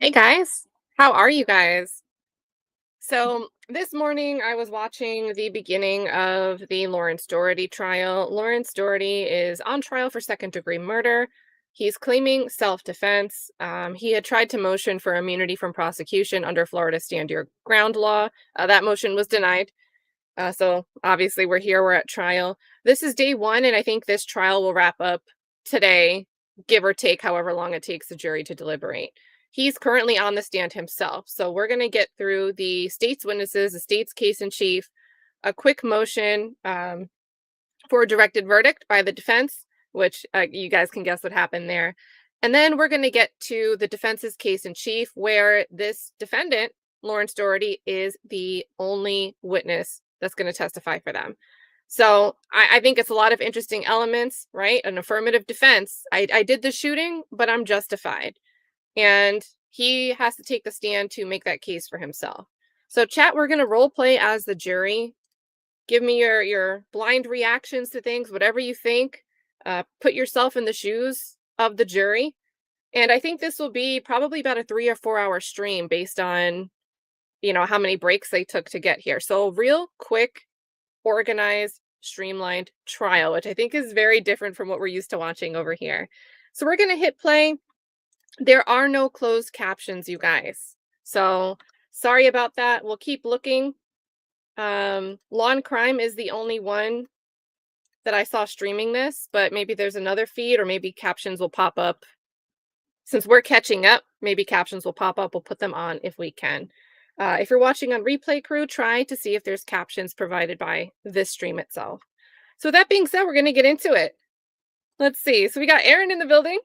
Hey guys, how are you guys? So this morning I was watching the beginning of the Lawrence Dority trial. Lawrence Dority is on trial for second-degree murder. He's claiming self-defense. He had tried to motion for immunity from prosecution under Florida Stand Your Ground law. That motion was denied. So obviously we're here, we're at trial. This is day one, and I think this trial will wrap up today, give or take however long it takes the jury to deliberate. He's currently on the stand himself. So we're going to get through the state's witnesses, the state's case in chief, a quick motion for a directed verdict by the defense, which you guys can guess what happened there. And then we're going to get to the defense's case in chief, where this defendant, Lawrence Dority, is the only witness that's going to testify for them. So I think it's a lot of interesting elements, right? An affirmative defense. I did the shooting, but I'm justified. And he has to take the stand to make that case for himself. So chat, we're going to role play as the jury. Give me your blind reactions to things, whatever you think. Put yourself in the shoes of the jury. And I think this will be probably about a 3 or 4 hour stream based on, how many breaks they took to get here. So real quick, organized, streamlined trial, which I think is very different from what we're used to watching over here. So we're going to hit play. There are no closed captions, you guys. So sorry about that. We'll keep looking. Law and Crime is the only one that I saw streaming this, but maybe there's another feed, or maybe captions will pop up. Since we're catching up, maybe captions will pop up. We'll put them on if we can. If you're watching on Replay Crew, try to see if there's captions provided by this stream itself. So with that being said, we're going to get into it. Let's see. So we got Aaron in the building.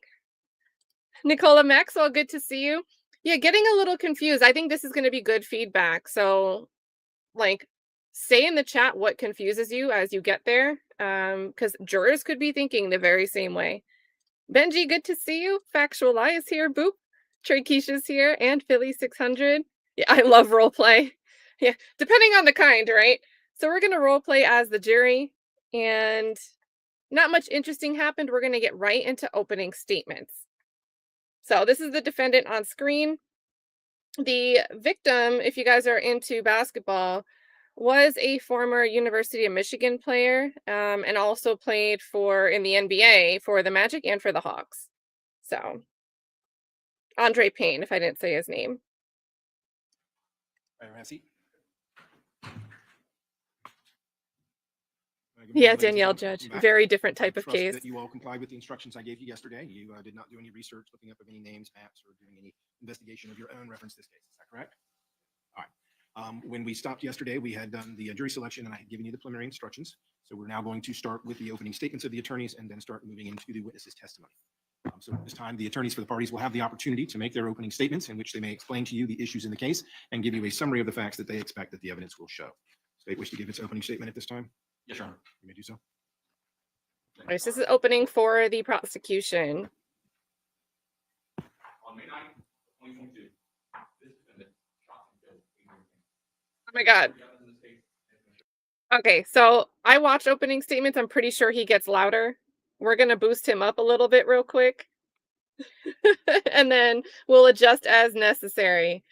Nicola Maxwell, good to see you. Yeah, getting a little confused. I think this is going to be good feedback. So, say in the chat what confuses you as you get there, because jurors could be thinking the very same way. Benji, good to see you. Factual Lie is here. Boop. Trey Keisha's here. And Philly 600. Yeah, I love role play. Yeah, depending on the kind, right? So we're going to role play as the jury, and not much interesting happened. We're going to get right into opening statements. So this is the defendant on screen. The victim, if you guys are into basketball, was a former University of Michigan player, and also played in the NBA for the Magic and for the Hawks. So Adreian Payne, if I didn't say his name. Yeah, Danielle Judge. Very different type of case. That you all complied with the instructions I gave you yesterday. You did not do any research, looking up of any names, maps, or doing any investigation of your own reference to this case. Is that correct? All right. When we stopped yesterday, we had done the jury selection, and I had given you the preliminary instructions. So we're now going to start with the opening statements of the attorneys and then start moving into the witnesses' testimony. So at this time, the attorneys for the parties will have the opportunity to make their opening statements, in which they may explain to you the issues in the case and give you a summary of the facts that they expect that the evidence will show. State wish to give its opening statement at this time? Yes, Your Honor. You may do so. This is opening for the prosecution. On May 9th, 2022, this defendant shot and killed Adreian Payne. Oh my God. Okay, so I watch opening statements. I'm pretty sure he gets louder. We're going to boost him up a little bit real quick. And then we'll adjust as necessary.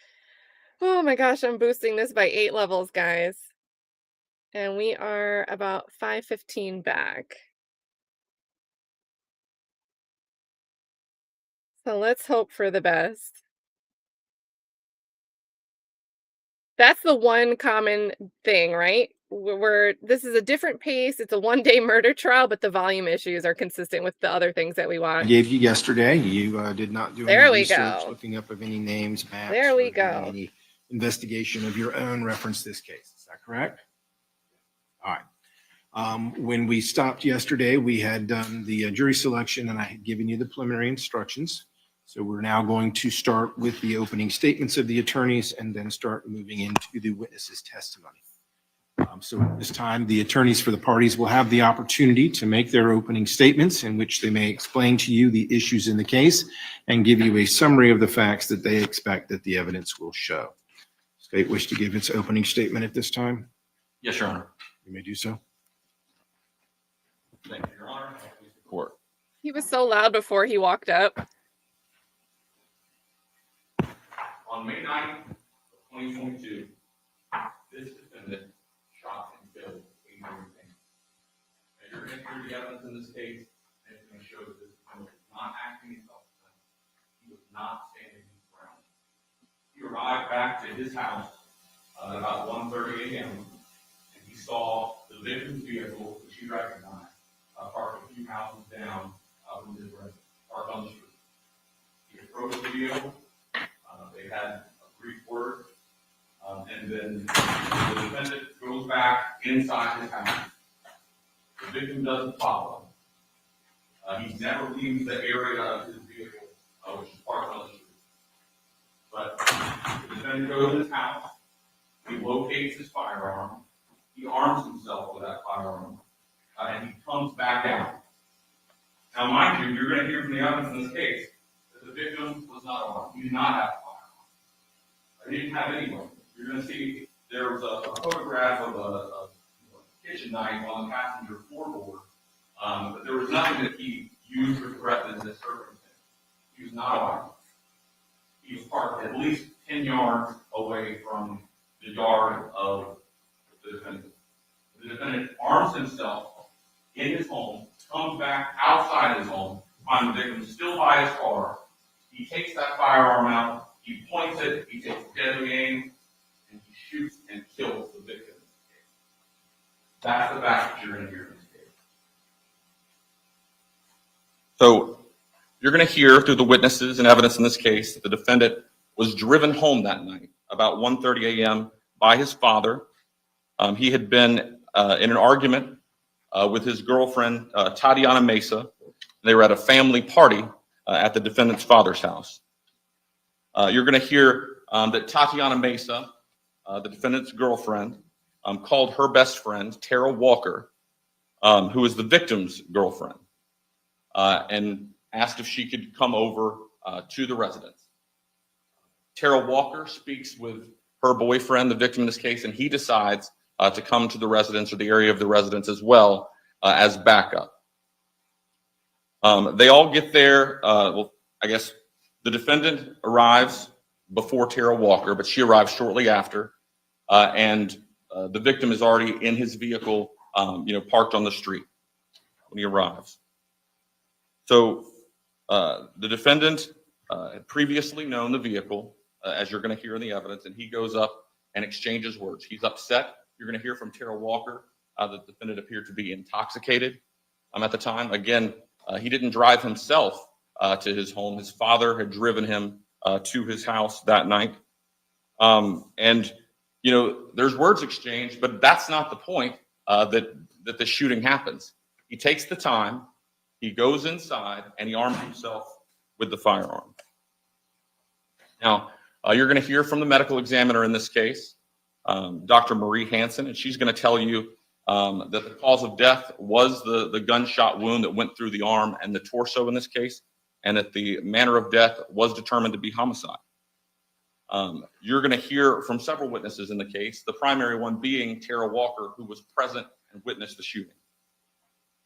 Oh my gosh, I'm boosting this by 8 levels, guys. And we are about 5:15 back. So let's hope for the best. That's the one common thing, right? This is a different pace. It's a one-day murder trial, but the volume issues are consistent with the other things that we watch. I gave you yesterday. You did not do any research, looking up of any names, maps. There we go. Any investigation of your own reference to this case. Is that correct? All right. When we stopped yesterday, we had done the jury selection, and I had given you the preliminary instructions. So we're now going to start with the opening statements of the attorneys and then start moving into the witnesses' testimony. So at this time, the attorneys for the parties will have the opportunity to make their opening statements, in which they may explain to you the issues in the case and give you a summary of the facts that they expect that the evidence will show. State wish to give its opening statement at this time? Yes, Your Honor. You may do so. Thank you, Your Honor. Please report. He was so loud before he walked up. On May 9th of 2022, this defendant shot and killed Adreian Payne. And you're going to hear the evidence in this case, and it's going to show that this defendant was not acting in self-defense. He was not standing his ground. He arrived back to his house at about 1:30 a.m. and he saw the victim's vehicle, which he recognized, parked a few houses down from his residence, parked on the street. He approached the vehicle. They had a brief word, and then the defendant goes back inside his house. The victim doesn't follow. He never leaves the area of his vehicle, which is parked on the street. But the defendant goes in his house. He locates his firearm. He arms himself with that firearm, and he comes back out. Now, mind you, you're going to hear from the evidence in this case that the victim was not armed. He did not have a firearm. He didn't have any weapons. You're going to see there was a photograph of a kitchen knife on the passenger floorboard, but there was nothing that he used or threatened in this circumstance. He was not armed. He was parked at least 10 yards away from the yard of the defendant. The defendant arms himself in his home, comes back outside his home, finds the victim still by his car. He takes that firearm out, he points it, he takes deadly aim, and he shoots and kills the victim. That's the fact that you're going to hear in this case. So, you're going to hear through the witnesses and evidence in this case that the defendant was driven home that night about 1:30 a.m. by his father. He had been in an argument with his girlfriend, Tatiana Mesa. They were at a family party at the defendant's father's house. You're going to hear that Tatiana Mesa, the defendant's girlfriend, called her best friend, Tara Walker, who is the victim's girlfriend, and asked if she could come over to the residence. Tara Walker speaks with her boyfriend, the victim in this case, and he decides to come to the residence or the area of the residence as well as backup. They all get there. Well, I guess the defendant arrives before Tara Walker, but she arrives shortly after, and the victim is already in his vehicle, parked on the street when he arrives. So the defendant had previously known the vehicle, as you're going to hear in the evidence, and he goes up and exchanges words. He's upset. You're going to hear from Tara Walker that the defendant appeared to be intoxicated at the time. Again, he didn't drive himself to his home. His father had driven him to his house that night. And, there's words exchanged, but that's not the point that the shooting happens. He takes the time, he goes inside, and he arms himself with the firearm. Now, you're going to hear from the medical examiner in this case, Dr. Marie Hansen, and she's going to tell you that the cause of death was the gunshot wound that went through the arm and the torso in this case, and that the manner of death was determined to be homicide. You're going to hear from several witnesses in the case, the primary one being Tara Walker, who was present and witnessed the shooting.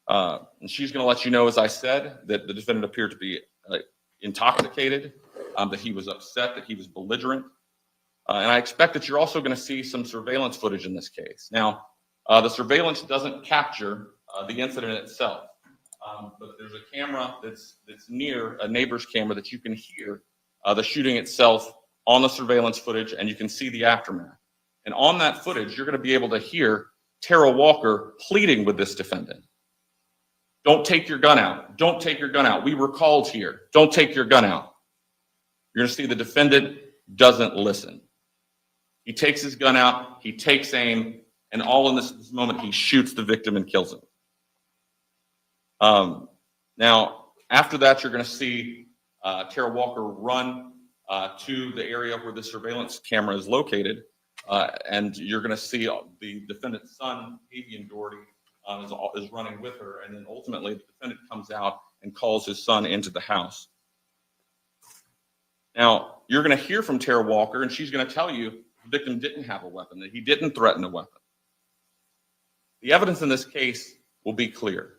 And she's going to let you know, as I said, that the defendant appeared to be intoxicated, that he was upset, that he was belligerent. And I expect that you're also going to see some surveillance footage in this case. Now, the surveillance doesn't capture the incident itself, but there's a camera that's near a neighbor's camera that you can hear the shooting itself on the surveillance footage, and you can see the aftermath. And on that footage, you're going to be able to hear Tara Walker pleading with this defendant. Don't take your gun out. Don't take your gun out. We were called here. Don't take your gun out. You're going to see the defendant doesn't listen. He takes his gun out, he takes aim, and all in this moment, he shoots the victim and kills him. Now, after that, you're going to see Tara Walker run to the area where the surveillance camera is located, and you're going to see the defendant's son, Dority, is running with her, and then ultimately the defendant comes out and calls his son into the house. Now, you're going to hear from Tara Walker, and she's going to tell you the victim didn't have a weapon, that he didn't threaten a weapon. The evidence in this case will be clear.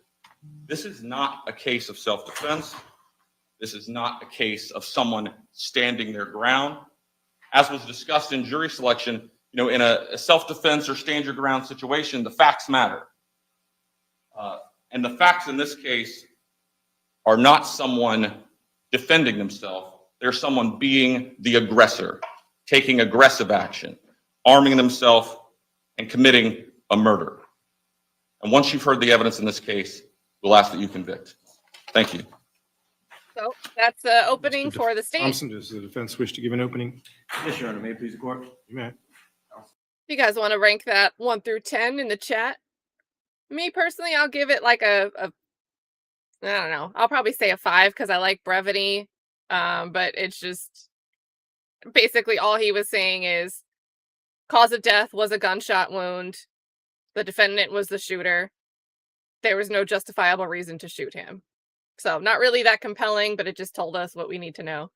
This is not a case of self-defense. This is not a case of someone standing their ground. as was discussed in jury selection, in a self-defense or stand your ground situation, the facts matter. And the facts in this case are not someone defending themselves. They're someone being the aggressor, taking aggressive action, arming themselves, and committing a murder. And once you've heard the evidence in this case, we'll ask that you convict. Thank you. So that's the opening for the state. Thompson, does the defense wish to give an opening? Yes, Your Honor. May it please the court? You may. You guys want to rank that 1 through 10 in the chat? Me personally, I'll give it like I don't know. I'll probably say a 5 because I like brevity. But it's just basically all he was saying is cause of death was a gunshot wound. The defendant was the shooter. There was no justifiable reason to shoot him. So not really that compelling, but it just told us what we need to know.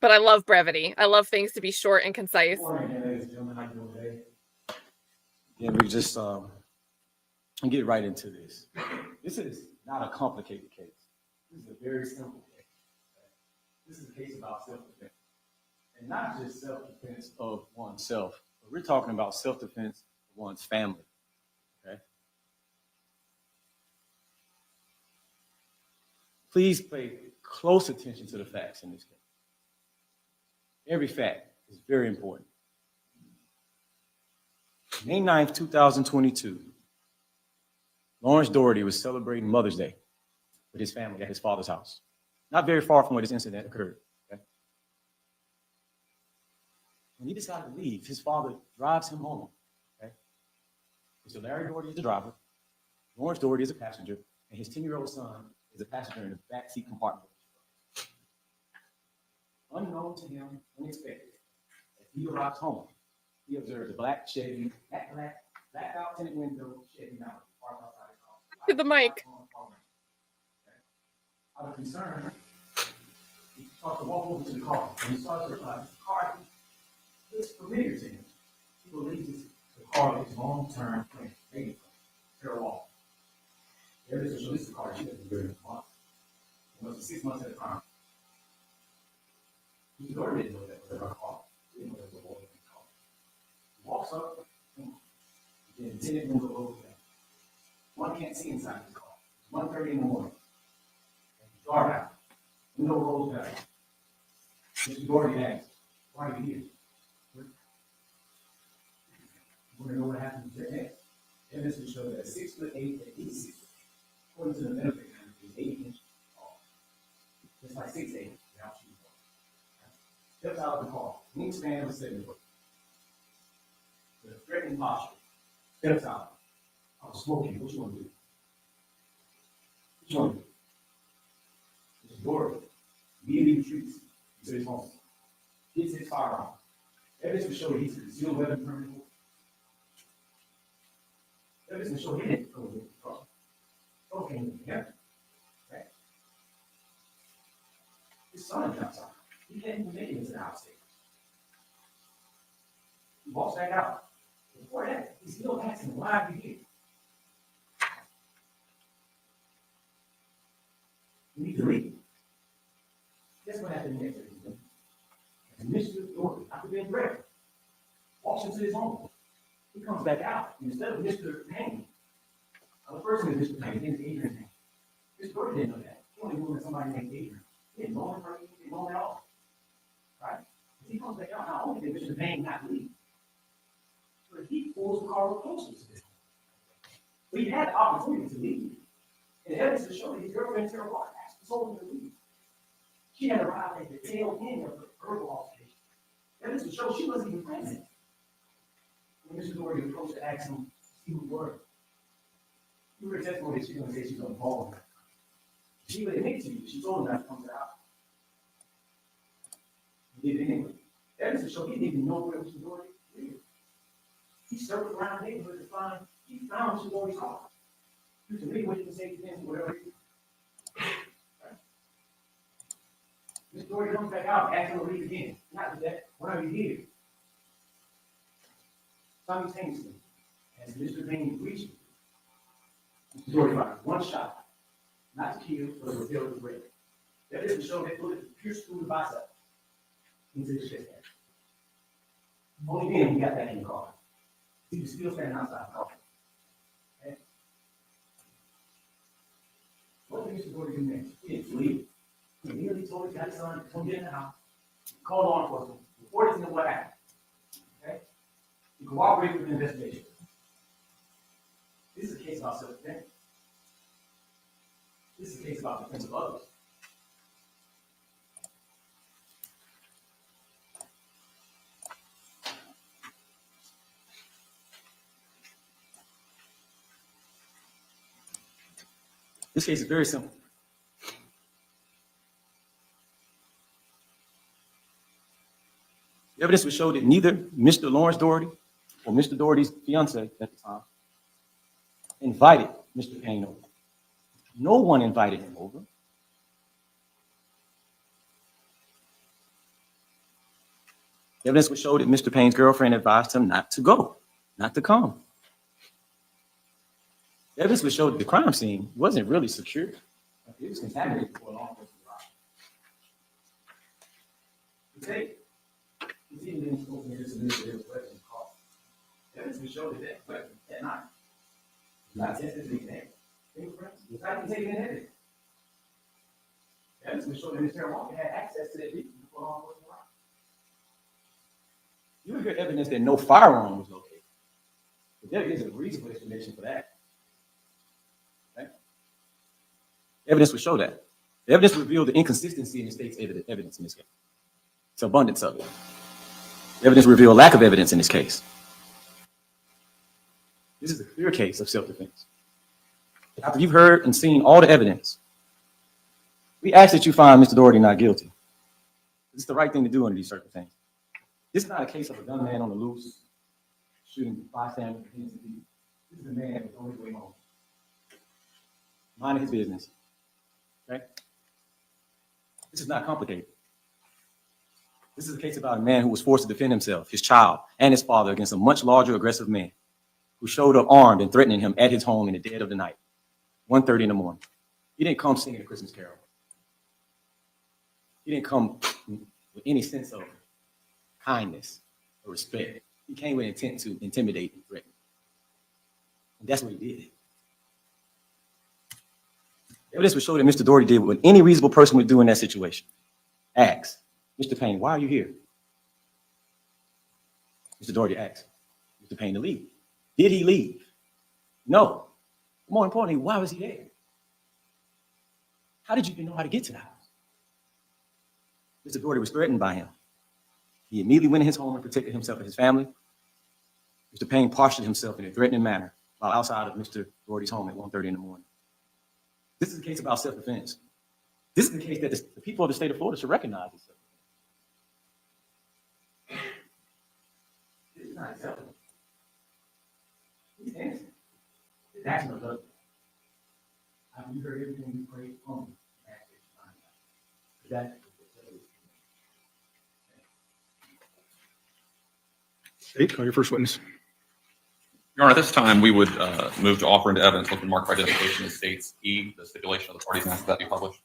But I love brevity. I love things to be short and concise. Good morning, ladies and gentlemen. How you doing today? Yeah, we just get right into this. This is not a complicated case. This is a very simple case. This is a case about self-defense. And not just self-defense of oneself, but we're talking about self-defense of one's family. Okay? Please pay close attention to the facts in this case. Every fact is very important. May 9th, 2022, Lawrence Dority was celebrating Mother's Day with his family at his father's house, not very far from where this incident occurred. Okay? When he decided to leave, his father drives him home. Okay? So Larry Dority is the driver, Lawrence Dority is a passenger, and his 10-year-old son is a passenger in the backseat compartment. Unknown to him, unexpected, as he arrives home, he observes a black Chevy, blacked out tinted window Chevy now parked outside his car. To the mic. Out of concern, he starts to walk over to the car, and he starts to realize the car looks familiar to him. He believes it's the car of his long-term friend, maybe Carol Walker. There it is, so this is the car she has been very months. It was 6 months at a time. He already didn't know that was her car. He didn't know that was a boy in the car. He walks up, and then tinted window opens up. One can't see inside the car. It's 1:30 in the morning. And he's dark out. Window rolls back. Mr. Dority asks, why are you here? You want to know what happened to your head? Evidence will show that 6'8", at least 6 foot, according to the medical examiner, is 8 inches tall. Just like 6'8", without shoes on. Steps out of the car. Wingspan of 7 foot. With a threatening posture. Steps out. I was smoking. What you want to do? What you want to do? Mr. Dority immediately retreats to his home. Gets his firearm. Evidence will show that he's a concealed weapon permit. Evidence will show he didn't go with the car. Okay, yeah. Right. His son is outside. He can't even make it into the house stage. He walks back out. Before that, he's still asking, why are you here? You need to leave. Guess what happened next? And Mr. Dority, after being threatened, walks into his home. He comes back out. And instead of Mr. Payne, the first name is Mr. Payne, his name is Adreian Payne. Mr. Dority didn't know that. He only knew that somebody named Adreian. He didn't know him or he didn't know him at all. Right? He comes back out, not only did Mr. Payne not leave, but he pulls the car closer to this. So he had the opportunity to leave. And the evidence to show that his girlfriend, Carol Walker, actually told him to leave. She had arrived at the tail end of the verbal altercation. Evidence to show she wasn't even present. When Mr. Dority approached to ask him, see who were. You were testimony that she's going to say she's on the phone. She would admit to you, she told him not to come to the house. He did it anyway. Evidence to show he didn't even know where Mr. Dority lived. He circled around the neighborhood to find, he found Mr. Dority's car. You can read what you can say to him, whatever you right? Mr. Dority comes back out, asks him to leave again. Not with that, why are you here? Simultaneously, as Mr. Payne reaches, Mr. Dority fires one shot, not to kill, but to reveal the break. That is to show that bullet pierced through the bicep. into the shit. Only then he got back in the car. He was still standing outside the car. Okay? What did Mr. Dority do next? He didn't flee. He immediately told his son to come get in the house, call law enforcement, report it to them what happened. Okay? He cooperated with the investigation. This is a case about self-defense. This is a case about defense of others. This case is very simple. The evidence would show that neither Mr. Lawrence Dority or Mr. Dority's fiance at the time invited Mr. Payne over. No one invited him over. The evidence would show that Mr. Payne's girlfriend advised him not to go, not to come. The evidence would show that the crime scene wasn't really secure. It was contaminated before law enforcement arrived. Today, it's even been spoken here to this question called. The evidence would show that that question at night was not tested to be there. Fingerprints was not even taken in evidence. The evidence would show that Mr. Walker had access to that vehicle before law enforcement arrived. You would hear evidence that no firearm was located. But there is a reasonable explanation for that. Evidence would show that. The evidence revealed the inconsistency in the state's evidence in this case. It's abundance of it. The evidence revealed lack of evidence in this case. This is a clear case of self-defense. After you've heard and seen all the evidence, we ask that you find Mr. Dority not guilty. This is the right thing to do under these circumstances. This is not a case of a gunman on the loose, shooting bystanders. This is a man who's on his way home, minding his business. Okay? This is not complicated. This is a case about a man who was forced to defend himself, his child, and his father against a much larger aggressive man who showed up armed and threatening him at his home in the dead of the night, 1:30 in the morning. He didn't come singing a Christmas carol. He didn't come with any sense of kindness or respect. He came with intent to intimidate and threaten. And that's what he did. Evidence would show that Mr. Dority did what any reasonable person would do in that situation. Ask, Mr. Payne, why are you here? Mr. Dority asked Mr. Payne to leave. Did he leave? No. More importantly, why was he there? How did you even know how to get to the house? Mr. Dority was threatened by him. He immediately went in his home and protected himself and his family. Mr. Payne postured himself in a threatening manner while outside of Mr. Dority's home at 1:30 in the morning. This is a case about self-defense. This is a case that the people of the state of Florida should recognize as self-defense. This is not self-defense. He's innocent. His actions are done. Have you heard everything we prayed from? That State, call your first witness. Your Honor, at this time, we would move to offer into evidence what's been marked by identification as States E, the stipulation of the parties, and ask that be published.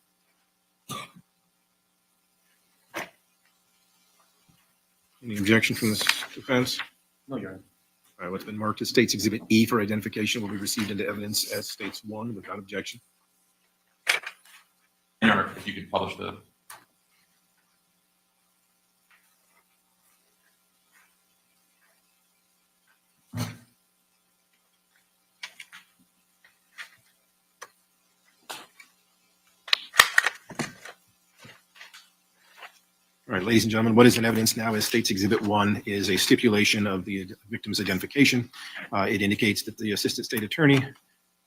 Any objection from this defense? no, Your Honor. All right, what's been marked as States Exhibit E for identification will be received into evidence as States 1 without objection. Your Honor, if you could publish the. All right, ladies and gentlemen, what is in evidence now is States Exhibit 1 is a stipulation of the victim's identification. It indicates that the Assistant State Attorney,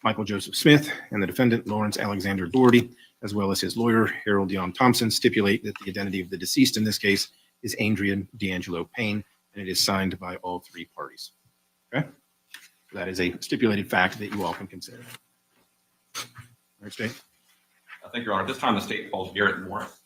Michael Joseph Smith, and the defendant, Lawrence Alexander Dority, as well as his lawyer, Harold Dion Thompson, stipulate that the identity of the deceased in this case is Adreian D'Angelo Payne, and it is signed by all three parties. Okay? That is a stipulated fact that you all can consider. All right, State. Thank you, Your Honor. At this time, the state calls Garrett Morris.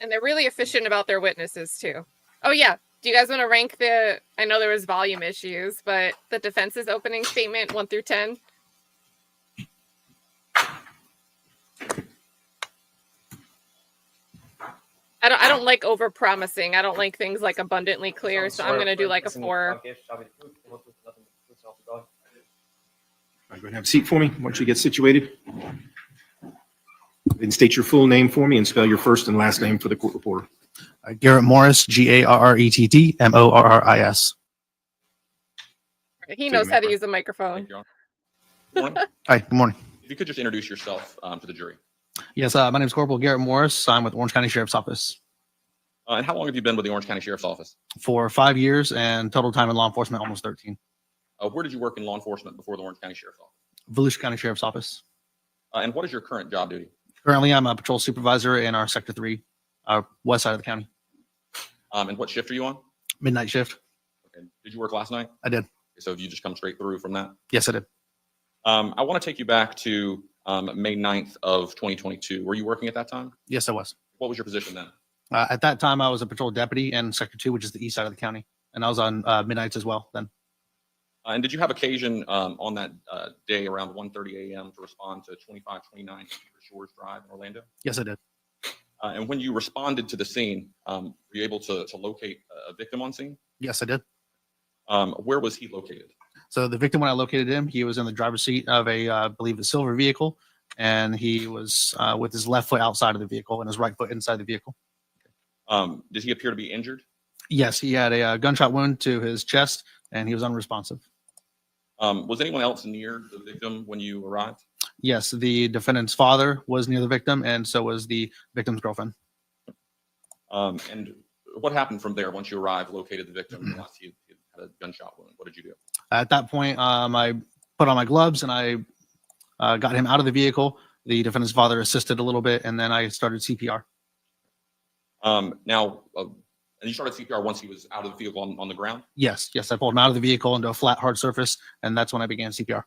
And they're really efficient about their witnesses too. Oh yeah. Do you guys want to rank I know there was volume issues, but the defense's opening statement 1 through 10? I don't like over promising. I don't like things like abundantly clear, so I'm gonna do like a 4. Go ahead and have a seat for me once you get situated. Then state your full name for me and spell your first and last name for the court reporter. Garrett Morris, GarrettMorris. He knows how to use a microphone. Thank you, Your Honor. Good morning. Hi, good morning. If you could just introduce yourself to the jury. Yes, my name is Corporal Garrett Morris. I'm with Orange County Sheriff's Office And how long have you been with the Orange County Sheriff's Office? for 5 years and total time in law enforcement, almost 13. Where did you work in law enforcement before the Orange County Sheriff's Office? Volusia County Sheriff's Office. And what is your current job duty? Currently, I'm a patrol supervisor in our Sector 3, west side of the county. And what shift are you on? Midnight shift. Okay. Did you work last night? I did. So have you just come straight through from that? Yes, I did. I want to take you back to May 9th of 2022. Were you working at that time? Yes, I was. What was your position then? At that time, I was a patrol deputy in Sector 2, which is the east side of the county. And I was on midnights as well then. And did you have occasion on that day around 1:30 a.m. to respond to 2529 Shores Drive in Orlando? Yes, I did. And when you responded to the scene, were you able to locate a victim on scene? Yes, I did. Where was he located? So the victim, when I located him, he was in the driver's seat of I believe, a silver vehicle. And he was with his left foot outside of the vehicle and his right foot inside the vehicle. Did he appear to be injured? Yes, he had a gunshot wound to his chest and he was unresponsive. Was anyone else near the victim when you arrived? Yes, the defendant's father was near the victim and so was the victim's girlfriend. And what happened from there once you arrived, located the victim, and realized he had a gunshot wound? What did you do? At that point, I put on my gloves and I got him out of the vehicle. The defendant's father assisted a little bit and then I started CPR. And you started CPR once he was out of the vehicle on the ground? Yes, I pulled him out of the vehicle into a flat, hard surface and that's when I began CPR.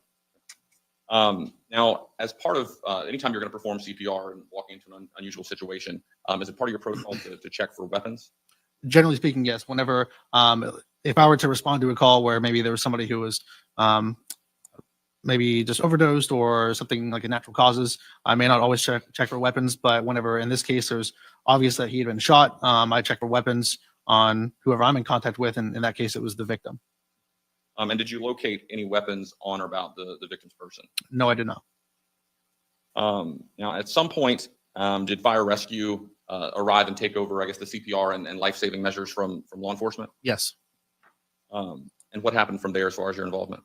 Now, as part of anytime you're going to perform CPR and walking into an unusual situation, is it part of your protocol to check for weapons? Generally speaking, yes. Whenever, if I were to respond to a call where maybe there was somebody who was maybe just overdosed or something like a natural causes, I may not always check for weapons. But whenever, in this case, there's obvious that he had been shot, I check for weapons on whoever I'm in contact with. And in that case, it was the victim. And did you locate any weapons on or about the victim's person? No, I did not. Now, at some point, did fire rescue arrive and take over, I guess, the CPR and life-saving measures from law enforcement? Yes. And what happened from there as far as your involvement?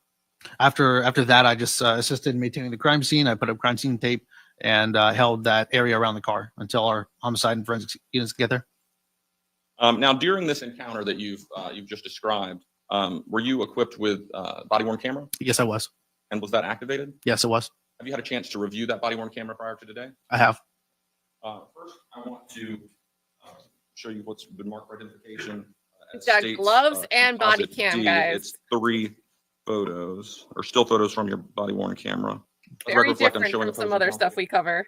After that, I just assisted in maintaining the crime scene. I put up crime scene tape and held that area around the car until our homicide and forensic units get there. Now, during this encounter that you've just described, were you equipped with body-worn camera? Yes, I was. And was that activated? Yes, it was. Have you had a chance to review that body-worn camera prior to today? I have. First, I want to show you what's been marked for identification. It's got gloves and body Composite cam, D. guys. It's 3 photos or still photos from your body-worn camera. Very different from some other stuff we cover.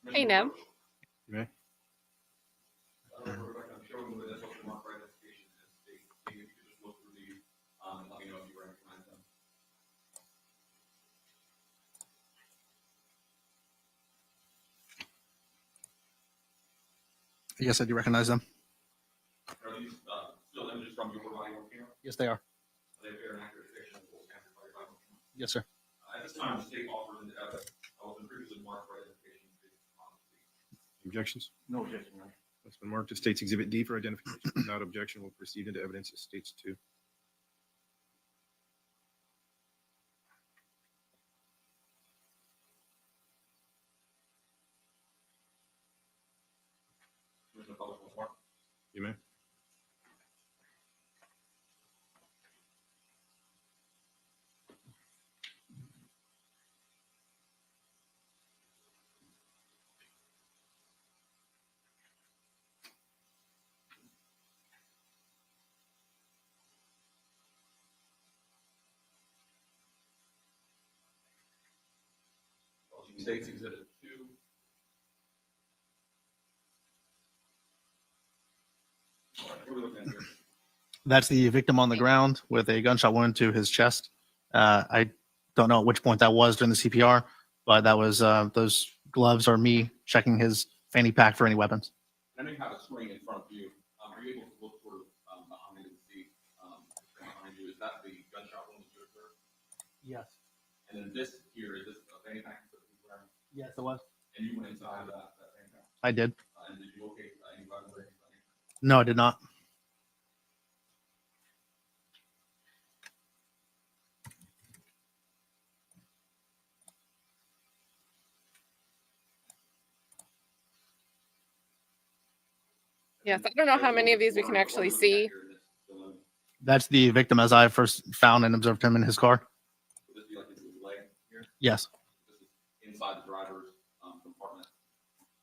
Hey, Nev. Okay. Yes, I do recognize them. Are these still images from your body-worn camera? Yes, they are. Are they fair and accurate depiction of what was captured by your body-worn camera? Yes, sir. At this time, the state offers into evidence what was previously marked for identification. Objections? No objection, Your Honor. That's been marked as State's Exhibit D for identification. Without objection, will proceed into evidence as States 2. You may. States Exhibit 2. What are we looking at here? That's the victim on the ground with a gunshot wound to his chest. I don't know at which point that was during the CPR, but that was those gloves are me checking his fanny pack for any weapons. I know you have a screen in front of you. Are you able to look sort of behind and see behind you? Is that the gunshot wound that you observed? Yes. And then this here, is this a fanny pack that he's wearing? Yes, it was. And you went inside that fanny pack? I did. And did you locate any weapons or anything? No, I did not. Yes, I don't know how many of these we can actually see. That's the victim as I first found and observed him in his car. Would this be like his leg here? Yes. This is inside the driver's compartment.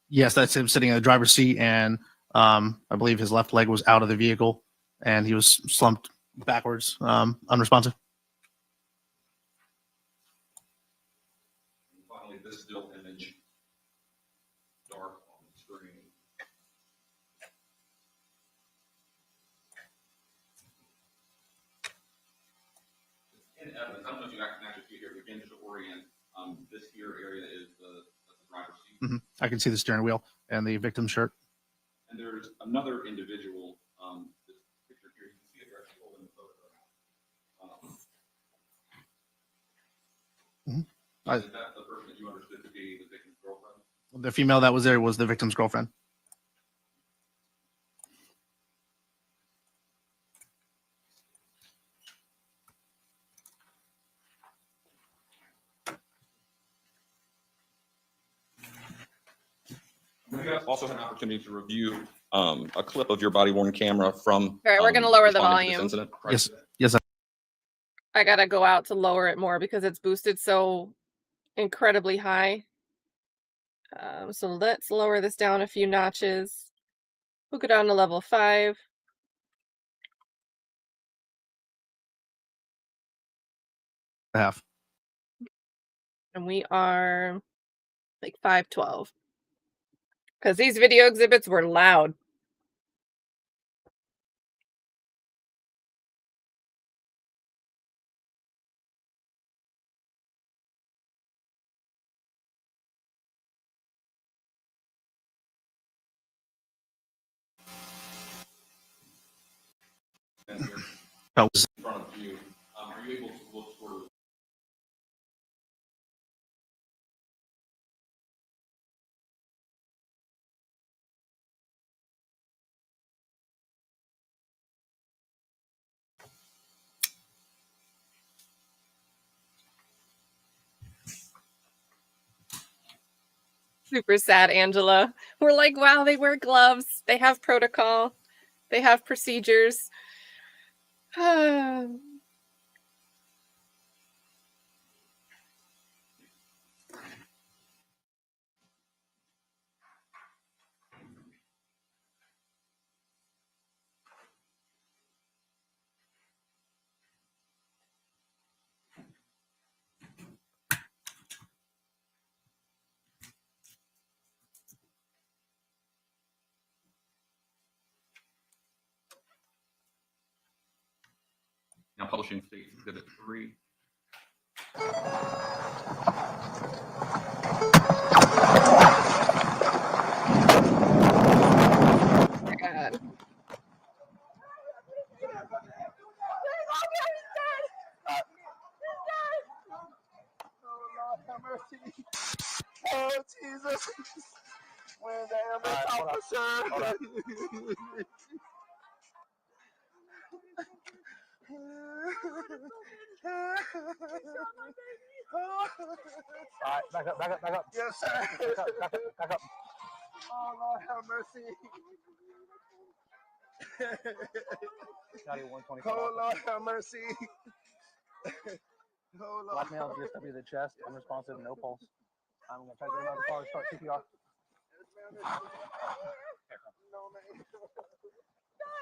Yes, that's him sitting in the driver's seat, and I believe his left leg was out of the vehicle, and he was slumped backwards, unresponsive. And finally, this still image, dark on the screen. In evidence, I don't know if you can actually see here, again, just to orient, this here area is the driver's seat. I can see the steering wheel and the victim's shirt. And there's another individual, this picture here, you can see it actually holding the photograph. Is that the person that you understood to be the victim's girlfriend? The female that was there was the victim's girlfriend. We also had an opportunity to review a clip of your body-worn camera from. All right, we're gonna lower the responding to this volume. incident. Yes. Yes. I gotta go out to lower it more because it's boosted so incredibly high. So let's lower this down a few notches. We'll go down to level 5. Half. And we are like 512. Because these video exhibits were loud. And here That was in front of you, are you able to look sort of? Super sad, Angela. We're like, wow, they wear gloves. They have protocol. They have procedures. Now publishing states exhibit 3. Oh my God. Oh, Jesus. When the ambulance officer. All right, back up, back up, back up. Yes, sir. Back up, back up, back up. Oh, Lord, have mercy. Oh, Lord, have mercy. Oh, Lord. blackmail, GSW to the chest, unresponsive, no pulse. I'm going to try to get him out of the car and start CPR.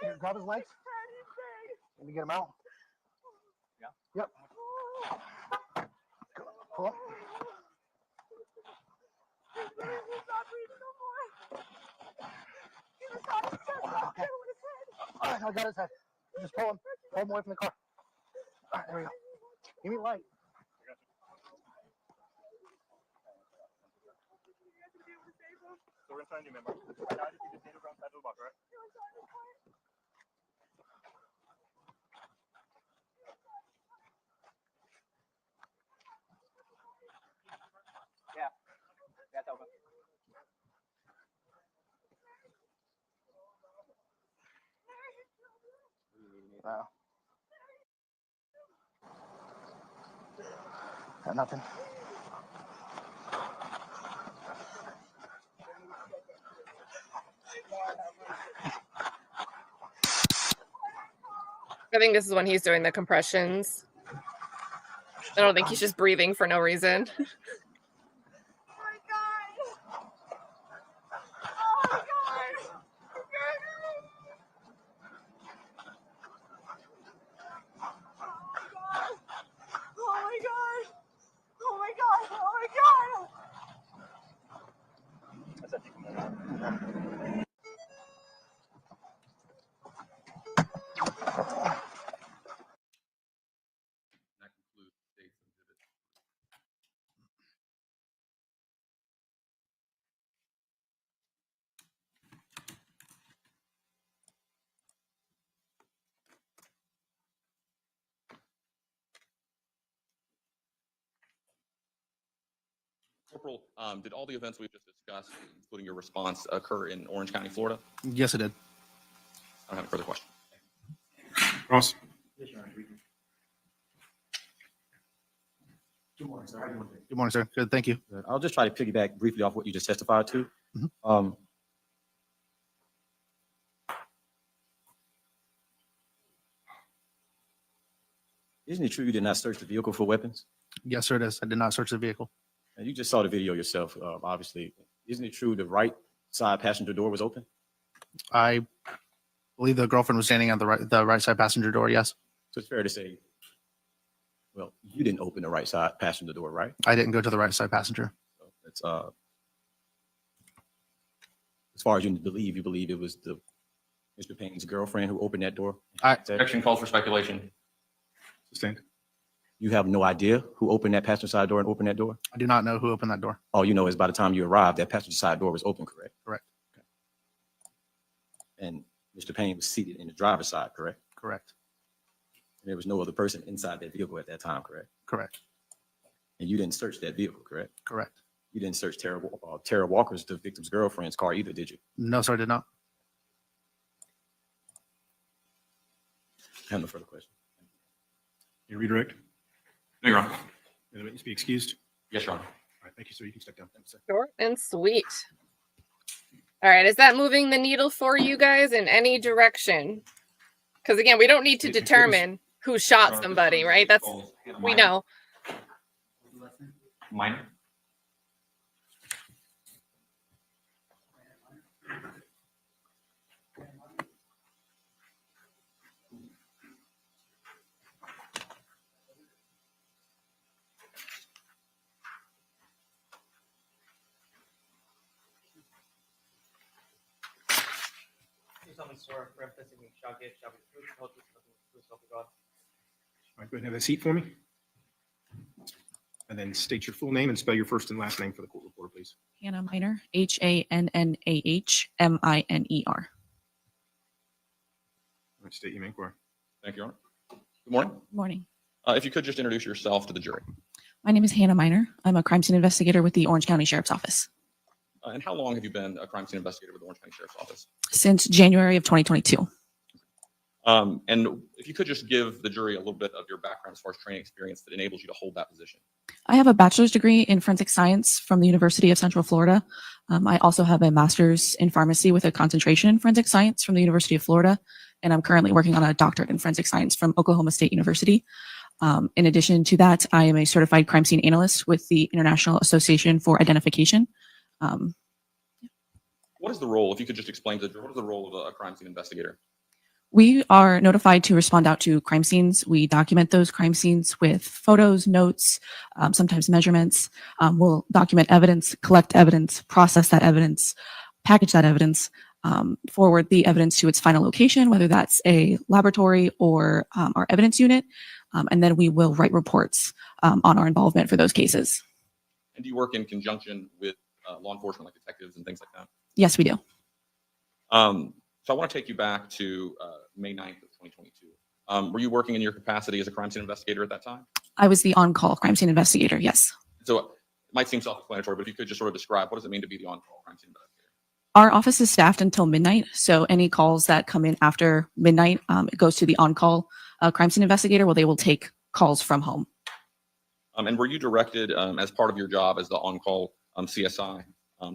Here, grab his legs. Let me get him out. Yeah. Yep. Pull up. I got his head. Just pull him away from the car. All right, there we go. Give me light. So we're gonna sign you, member. Now you just need around side of the box, right? Yeah, that's open. Wow. Got nothing. I think this is when he's doing the compressions. I don't think he's just breathing for no reason. That concludes today's exhibit. Corporal, did all the events we've just discussed, including your response, occur in Orange County, Florida? Yes, it did. I don't have a further question. Ross? Yes, Your Honor. Good morning, sir. How are you doing today? Good morning, sir. Good, thank you. Good. I'll just try to piggyback briefly off what you just testified to. Mhm. Isn't it true you did not search the vehicle for weapons? Yes, sir, it is. I did not search the vehicle. And you just saw the video yourself, obviously. Isn't it true the right side passenger door was open? I believe the girlfriend was standing at the right side passenger door. Yes, So it's fair to say, well, you didn't open the right side passenger door, right? I didn't go to the right side passenger. So it's as far as you believe it was the Mr. Payne's girlfriend who opened that door? Objection calls for speculation. Sustained. You have no idea who opened that passenger side door and opened that door? I do not know who opened that door. All you know is by the time you arrived, that passenger side door was open, correct? Correct. Okay. And Mr. Payne was seated in the driver's side, correct? Correct. And there was no other person inside that vehicle at that time, correct? Correct. And you didn't search that vehicle, correct? Correct. You didn't search Tara Walker's, the victim's girlfriend's car either, did you? No, sir, I did not. I have no further questions. You redirect? No, Your Honor. May the witness be excused? Yes, Your Honor. All right, thank you, sir. You can step down. Thank you, sir. Short and sweet. All right, is that moving the needle for you guys in any direction? Because again, we don't need to determine who shot somebody, right? That's, we know. Minor. All right, go ahead and have a seat for me. And then state your full name and spell your first and last name for the court reporter, please. Hannah Miner, HANNAHMINER. All right, state your name, inquiry. Thank you, Your Honor. Good morning. Good morning. If you could just introduce yourself to the jury. My name is Hannah Miner. I'm a crime scene investigator with the Orange County Sheriff's Office. And how long have you been a crime scene investigator with the Orange County Sheriff's Office? Since January of 2022. And if you could just give the jury a little bit of your background as far as training experience that enables you to hold that position. I have a bachelor's degree in forensic science from the University of Central Florida. I also have a master's in pharmacy with a concentration in forensic science from the University of Florida. And I'm currently working on a doctorate in forensic science from Oklahoma State University. In addition to that, I am a certified crime scene analyst with the International Association for Identification. What is the role, if you could just explain to the jury, what is the role of a crime scene investigator? We are notified to respond out to crime scenes. We document those crime scenes with photos, notes, sometimes measurements. We'll document evidence, collect evidence, process that evidence, package that evidence. forward the evidence to its final location, whether that's a laboratory or our evidence unit, and then we will write reports on our involvement for those cases. And do you work in conjunction with law enforcement, like detectives and things like that? Yes, we do. So I want to take you back to May 9th of 2022. Were you working in your capacity as a crime scene investigator at that time? I was the on-call crime scene investigator, yes. So it might seem self-explanatory, but if you could just sort of describe, what does it mean to be the on-call crime scene investigator? Our office is staffed until midnight, so any calls that come in after midnight, it goes to the on-call crime scene investigator, where they will take calls from home. And were you directed as part of your job as the on-call CSI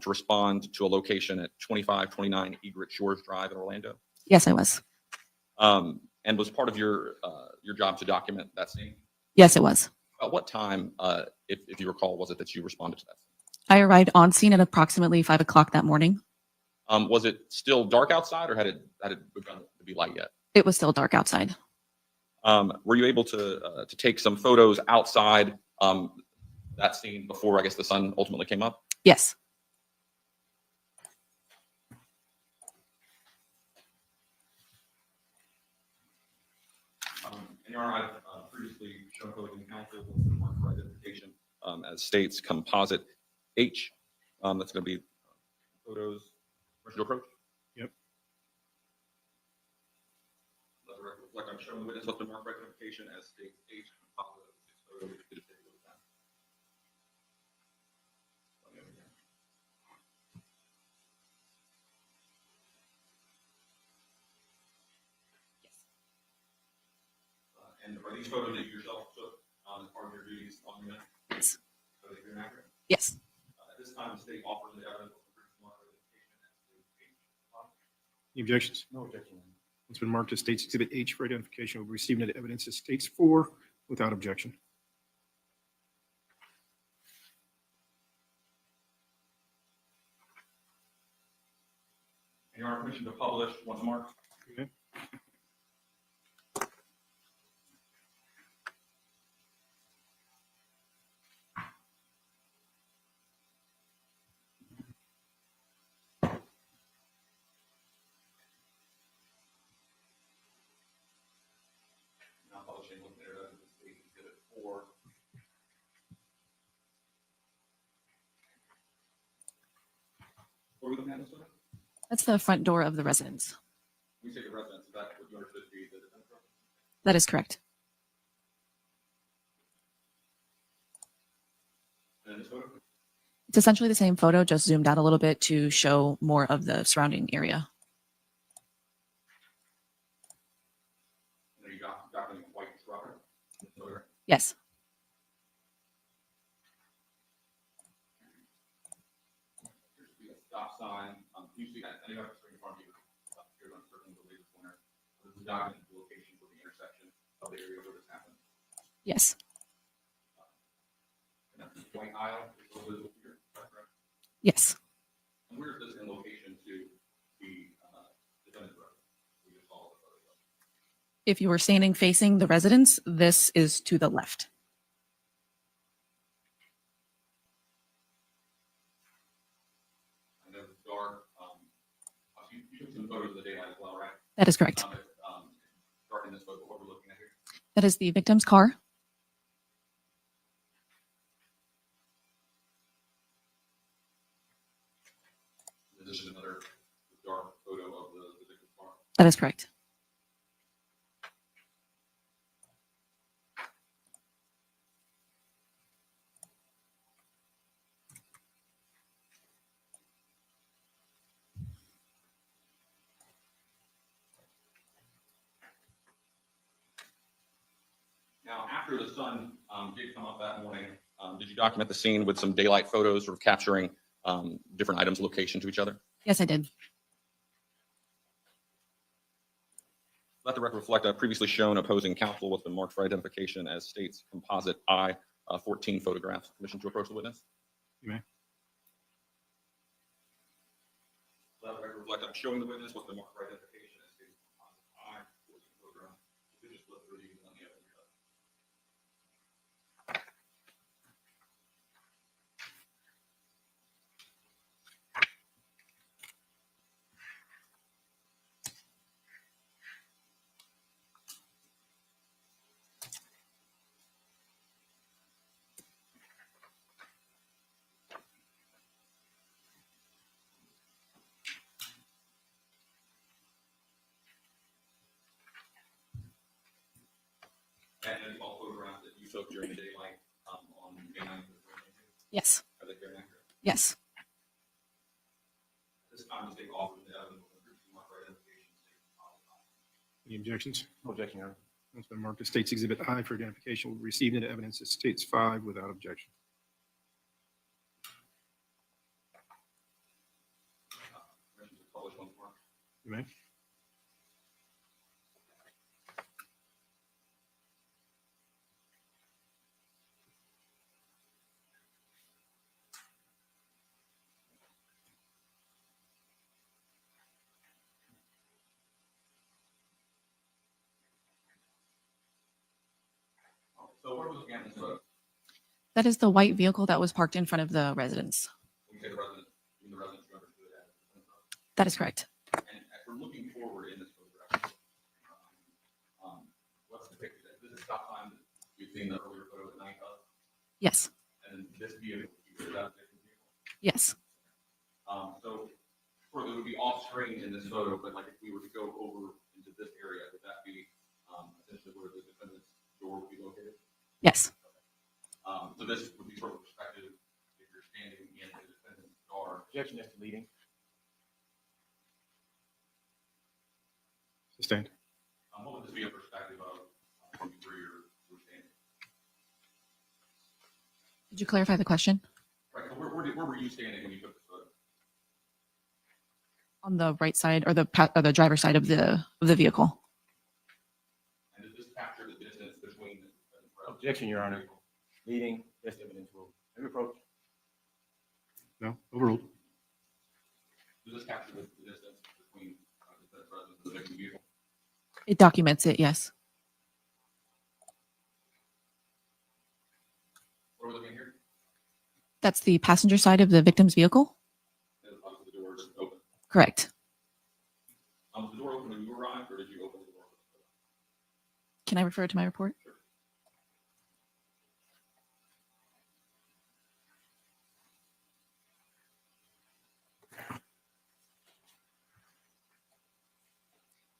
to respond to a location at 2529 Egret Shores Drive in Orlando? Yes, I was. And was part of your job to document that scene? Yes, it was. At what time, if you recall, was it that you responded to that scene? I arrived on scene at approximately 5 o'clock that morning. Was it still dark outside, or had it begun to be light yet? It was still dark outside. Were you able to take some photos outside that scene before, I guess, the sun ultimately came up? Yes. And Your Honor, I've previously shown opposing counsel the mark for identification as states composite H. That's going to be photos. Permission to approach? Yep. Let the record reflect, I'm showing the witness with the mark for identification as states H composite of 6 photos. And are these photos that you yourself took as part of your duties on the net? Yes. Are they accurate? Yes. At this time, the state offers the evidence of the mark for identification as state H. Any objections? No objection. It's been marked as State's Exhibit H for identification. Will be received into evidence as States 4 without objection. And Your Honor, permission to publish once marked? Okay. Now publishing with the internet as state Exhibit 4. What are we looking at this one? That's the front door of the residence. When you say the residence, is that what you understood to be the defense residence? That is correct. And in this photo? It's essentially the same photo, just zoomed out a little bit to show more of the surrounding area. And then you got the white truck. Yes. Here's the stop sign. You see that? Any other screen in front of you? Here's on certain the latest corner. This is documented the location for the intersection of the area where this happened. Yes. And that's the white aisle. It's a little here. Is that correct? Yes. And where is this in location to the defendant's road? We just saw the photo. If you were standing facing the residence, this is to the left. I know it's dark. You took some photos of the daylight as well, right? That is correct. Dark in this photo, what we're looking at here. That is the victim's car. This is another dark photo of the victim's car. That is correct. Now, after the sun did come up that morning, did you document the scene with some daylight photos, sort of capturing different items' location to each other? Yes, I did. Let the record reflect, previously shown opposing counsel what's been marked for identification as states composite I 14 photographs. Permission to approach the witness? You may. Let the record reflect, I'm showing the witness what's been marked for identification as states composite I 14 photographs. You can just flip through these on the other. took during the daylight on May 9th? Yes. Are they very accurate? Yes. This time to take off with the evidence of mark identification. Any objections? No objection, Your Honor. It's been marked as State's Exhibit I for identification. Received into evidence as State's 5 without objection. Publish once more. You may. So what are we looking at in this photo? That is the white vehicle that was parked in front of the residence. When you say the resident, you mean the resident you understood as. That is correct. And if we're looking forward in this photograph, what's depicted? This is stop time that we've seen the earlier photo at night of, Yes. and this vehicle, is that a different vehicle? Yes. So sort of it would be off screen in this photo, but like if we were to go over into this area, would that be essentially where the defendant's door would be located? Yes. So this would be sort of perspective if you're standing in the defendant's car. Objection as to leading. Sustained. What would this be a perspective of where you're standing? Did you clarify the question? Right. So where were you standing when you took this photo? On the right side or the driver's side of the vehicle? And does this capture the distance between the Objection, Your Honor. Leading, yes, evidence will. Let me approach. No, overruled. Does this capture the distance between the resident and the victim vehicle? It documents it, yes. What are we looking at here? That's the passenger side of the victim's vehicle? Obviously the door is open. Correct. Was the door open when you arrived, or did you open the door? Can I refer to my report?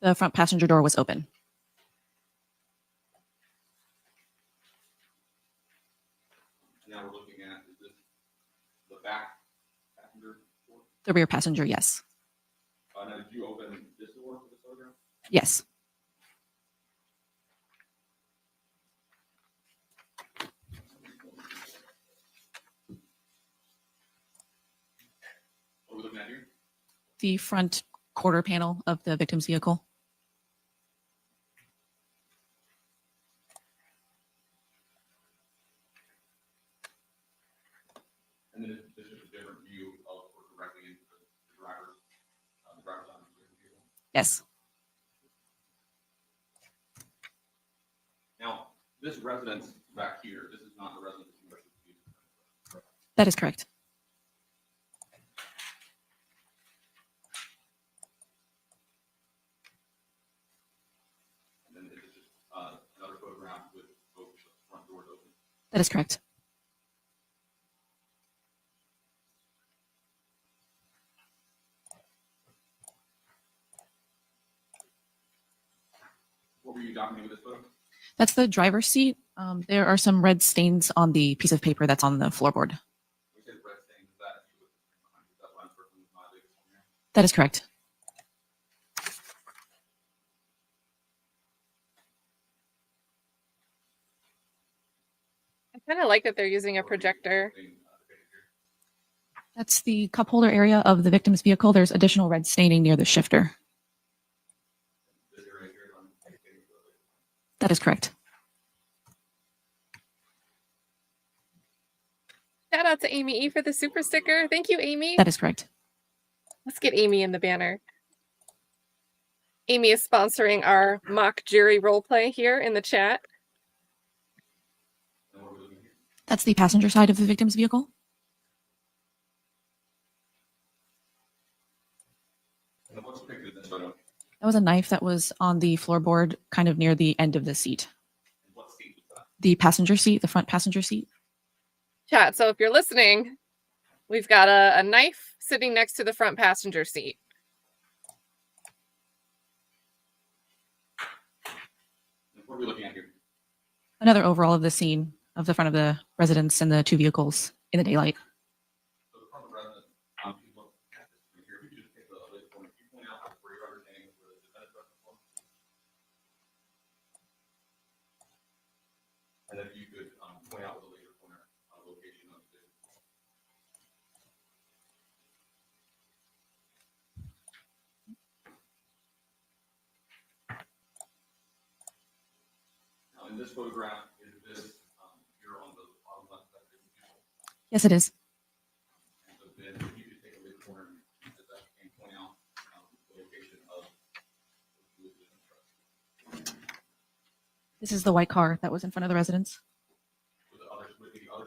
The front passenger door was open. Now we're looking at, is this the back passenger door? The rear passenger, yes. Now, did you open this door for the photograph? Yes. What are we looking at here? The front quarter panel of the victim's vehicle. And then this is a different view of or directly into the driver's side of the vehicle. Yes. Now, this residence back here, this is not the residence you wish to use. That is correct. And then this is just another photograph with both front doors open. That is correct. What were you documenting with this photo? That's the driver's seat. There are some red stains on the piece of paper that's on the floorboard. We said red stain, is that you with that line person was not able to here? That is correct. I kind of like that they're using a projector. That's the cup holder area of the victim's vehicle. There's additional red staining near the shifter. This area here on That is correct. Shout out to Amy E for the super sticker. Thank you, Amy. That is correct. Let's get Amy in the banner. Amy is sponsoring our mock jury roleplay here in the chat. and what we're looking here. That's the passenger side of the victim's vehicle. And then what's depicted in this photo? That was a knife that was on the floorboard, kind of near the end of the seat. And what seat was that? The passenger seat, the front passenger seat. Chat, so if you're listening, we've got a knife sitting next to the front passenger seat. And what are we looking at here? Another overall of the scene of the front of the residence and the two vehicles in the daylight. So from the resident, if you look at this right here, if you just take the later corner, if you point out where you're understanding where the defendant residence was. And then if you could point out the later corner location of the. Now in this photograph, is this here on the bottom left side of the vehicle? Yes, it is. And so then if you could take a later corner and point out the location of the truck. This is the white car that was in front of the residence. With the other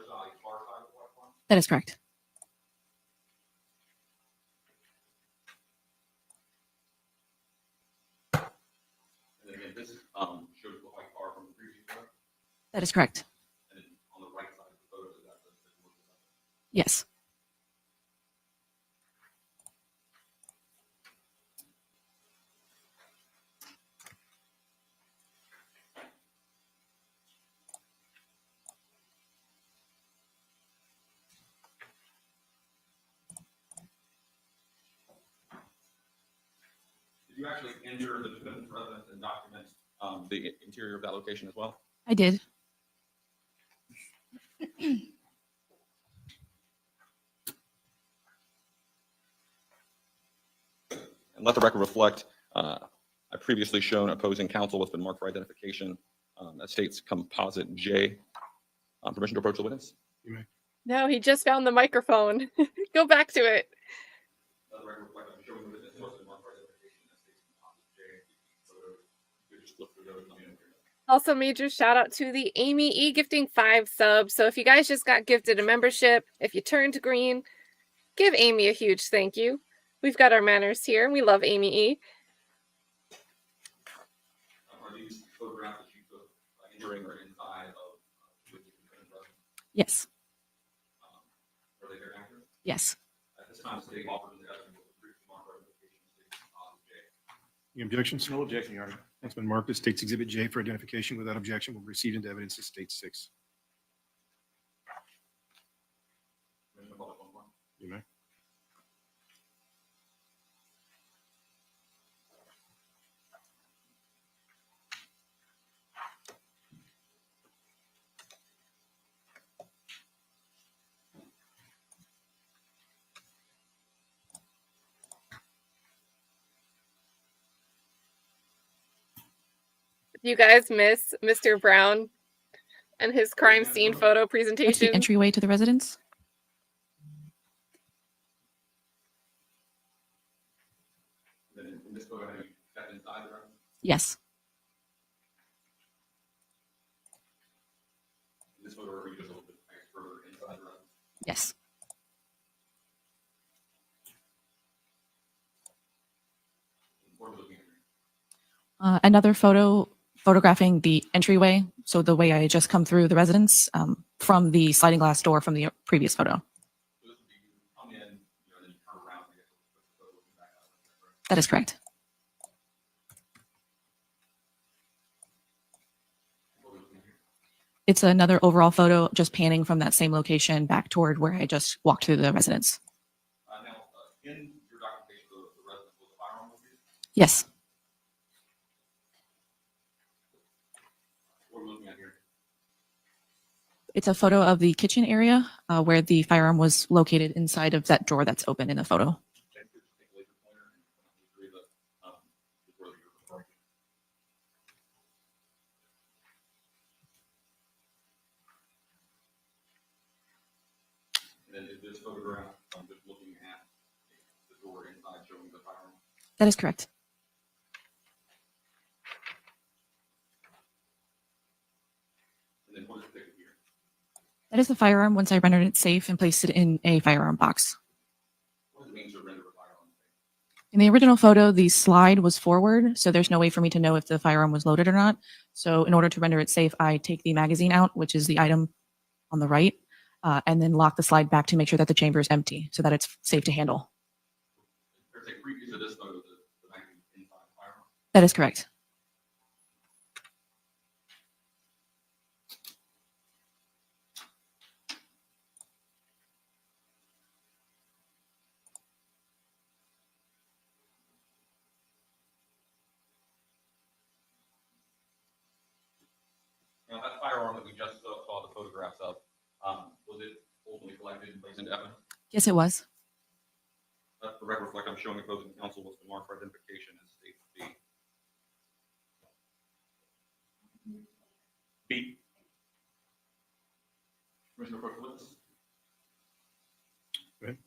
side, far side of the white line. That is correct. And then again, this shows the white car from the previous photo. That is correct. And then on the right side of the photo, is that the Yes. Did you actually enter the defendant's residence and document the interior of that location as well? I did. And let the record reflect, I previously shown opposing counsel what's been marked for identification that states composite J. Permission to approach the witness? No, he just found the microphone. Go back to it. Let the record reflect, I'm showing the witness what's been marked for identification that states composite J. So you could just look through those and let me know. Also, major shout out to the Amy E gifting 5 subs. So if you guys just got gifted a membership, if you turned green, give Amy a huge thank you. We've got our manners here. We love Amy E. Are these photographs that you took entering or inside of the defendant's residence? Yes. Are they very accurate? Yes. At this time, the state offers the evidence with the proof marked for identification states composite J. Any objections? No objection, Your Honor. It's been marked as State's Exhibit J for identification. Without objection, will be received into evidence as State 6. Commissioner Butler, one more. You may. You guys miss Mr. Brown and his crime scene photo That's the presentation. entryway to the residence. And then in this photo, have you stepped inside the residence? Yes. In this photo, are you just a little bit further inside the residence? Yes. What are we looking at here? Another photo photographing the entryway. So the way I just come through the residence from the sliding glass door from the previous photo. So this would be you come in, and then you turn around and get the photo looking back out. Is that correct? That is correct. What are we looking at here? It's another overall photo just panning from that same location back toward where I just walked through the residence. Now, in your documentation, the residence was a firearm located? Yes. What are we looking at here? It's a photo of the kitchen area where the firearm was located inside of that drawer that's open in the photo. Okay, just take a laser pointer and agree that is where you're referring to. And then is this photograph, I'm just looking at the door inside showing the firearm? That is correct. And then what is the picture here? That is the firearm once I rendered it safe and placed it in a firearm box. What does it mean to render a firearm safe? In the original photo, the slide was forward, so there's no way for me to know if the firearm was loaded or not. So in order to render it safe, I take the magazine out, which is the item on the right, and then lock the slide back to make sure that the chamber is empty so that it's safe to handle. There's a previous to this photo, the magazine inside the firearm. That is correct. collected and placed into evidence? Yes, it was. Let the record reflect I'm showing opposing counsel what's been marked for identification as State B. Commissioner Brooks, witness. Go ahead.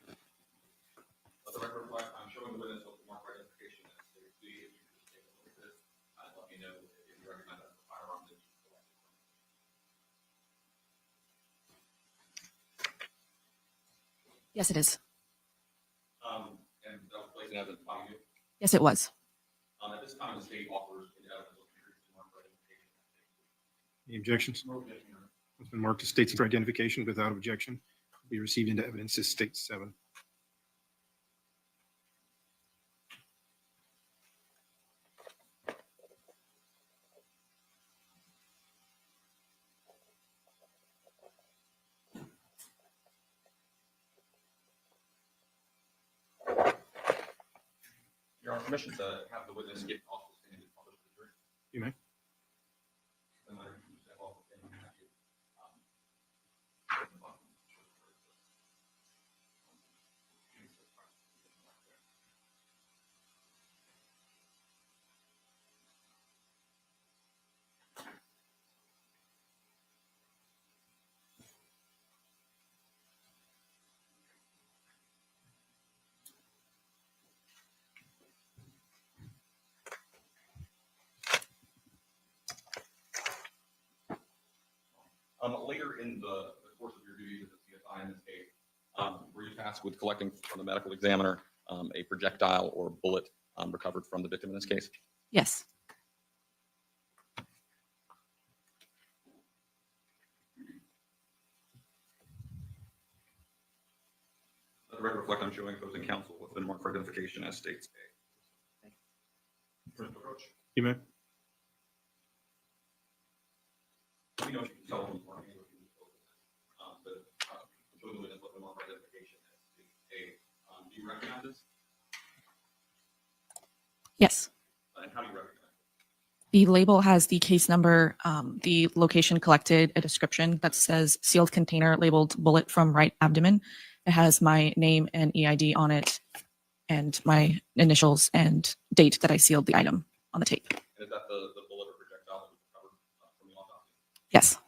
Let the record reflect I'm showing the witness what's been marked for identification as State B. If you could just take a look at this and let me know if you recognize that as the firearm that you collected from. Yes, it is. And that was placed in evidence by you. Yes, it was. At this time, the state offers in evidence what's been previously marked for identification as State B. Any objections? No objection, Your Honor. What's been marked as states for identification without objection will be received into evidence as State 7. Your Honor, permission to have the witness get off the stand and publish the jury. You may. Then I can step off the stand and have you, later in the course of your duties as a CSI in this case, were you tasked with collecting from the medical examiner a projectile or bullet recovered from the victim in this case? Yes. Let the record reflect I'm showing opposing counsel what's been marked for identification as States A. First approach. You may. Let me know if you can tell from the morning if you but showing the witness what's been marked for identification as States A. Do you recognize this? Yes. And how do you recognize it? The label has the case number, the location collected, a description that says sealed container labeled bullet from right abdomen. It has my name and EID on it and my initials and date that I sealed the item on the tape. And is that the bullet or projectile that was recovered from the autopsy? Yes.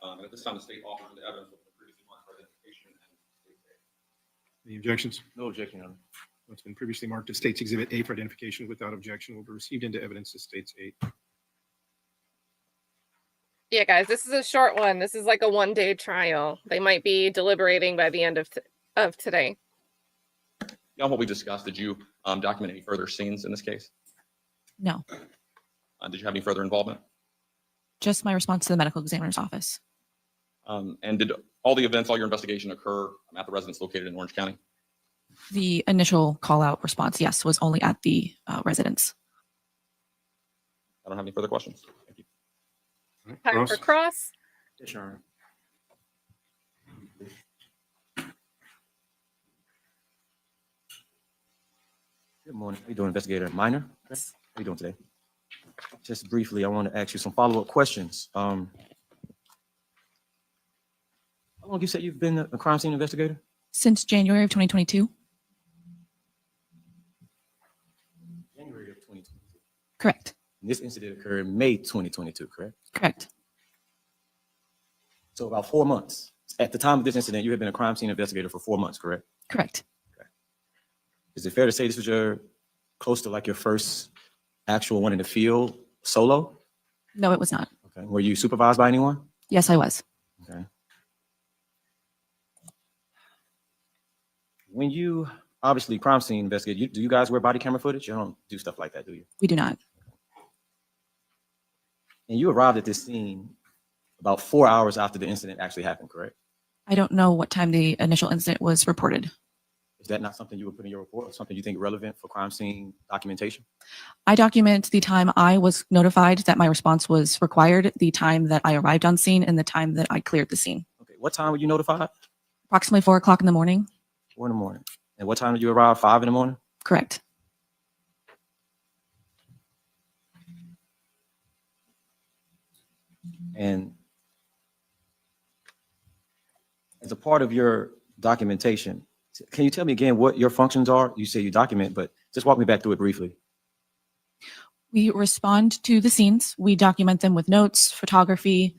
And at this time, the state offers the evidence of the previously marked for identification and States A. Any objections? No objection, Your Honor. What's been previously marked as States Exhibit A for identification without objection will be received into evidence as States 8. Yeah, guys, this is a short one. This is like a one-day trial. They might be deliberating by the end of today. Beyond what we discussed, did you document any further scenes in this case? No. Did you have any further involvement? Just my response to the medical examiner's office. And did all the events, all your investigation occur at the residence located in Orange County? The initial call out response, yes, was only at the residence. I don't have any further questions. Thank you. All right, Time Ross? for cross. Yes, Your Honor. Good morning. How you doing, Investigator Minor? How you doing today? Just briefly, I want to ask you some follow-up questions. How long you said you've been a crime scene investigator? Since January of 2022? January of 2022. Correct. And this incident occurred in May 2022, correct? Correct. So about 4 months. At the time of this incident, you had been a crime scene investigator for 4 months, correct? Correct. Is it fair to say this was close to like your first actual one in the field solo? No, it was not. Okay. Were you supervised by anyone? Yes, I was. Okay. When you obviously crime scene investigate, do you guys wear body camera footage? You don't do stuff like that, do you? We do not. And you arrived at this scene about 4 hours after the incident actually happened, correct? I don't know what time the initial incident was reported. Is that not something you would put in your report, or something you think relevant for crime scene documentation? I document the time I was notified that my response was required, the time that I arrived on scene, and the time that I cleared the scene. Okay. What time were you notified? Approximately 4 o'clock in the morning. 4 in the morning. And what time did you arrive? 5 in the morning? Correct. And As a part of your documentation, can you tell me again what your functions are? You say you document, but just walk me back through it briefly. We respond to the scenes. We document them with notes, photography,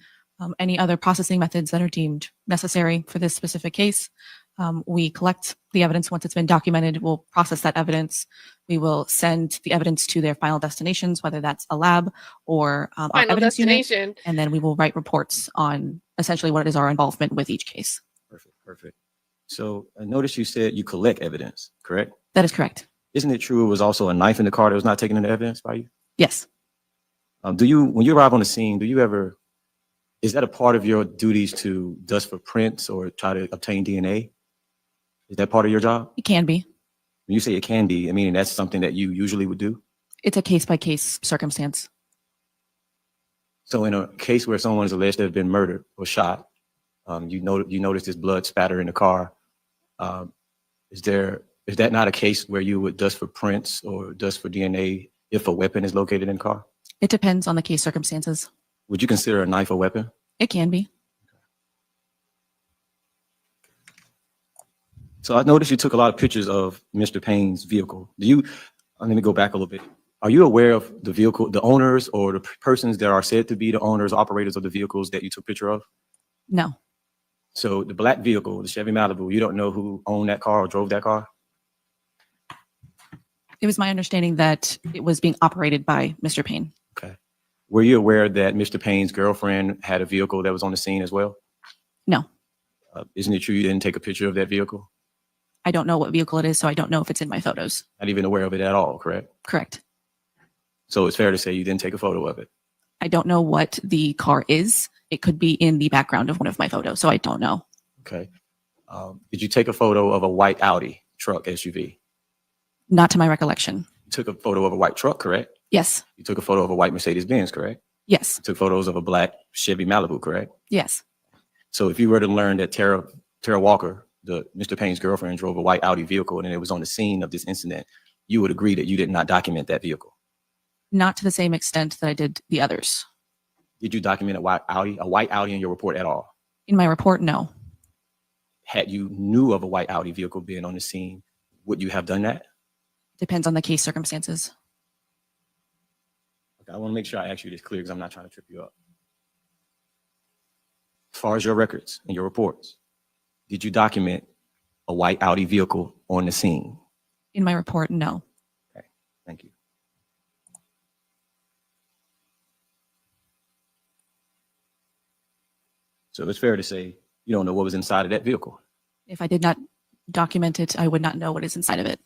any other processing methods that are deemed necessary for this specific case. We collect the evidence once it's been documented. We'll process that evidence. We will send the evidence to their final destinations, whether that's a lab or our Final evidence unit. destination. And then we will write reports on essentially what is our involvement with each case. Perfect, perfect. So I noticed you said you collect evidence, correct? That is correct. Isn't it true it was also a knife in the car that was not taken into evidence by you? Yes. When you arrive on the scene, is that a part of your duties to dust for prints or try to obtain DNA? Is that part of your job? It can be. When you say it can be, I mean, that's something that you usually would do? It's a case-by-case circumstance. So in a case where someone is alleged to have been murdered or shot, you notice this blood spatter in the car. Is that not a case where you would dust for prints or dust for DNA if a weapon is located in the car? It depends on the case circumstances. Would you consider a knife a weapon? It can be. So I noticed you took a lot of pictures of Mr. Payne's vehicle. Let me go back a little bit. Are you aware of the vehicle, the owners or the persons that are said to be the owners, operators of the vehicles that you took picture of? No. So the black vehicle, the Chevy Malibu, you don't know who owned that car or drove that car? It was my understanding that it was being operated by Mr. Payne. Okay. Were you aware that Mr. Payne's girlfriend had a vehicle that was on the scene as well? No. Isn't it true you didn't take a picture of that vehicle? I don't know what vehicle it is, so I don't know if it's in my photos. Not even aware of it at all, correct? Correct. So it's fair to say you didn't take a photo of it. I don't know what the car is. It could be in the background of one of my photos, so I don't know. Okay. Did you take a photo of a white Audi truck SUV? Not to my recollection. You took a photo of a white truck, correct? Yes. You took a photo of a white Mercedes Benz, correct? Yes. You took photos of a black Chevy Malibu, correct? Yes. So if you were to learn that Tara Walker, Mr. Payne's girlfriend, drove a white Audi vehicle and it was on the scene of this incident, you would agree that you did not document that vehicle? Not to the same extent that I did the others. Did you document a white Audi in your report at all? In my report, no. Had you knew of a white Audi vehicle being on the scene, would you have done that? Depends on the case circumstances. Okay, I want to make sure I ask you this clear because I'm not trying to trip you up. As far as your records and your reports, did you document a white Audi vehicle on the scene? In my report, no. Okay, thank you. So it's fair to say you don't know what was inside of that vehicle. If I did not document it, I would not know what is inside of it.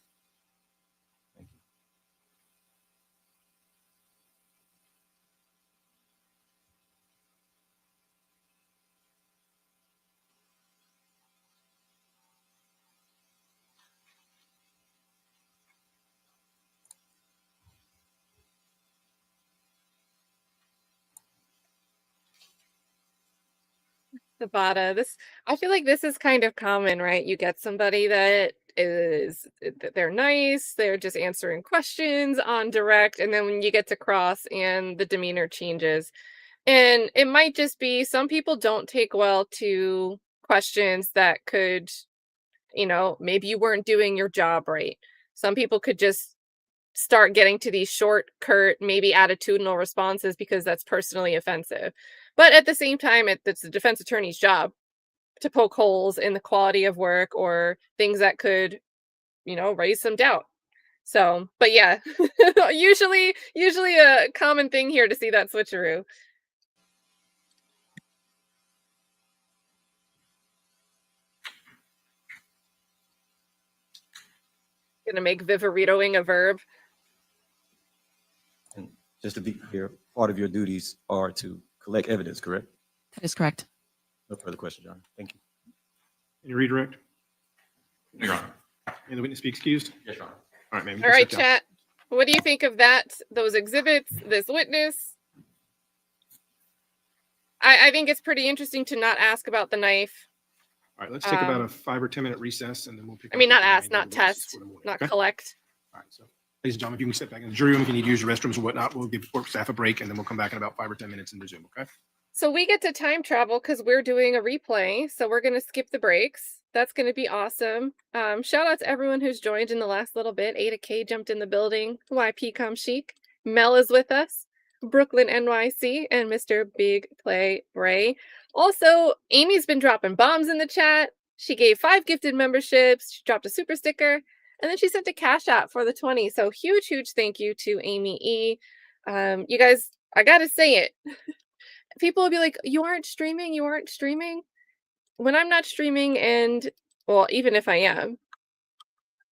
Sabata, I feel like this is kind of common, right? You get somebody that they're nice, they're just answering questions on direct, and then when you get to cross and the demeanor changes. And it might just be some people don't take well to questions that could, maybe you weren't doing your job right. Some people could just start getting to these short, curt, maybe attitudinal responses because that's personally offensive. But at the same time, it's the defense attorney's job to poke holes in the quality of work or things that could, raise some doubt. So, but yeah, usually a common thing here to see that switcheroo. Gonna make vivaritoing a verb. And just to be clear, part of your duties are to collect evidence, correct? That is correct. No further questions, John. Thank you. Can you redirect? Your Honor. And the witness be excused? Yes, Your Honor. All right, ma'am. you All can right, sit down. chat. What do you think of that? Those exhibits, this witness? I think it's pretty interesting to not ask about the knife. All right, let's take about a 5 or 10 minute recess and then we'll pick I mean, up not the ask, remainder not of the witnesses test, for the morning, not okay? collect. All right, so ladies and gentlemen, if you can step back in the jury room, if you need to use the restrooms or whatnot, we'll give court staff a break and then we'll come back in about 5 or 10 minutes and resume, okay? So we get to time travel because we're doing a replay. So we're going to skip the breaks. That's going to be awesome. Shout out to everyone who's joined in the last little bit. Ada K jumped in the building. YP Chic. Mel is with us. Brooklyn NYC and Mr. Big Play Ray. Also, Amy's been dropping bombs in the chat. She gave 5 gifted memberships. She dropped a super sticker. And then she sent a cash app for the 20. So huge thank you to Amy E. You guys, I got to say it. People will be like, you aren't streaming? You aren't streaming? When I'm not streaming, and well, even if I am,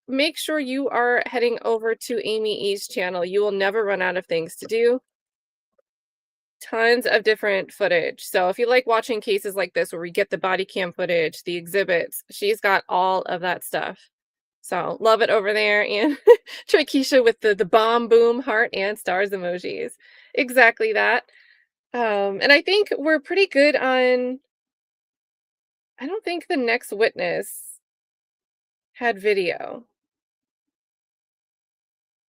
make sure you are heading over to Amy E's channel. You will never run out of things to do. Tons of different footage. So if you like watching cases like this where we get the body cam footage, the exhibits, she's got all of that stuff. So love it over there. And Trikisha with the bomb, boom, heart, and stars emojis. Exactly that. And I think we're pretty good on, I don't think the next witness had video.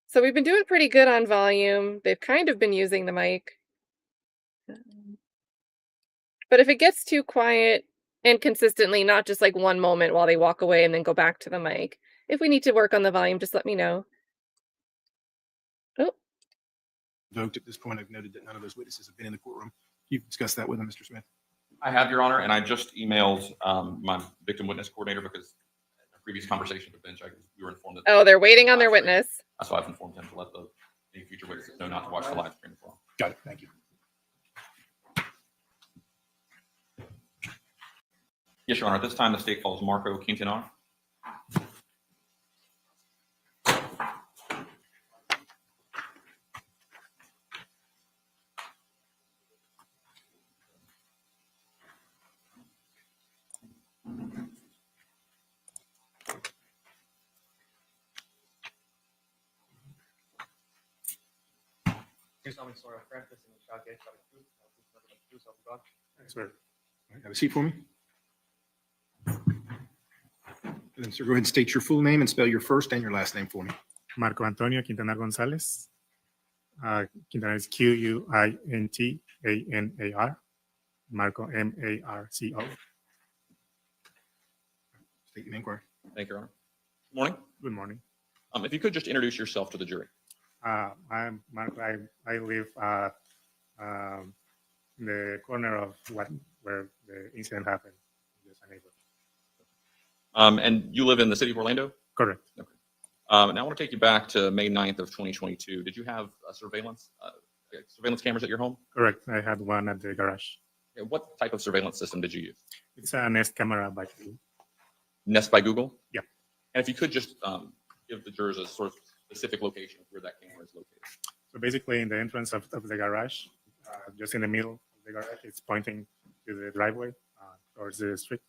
So we've been doing pretty good on volume. They've kind of been using the mic. But if it gets too quiet and consistently, not just like one moment while they walk away and then go back to the mic, if we need to work on the volume, just let me know. Oh. Invoked at this point, I've noted that none of those witnesses have been in the courtroom. You've discussed that with them, Mr. Smith. I have, Your Honor, and I just emailed my victim witness coordinator because in a previous conversation with the bench, we were informed that. Oh, they're waiting on their witness. That's why I've informed him to let any future witnesses know not to watch the live stream as well. Got it. Thank you. Yes, Your Honor. At this time, the state calls Marco Quintanar. Have a seat for me. And then, sir, go ahead and state your full name and spell your first and your last name for me. Marco Antonio Quintanar Gonzalez. Quintanar is Quintanar. Marco Marco. State your inquiry. Thank you, Your Honor. Good morning. Good morning. If you could just introduce yourself to the jury. I'm Marco. I live in the corner of where the incident happened. Just a neighbor. And you live in the city of Orlando? Correct. Okay. Now I want to take you back to May 9th of 2022. Did you have surveillance cameras at your home? Correct. I had one at the garage. Okay, what type of surveillance system did you use? It's a Nest camera by Google. Nest by Google? Yeah. And if you could just give the jurors a sort of specific location of where that camera is located. So basically in the entrance of the garage, just in the middle of the garage, it's pointing to the driveway towards the street.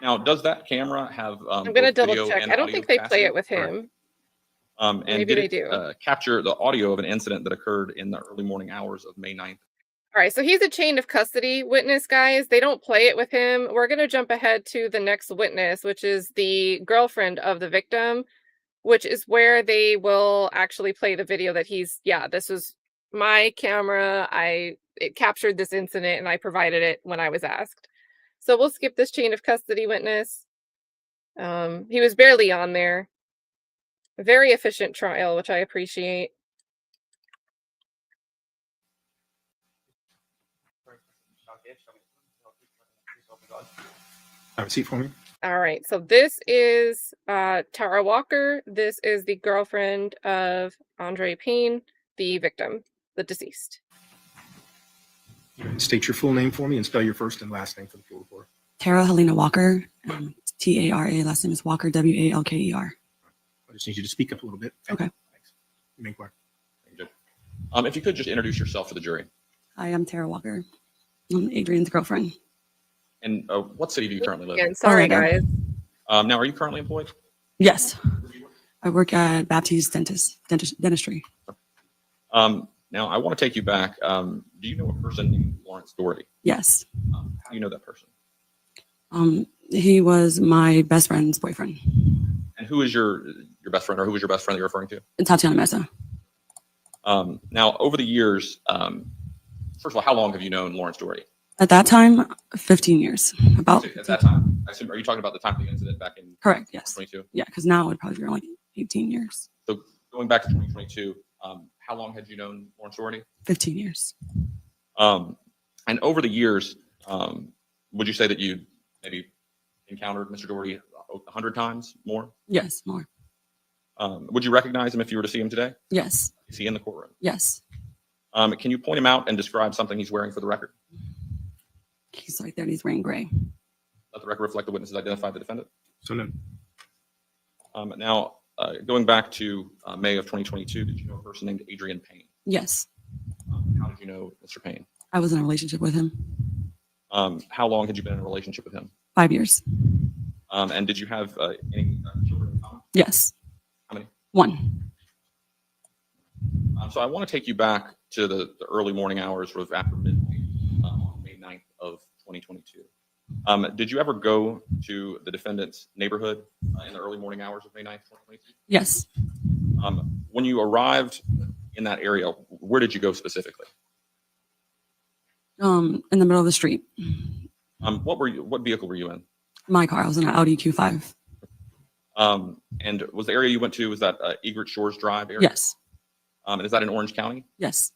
Now, does that camera have I'm going to double check. I don't think they play it with him. And Maybe did they it, do. Capture the audio of an incident that occurred in the early morning hours of May 9th? All right, so he's a chain of custody witness, guys. They don't play it with him. We're going to jump ahead to the next witness, which is the girlfriend of the victim, which is where they will actually play the video that this was my camera. It captured this incident and I provided it when I was asked. So we'll skip this chain of custody witness. He was barely on there. A very efficient trial, which I appreciate. Have a seat for me. All right, so this is Tara Walker. This is the girlfriend of Adreian Payne, the victim, the deceased. State your full name for me and spell your first and last name for the full report. Tara Helena Walker, T-A-R-A, last name is Walker, W-A-L-K-E-R. I just need you to speak up a little bit. Okay. Thanks. You may inquire. Thank you. If you could just introduce yourself to the jury. Hi, I'm Tara Walker. I'm Adrian's girlfriend. And what city do you currently live in? Again, sorry, Orlando. guys. Now, are you currently employed? Yes. I work at Baptiste Dentistry. Now, I want to take you back. Do you know a person named Lawrence Dority? Yes. How do you know that person? He was my best friend's boyfriend. And who is your best friend, or who is your best friend that you're referring to? Tatiana Mesa. Now, over the years, first of all, how long have you known Lawrence Dority? At that time, 15 years. About At that time, I assume, are you talking about the time of the incident back in correct. Yes. 2022? Yeah, because now it would probably be around like 18 years, So going back to 2022, how long had you known Lawrence Doherty? 15 years. And over the years, would you say that you maybe encountered Mr. Doherty 100 times more? Yes, more. Would you recognize him if you were to see him today? Yes. Is he in the courtroom? Yes. Can you point him out and describe something he's wearing for the record? He's right there. And he's wearing gray. Let the record reflect the witnesses identify the defendant. So no. Now, going back to May of 2022, did you know a person named Adreian Payne? Yes. How did you know Mr. Payne? I was in a relationship with him. How long had you been in a relationship with him? 5 years. And did you have any children in common? Yes. How many? 1. So I want to take you back to the early morning hours of after midnight on May 9th of 2022. Did you ever go to the defendant's neighborhood in the early morning hours of May 9th, 2022? Yes. When you arrived in that area, where did you go specifically? In the middle of the street. What vehicle were you in? My car. I was in an Audi Q5. And was the area you went to, was that Egret Shores Drive area? Yes. And is that in Orange County? Yes.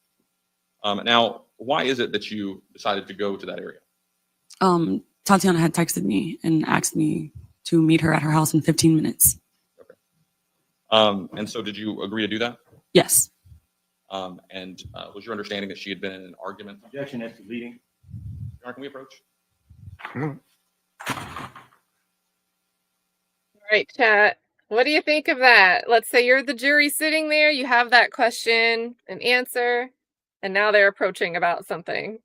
Now, why is it that you decided to go to that area? Tatiana had texted me and asked me to meet her at her house in 15 minutes. And so did you agree to do that? Yes. And was your understanding that she had been in an argument? Objection as to leading. Your Honor, can we approach? All right, chat. What do you think of that? Let's say you're the jury sitting there, you have that question and answer, and now they're approaching about something.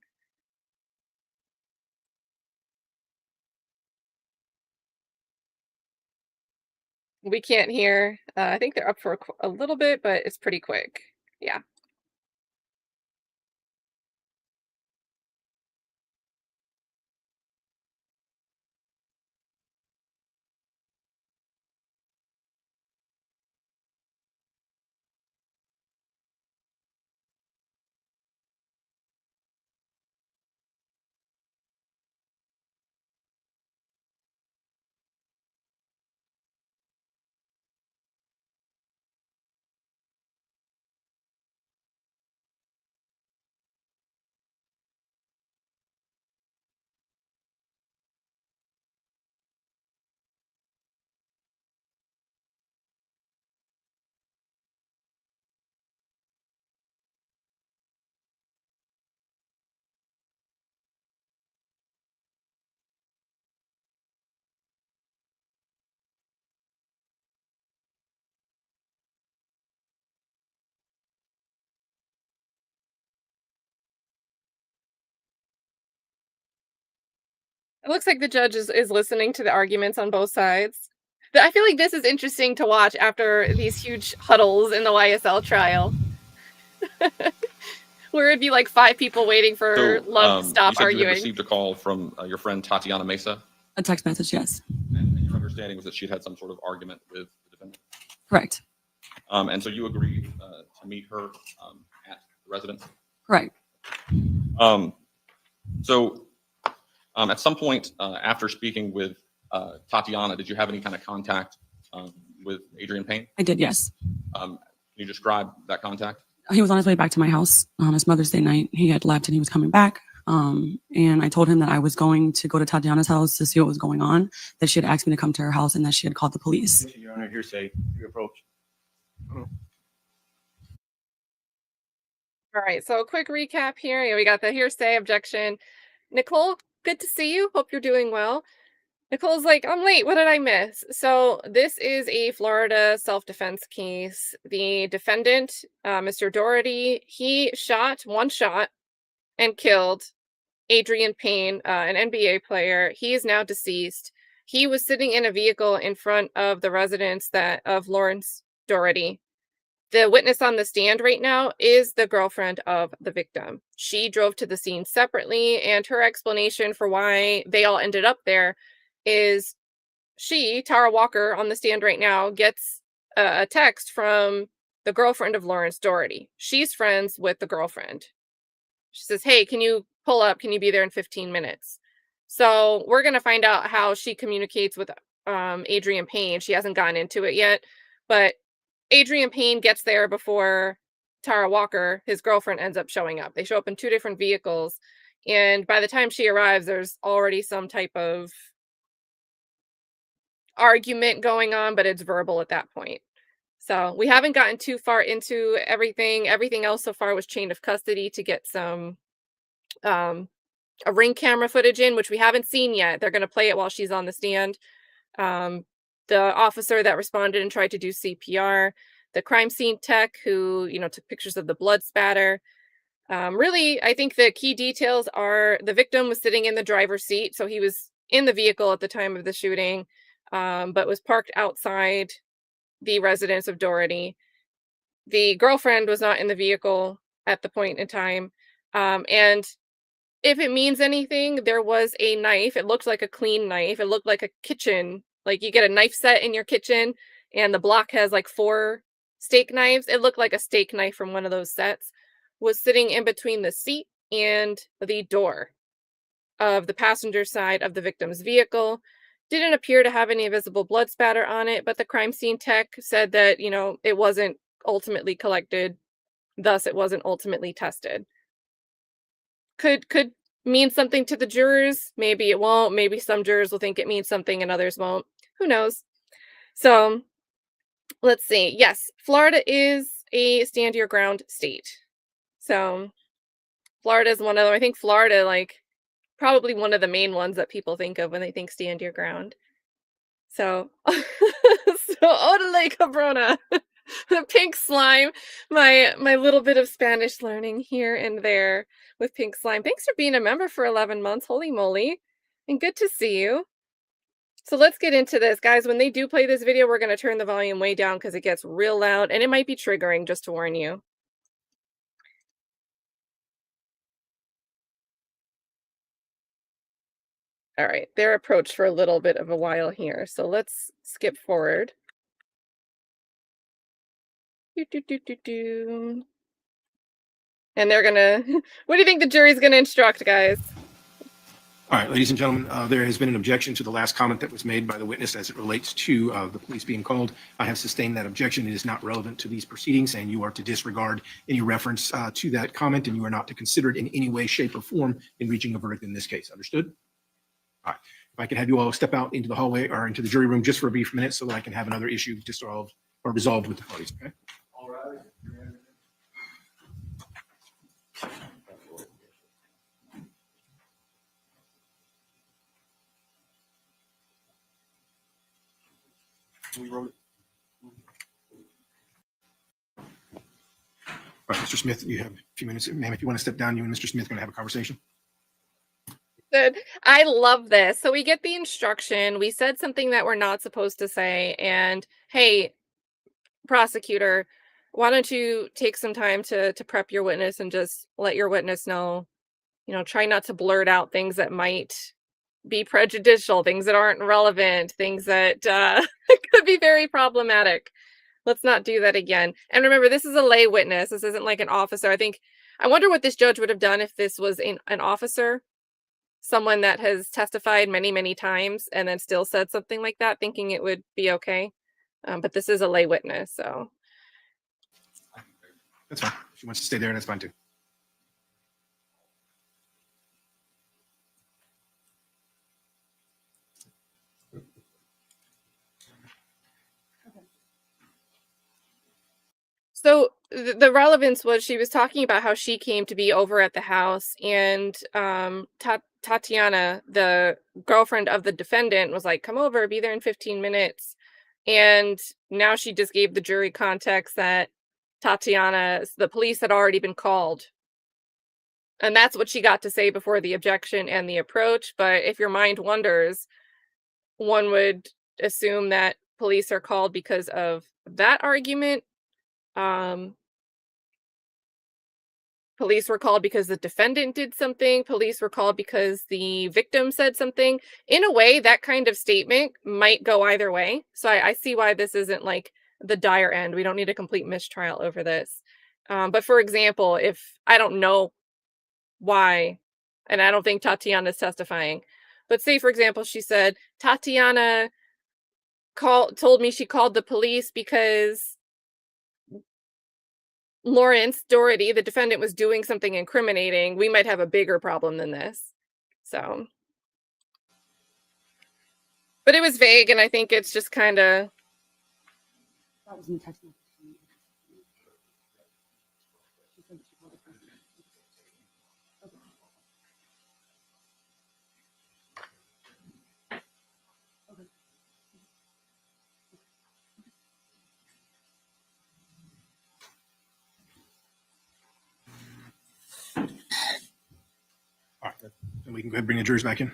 We can't hear. I think they're up for a little bit, but it's pretty quick. Yeah. It looks like the judge is listening to the arguments on both sides. But I feel like this is interesting to watch after these huge huddles in the YSL trial. Where it'd be like 5 people waiting for love to stop you said you had arguing. received a call from your friend Tatiana Mesa, A text message. Yes. and your understanding was that she'd had some sort of argument with the defendant. Correct. And so you agreed to meet her at the residence. Correct. So at some point after speaking with Tatiana, did you have any kind of contact with Adreian Payne? I did. Yes. Can you describe that contact? He was on his way back to my house on his Mother's Day night. He had left and he was coming back. And I told him that I was going to go to Tatiana's house to see what was going on, that she had asked me to come to her house and that she had called the police. Your Honor, hearsay. You approach. All right, so a quick recap here. Yeah, we got the hearsay objection. Nicole, good to see you. Hope you're doing well. Nicole's like, I'm late. What did I miss? So this is a Florida self-defense case. The defendant, Mr. Dority, he shot one shot and killed Adreian Payne, an NBA player. He is now deceased. He was sitting in a vehicle in front of the residence of Lawrence Doherty. The witness on the stand right now is the girlfriend of the victim. She drove to the scene separately, and her explanation for why they all ended up there is Tara Walker, on the stand right now, gets a text from the girlfriend of Lawrence Doherty. She's friends with the girlfriend. She says, hey, can you pull up? Can you be there in 15 minutes? So we're going to find out how she communicates with Adreian Payne. She hasn't gotten into it yet, but Adreian Payne gets there before Tara Walker, his girlfriend, ends up showing up. They show up in 2 different vehicles. And by the time she arrives, there's already some type of argument going on, but it's verbal at that point. So we haven't gotten too far into everything. Everything else so far was chain of custody to get some a ring camera footage in, which we haven't seen yet. They're going to play it while she's on the stand. The officer that responded and tried to do CPR, the crime scene tech who, took pictures of the blood spatter. Really, I think the key details are the victim was sitting in the driver's seat. So he was in the vehicle at the time of the shooting, but was parked outside the residence of Dority. The girlfriend was not in the vehicle at the point in time. And if it means anything, there was a knife. It looked like a clean knife. It looked like a kitchen. Like you get a knife set in your kitchen and the block has like 4 steak knives. It looked like a steak knife from one of those sets was sitting in between the seat and the door of the passenger side of the victim's vehicle. Didn't appear to have any visible blood spatter on it, but the crime scene tech said that, it wasn't ultimately collected, thus it wasn't ultimately tested. Could mean something to the jurors. Maybe it won't. Maybe some jurors will think it means something and others won't. Who knows? So let's see. Yes, Florida is a stand your ground state. So Florida is one of them. I think Florida, probably one of the main ones that people think of when they think stand your ground. So, Odele Cabrona, the pink slime, my little bit of Spanish learning here and there with pink slime. Thanks for being a member for 11 months. Holy moly. And good to see you. So let's get into this. Guys, when they do play this video, we're going to turn the volume way down because it gets real loud and it might be triggering, just to warn you. All right, they're approached for a little bit of a while here. So let's skip forward. And they're gonna, what do you think the jury's gonna instruct, guys? All right, ladies and gentlemen, there has been an objection to the last comment that was made by the witness as it relates to the police being called. I have sustained that objection. It is not relevant to these proceedings, and you are to disregard any reference to that comment, and you are not to consider it in any way, shape, or form in reaching a verdict in this case. Understood? All right. If I could have you all step out into the hallway or into the jury room just for a brief minute so that I can have another issue dissolved or resolved with the parties, okay? All right. We wrote it. All right, Mr. Smith, you have a few minutes. Ma'am, if you want to step down, you and Mr. Smith are going to have a conversation. Good. I love this. So we get the instruction. We said something that we're not supposed to say. And hey, prosecutor, why don't you take some time to prep your witness and just let your witness know, try not to blurt out things that might be prejudicial, things that aren't relevant, things that could be very problematic. Let's not do that again. And remember, this is a lay witness. This isn't like an officer. I wonder what this judge would have done if this was an officer, someone that has testified many, many times and then still said something like that, thinking it would be okay. But this is a lay witness, so. That's fine. If she wants to stay there, that's fine too. So the relevance was she was talking about how she came to be over at the house, and Tatiana, the girlfriend of the defendant, was like, come over, be there in 15 minutes. And now she just gave the jury context that the police had already been called. And that's what she got to say before the objection and the approach. But if your mind wanders, one would assume that police are called because of that argument. Police were called because the defendant did something. Police were called because the victim said something. In a way, that kind of statement might go either way. So I see why this isn't like the dire end. We don't need a complete mistrial over this. But for example, if I don't know why, and I don't think Tatiana's testifying, but say, for example, she said, Tatiana told me she called the police because Dority, the defendant, was doing something incriminating, we might have a bigger problem than this. So, but it was vague, and I think it's just kind of. All right, and we can go ahead and bring the jurors back in.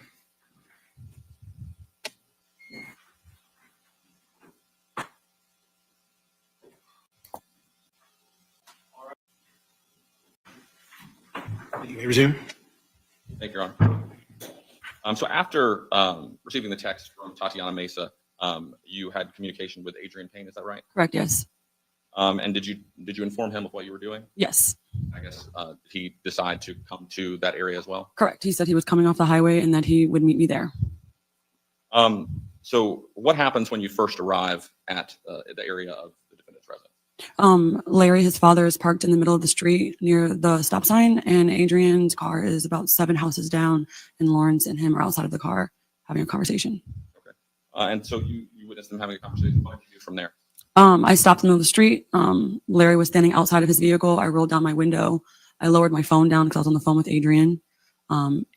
You may resume. Thank you, Your Honor. So after receiving the text from Tatiana Mesa, you had communication with Adreian Payne, is that right? Correct, yes. And did you inform him of what you were doing? Yes, I guess did he decide to come to that area as well? correct. He said he was coming off the highway and that he would meet me there. So what happens when you first arrive at the area of the defendant's residence? Larry, his father, is parked in the middle of the street near the stop sign, and Adrian's car is about 7 houses down, and Lawrence and him are outside of the car having a conversation. Okay. And so you witnessed them having a conversation. What did you do from there? I stopped in the middle of the street. Larry was standing outside of his vehicle. I rolled down my window. I lowered my phone down because I was on the phone with Adreian.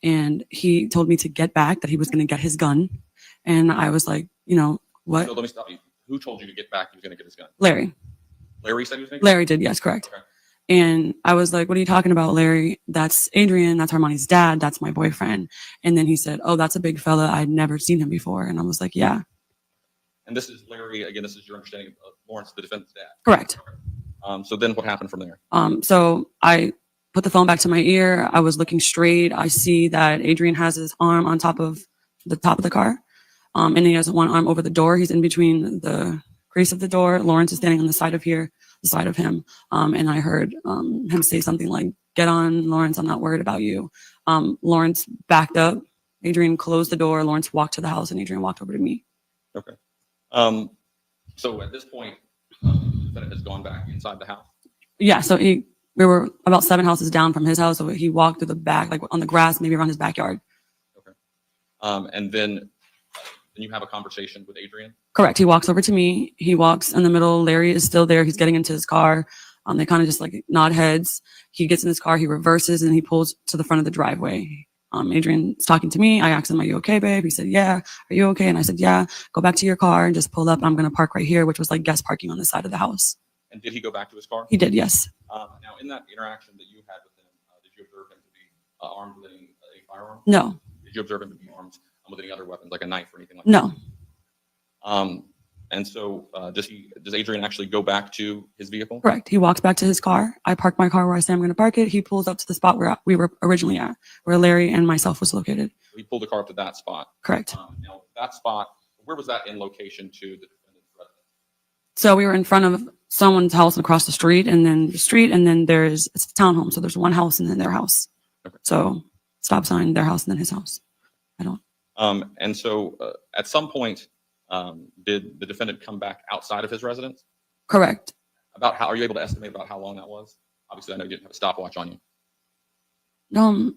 And he told me to get back, that he was going to get his gun. And I was like, you know, what? So let me stop you. Who told you to get back? He was going to get his gun. Larry. Larry said he was going to. Larry did, yes, correct. Okay. And I was like, what are you talking about, Larry? That's Adreian. That's Armani's dad. That's my boyfriend. And then he said, oh, that's a big fella. I'd never seen him before. And I was like, yeah. And this is Larry, again, this is your understanding of Lawrence, the defendant's dad. Correct. So then what happened from there? So I put the phone back to my ear. I was looking straight. I see that Adreian has his arm on top of the car. And he has one arm over the door. He's in between the crease of the door. Lawrence is standing on the side of here, the side of him. And I heard him say something like, get on, Lawrence, I'm not worried about you. Lawrence backed up. Adreian closed the door. Lawrence walked to the house, and Adreian walked over to me. Okay. So at this point, the defendant has gone back inside the house. Yeah, so we were about 7 houses down from his house. So he walked through the back, like on the grass, maybe around his backyard. Okay. And then you have a conversation with Adreian? Correct. He walks over to me. He walks in the middle. Larry is still there. He's getting into his car. They kind of just like nod heads. He gets in his car. He reverses and he pulls to the front of the driveway. Adreian's talking to me. I asked him, are you okay, babe? He said, yeah. Are you okay? And I said, yeah. Go back to your car and just pull up. I'm going to park right here, which was like guest parking on the side of the house. And did he go back to his car? He did, yes. Now, in that interaction that you had with him, did you observe him to be armed with a firearm? No. Did you observe him to be armed with any other weapons, like a knife or anything like No. that? And so does Adreian actually go back to his vehicle? Correct. He walks back to his car. I park my car where I say I'm going to park it. He pulls up to the spot where we were originally at, where Larry and myself was located. He pulled the car up to that spot. Correct. Now, that spot, where was that in location to the defendant's residence? So we were in front of someone's house across the street, and then it's a townhome. So there's one house and then their house. Okay. So stop sign, their house, and then his house. And so at some point, did the defendant come back outside of his residence? Correct. Are you able to estimate about how long that was? Obviously, I know you didn't have a stopwatch on you.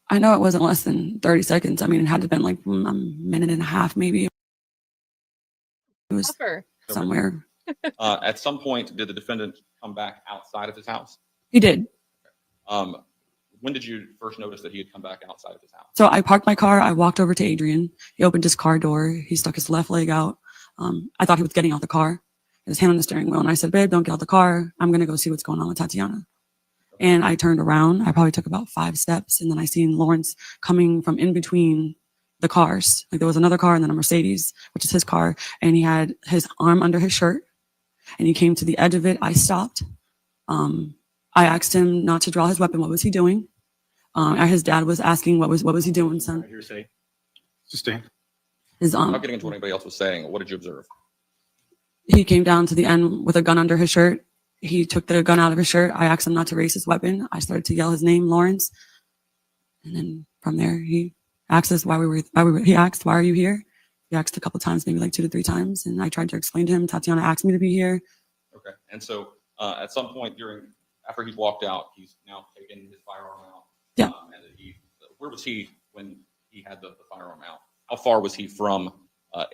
I know it wasn't less than 30 seconds. I mean, it had to have been like a minute and a half, maybe. It was somewhere. At some point, did the defendant come back outside of his house? He did. When did you first notice that he had come back outside of his house? So I parked my car. I walked over to Adreian. He opened his car door. He stuck his left leg out. I thought he was getting out the car. His hand on the steering wheel. And I said, babe, don't get out the car. I'm going to go see what's going on with Tatiana. And I turned around. I probably took about 5 steps. And then I seen Lawrence coming from in between the cars. Like there was another car and then a Mercedes, which is his car. And he had his arm under his shirt. And he came to the edge of it. I stopped. I asked him not to draw his weapon. What was he doing? His dad was asking, what was he doing, son? Hearsay. Sustain. I'm not getting into what anybody else was saying. What did you observe? He came down to the end with a gun under his shirt. He took the gun out of his shirt. I asked him not to raise his weapon. I started to yell his name, Lawrence. And then from there, he asked us he asked, why are you here? He asked a couple times, maybe like 2 to 3 times. And I tried to explain to him, Tatiana asked me to be here. Okay. And so at some point after he's walked out, he's now taken his firearm out. Yeah. And where was he when he had the firearm out? How far was he from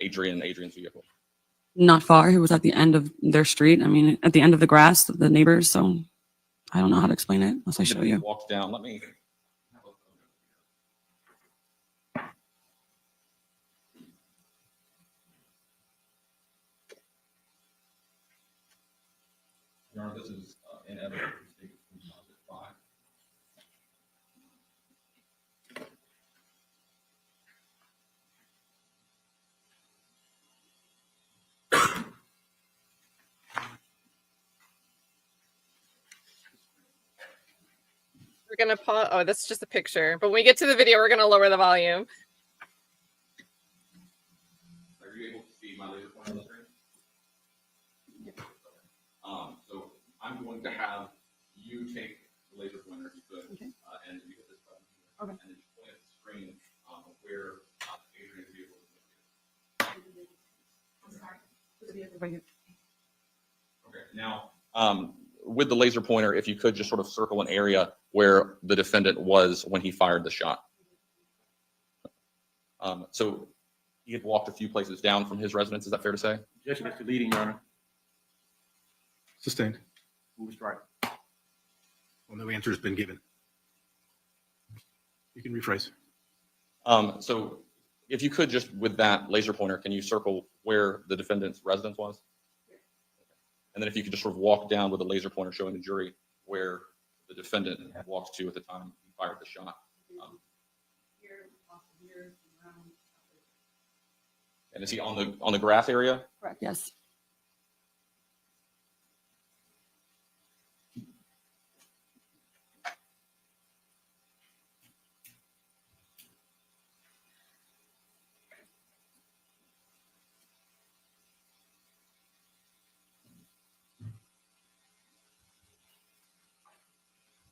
Adrian's vehicle? Not far. He was at the end of their street. I mean, at the end of the grass, the neighbors. So I don't know how to explain it unless I show you. Walked down. Let me. Your Honor, this is in evidence. We're gonna pause. Oh, that's just a picture. But when we get to the video, we're gonna lower the volume. Are you able to see my laser pointer on the screen? So I'm going to have you take the laser pointer if you could, Okay. And you hit this button here, Okay. and then just point at the screen where Adrian's vehicle is located. Okay. Now, with the laser pointer, if you could just sort of circle an area where the defendant was when he fired the shot. So he had walked a few places down from his residence. Is that fair to say? Objection as to leading, Your Honor. Sustained. Move to strike. Well, no answer has been given. You can rephrase. So if you could just with that laser pointer, can you circle where the defendant's residence was? And then if you could just sort of walk down with a laser pointer showing the jury where the defendant walked to at the time he fired the shot. And is he on the grass area? Correct. Yes.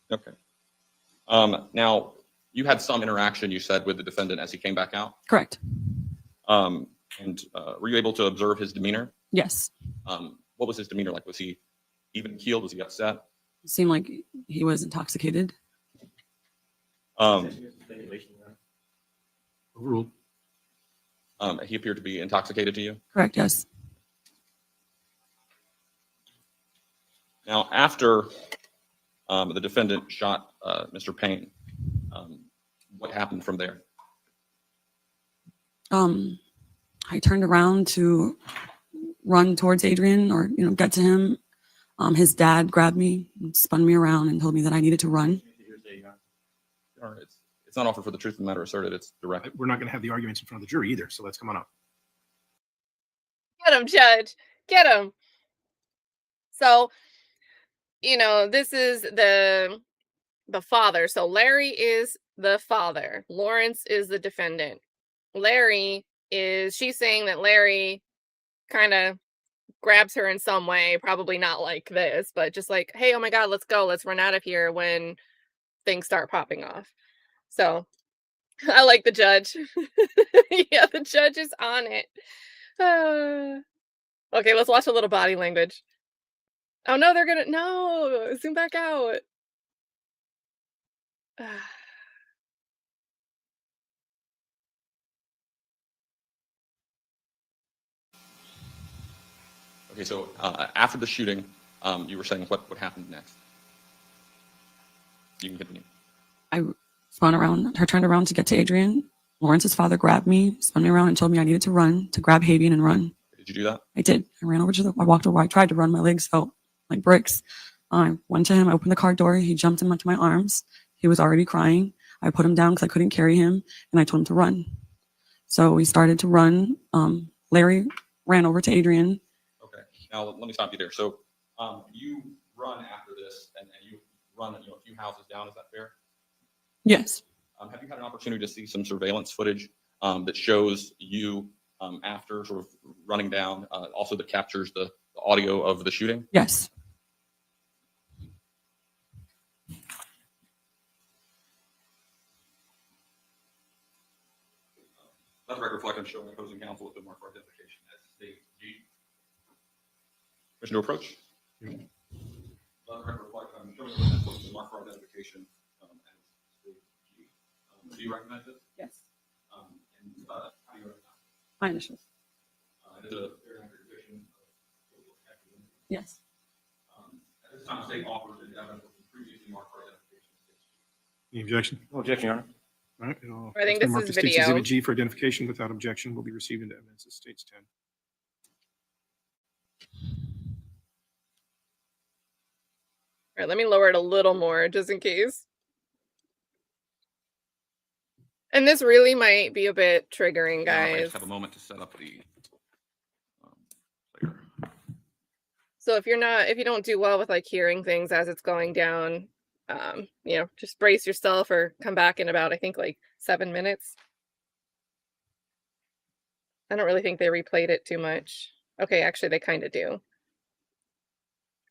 Okay. Now, you had some interaction, you said, with the defendant as he came back out. Correct. And were you able to observe his demeanor? Yes. What was his demeanor like? Was he even keeled? Was he upset? It seemed like he was intoxicated. Overruled. He appeared to be intoxicated to you? Correct. Yes. Now, after the defendant shot Mr. Payne, what happened from there? I turned around to run towards Adrian or, get to him. His dad grabbed me and spun me around and told me that I needed to run. It's not offered for the truth of the matter asserted. It's direct. We're not going to have the arguments in front of the jury either. So let's come on up. Get him, Judge. Get him. So, this is the father. So Larry is the father. Lawrence is the defendant. She's saying that Larry kind of grabs her in some way, probably not like this, but just like, hey, oh my God, let's go. Let's run out of here when things start popping off. So I like the judge. Yeah, the judge is on it. Okay, let's watch a little body language. Oh no, no, zoom back out. Okay, so after the shooting, you were saying what happened next? You can continue. I turned around to get to Adrian. Lawrence's father grabbed me, spun me around and told me I needed to run, to grab Havian and run. Did you do that? I did. I walked over. I tried to run. My legs felt like bricks. I went to him. I opened the car door. He jumped into my arms. He was already crying. I put him down because I couldn't carry him, and I told him to run. So we started to run. Larry ran over to Adrian. Okay. Now let me stop you there. So you run after this, and you run a few houses down. Is that fair? Yes. Have you had an opportunity to see some surveillance footage that shows you after sort of running down, also that captures the audio of the shooting? Yes. Let the record reflect on showing opposing counsel with the mark for identification as State G. Wish to approach? Let the record reflect on showing counsel with the mark for identification as State G. Do you recognize this? Yes. And how do you recognize it? My initials. Is it a fair and accurate depiction of Yes. at this time, state offers an evidence of the previously marked for identification as State G. Any objection? No objection, Your Honor. All right. It'll I think be this marked is as State's video. Exhibit G for identification without objection will be received into evidence as State's 10. All right, let me lower it a little more just in case. And this really might be a bit triggering, Now, if I guys. just have a moment to set up the player. So if you don't do well with like hearing things as it's going down, just brace yourself or come back in about, I think, like 7 minutes. I don't really think they replayed it too much. Okay, actually they kind of do.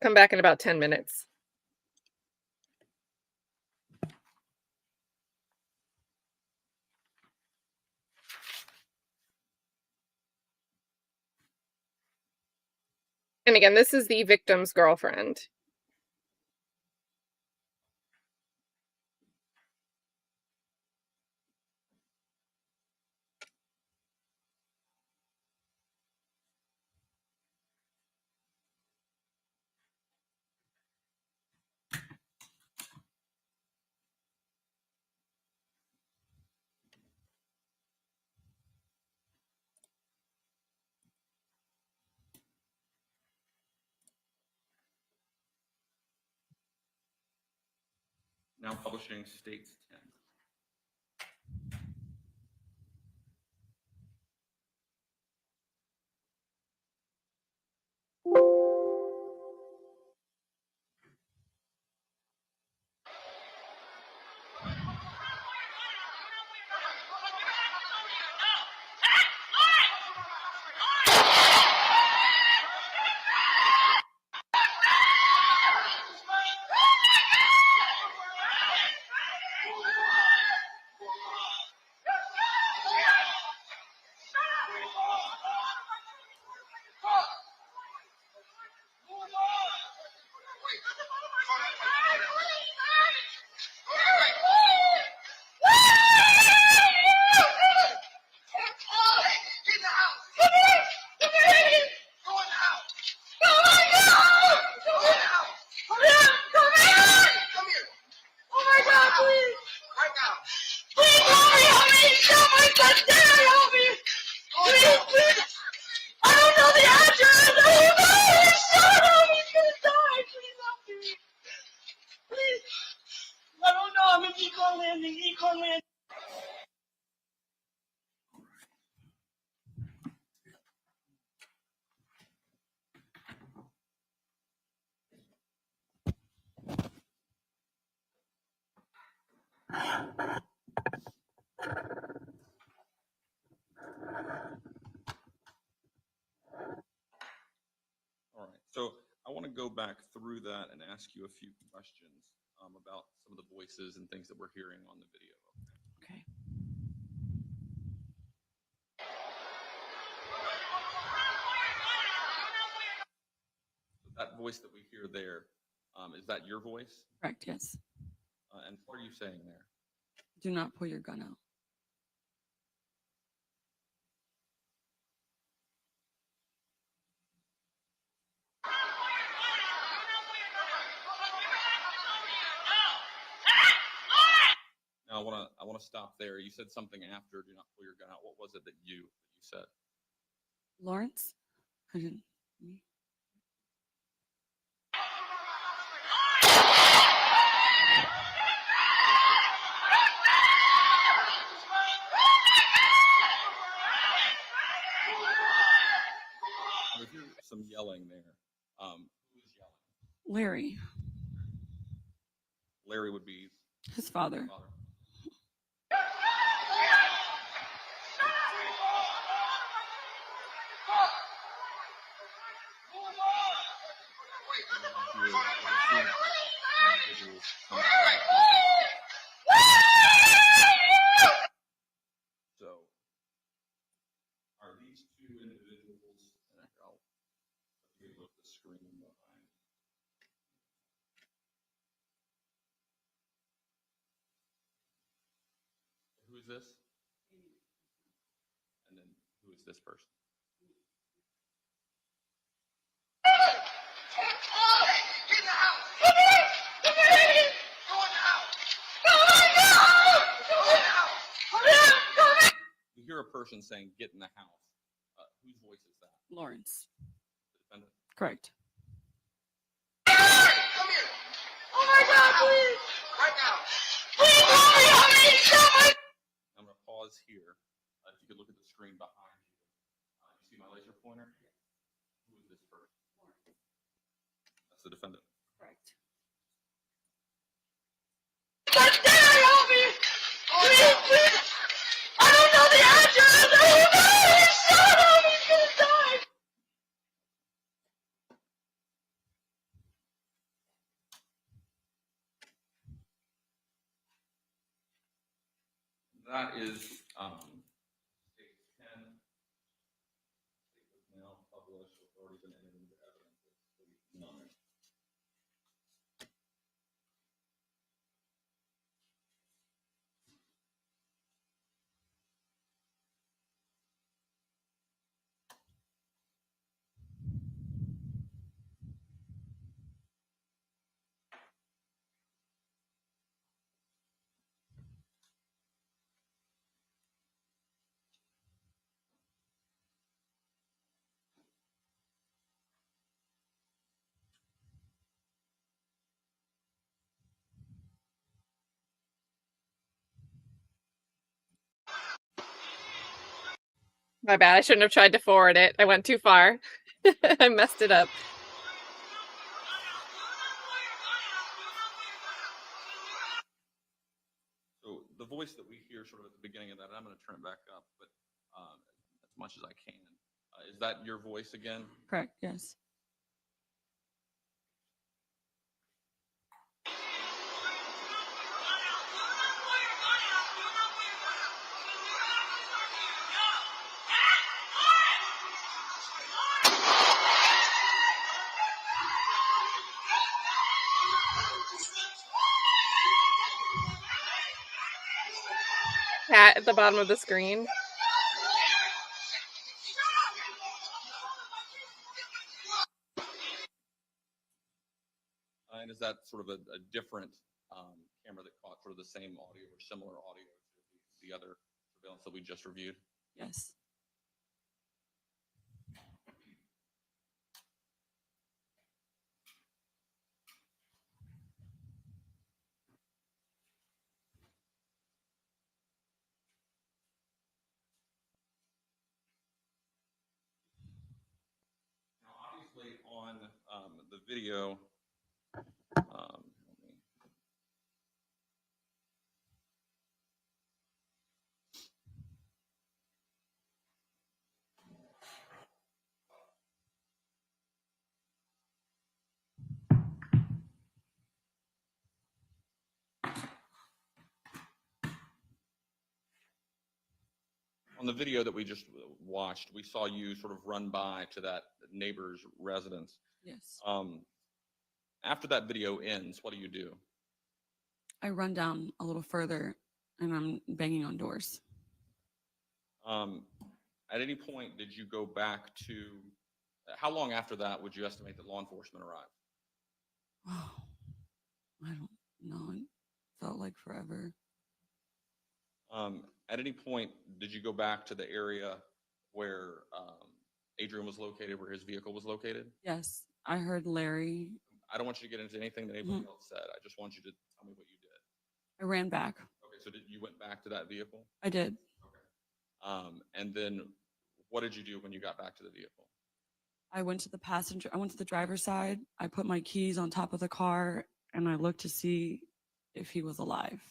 Come back in about 10 minutes. And again, this is the victim's girlfriend. Now publishing States 10. All right, so I want to go back through that and ask you a few questions about some of the voices and things that we're hearing on the video. Okay. That voice that we hear there, is that your voice? Correct. Yes. And what are you saying there? Do not pull your gun out. Now I want to stop there. You said something after "do not pull your gun out." What was it that you said? Lawrence? I didn't. Me? I hear some yelling there. Who is yelling? Larry, Larry would be his father. father. So screen behind. Who is this? And then who is this person? You hear a person saying, "Get in the house." Whose voice is that? Lawrence. The defendant? Correct. Come here. Oh my God, please. Right now. Please help me. I'm going to pause here. If you could look at the screen behind you. You see my laser pointer? Who is this person? That's the defendant. Correct. Help me. Please, please. I don't know the address. I don't know. He's shot him. He's going to die. That is State 10. State was now published. It's already been entered into evidence. It's State 9. My bad. I shouldn't have tried to forward it. I went too far. I messed it up. So the voice that we hear sort of at the beginning of that, I'm going to turn it back up, but as much as I can. Is that your voice again? Correct. Yes. Cat at the bottom of the screen. And is that sort of a different camera that caught sort of the same audio or similar audio to the other surveillance that we just reviewed? Yes. Now, obviously, on the video, on the video that we just watched, we saw you sort of run by to that neighbor's residence. Yes. After that video ends, what do? I run down a little further and I'm banging on doors. At any point, did you go back to, how long after that would you estimate that law enforcement arrived? Oh, I don't know. It felt like forever. At any point, did you go back to the area where Adreian was located, where his vehicle was located? Yes. I heard Larry. I don't want you to get into anything that anybody else said. I just want you to tell me what you did. I ran back. Okay, so you went back to that vehicle? I did. Okay. And then what did you do when you got back to the vehicle? I went to the driver's side. I put my keys on top of the car and I looked to see if he was alive.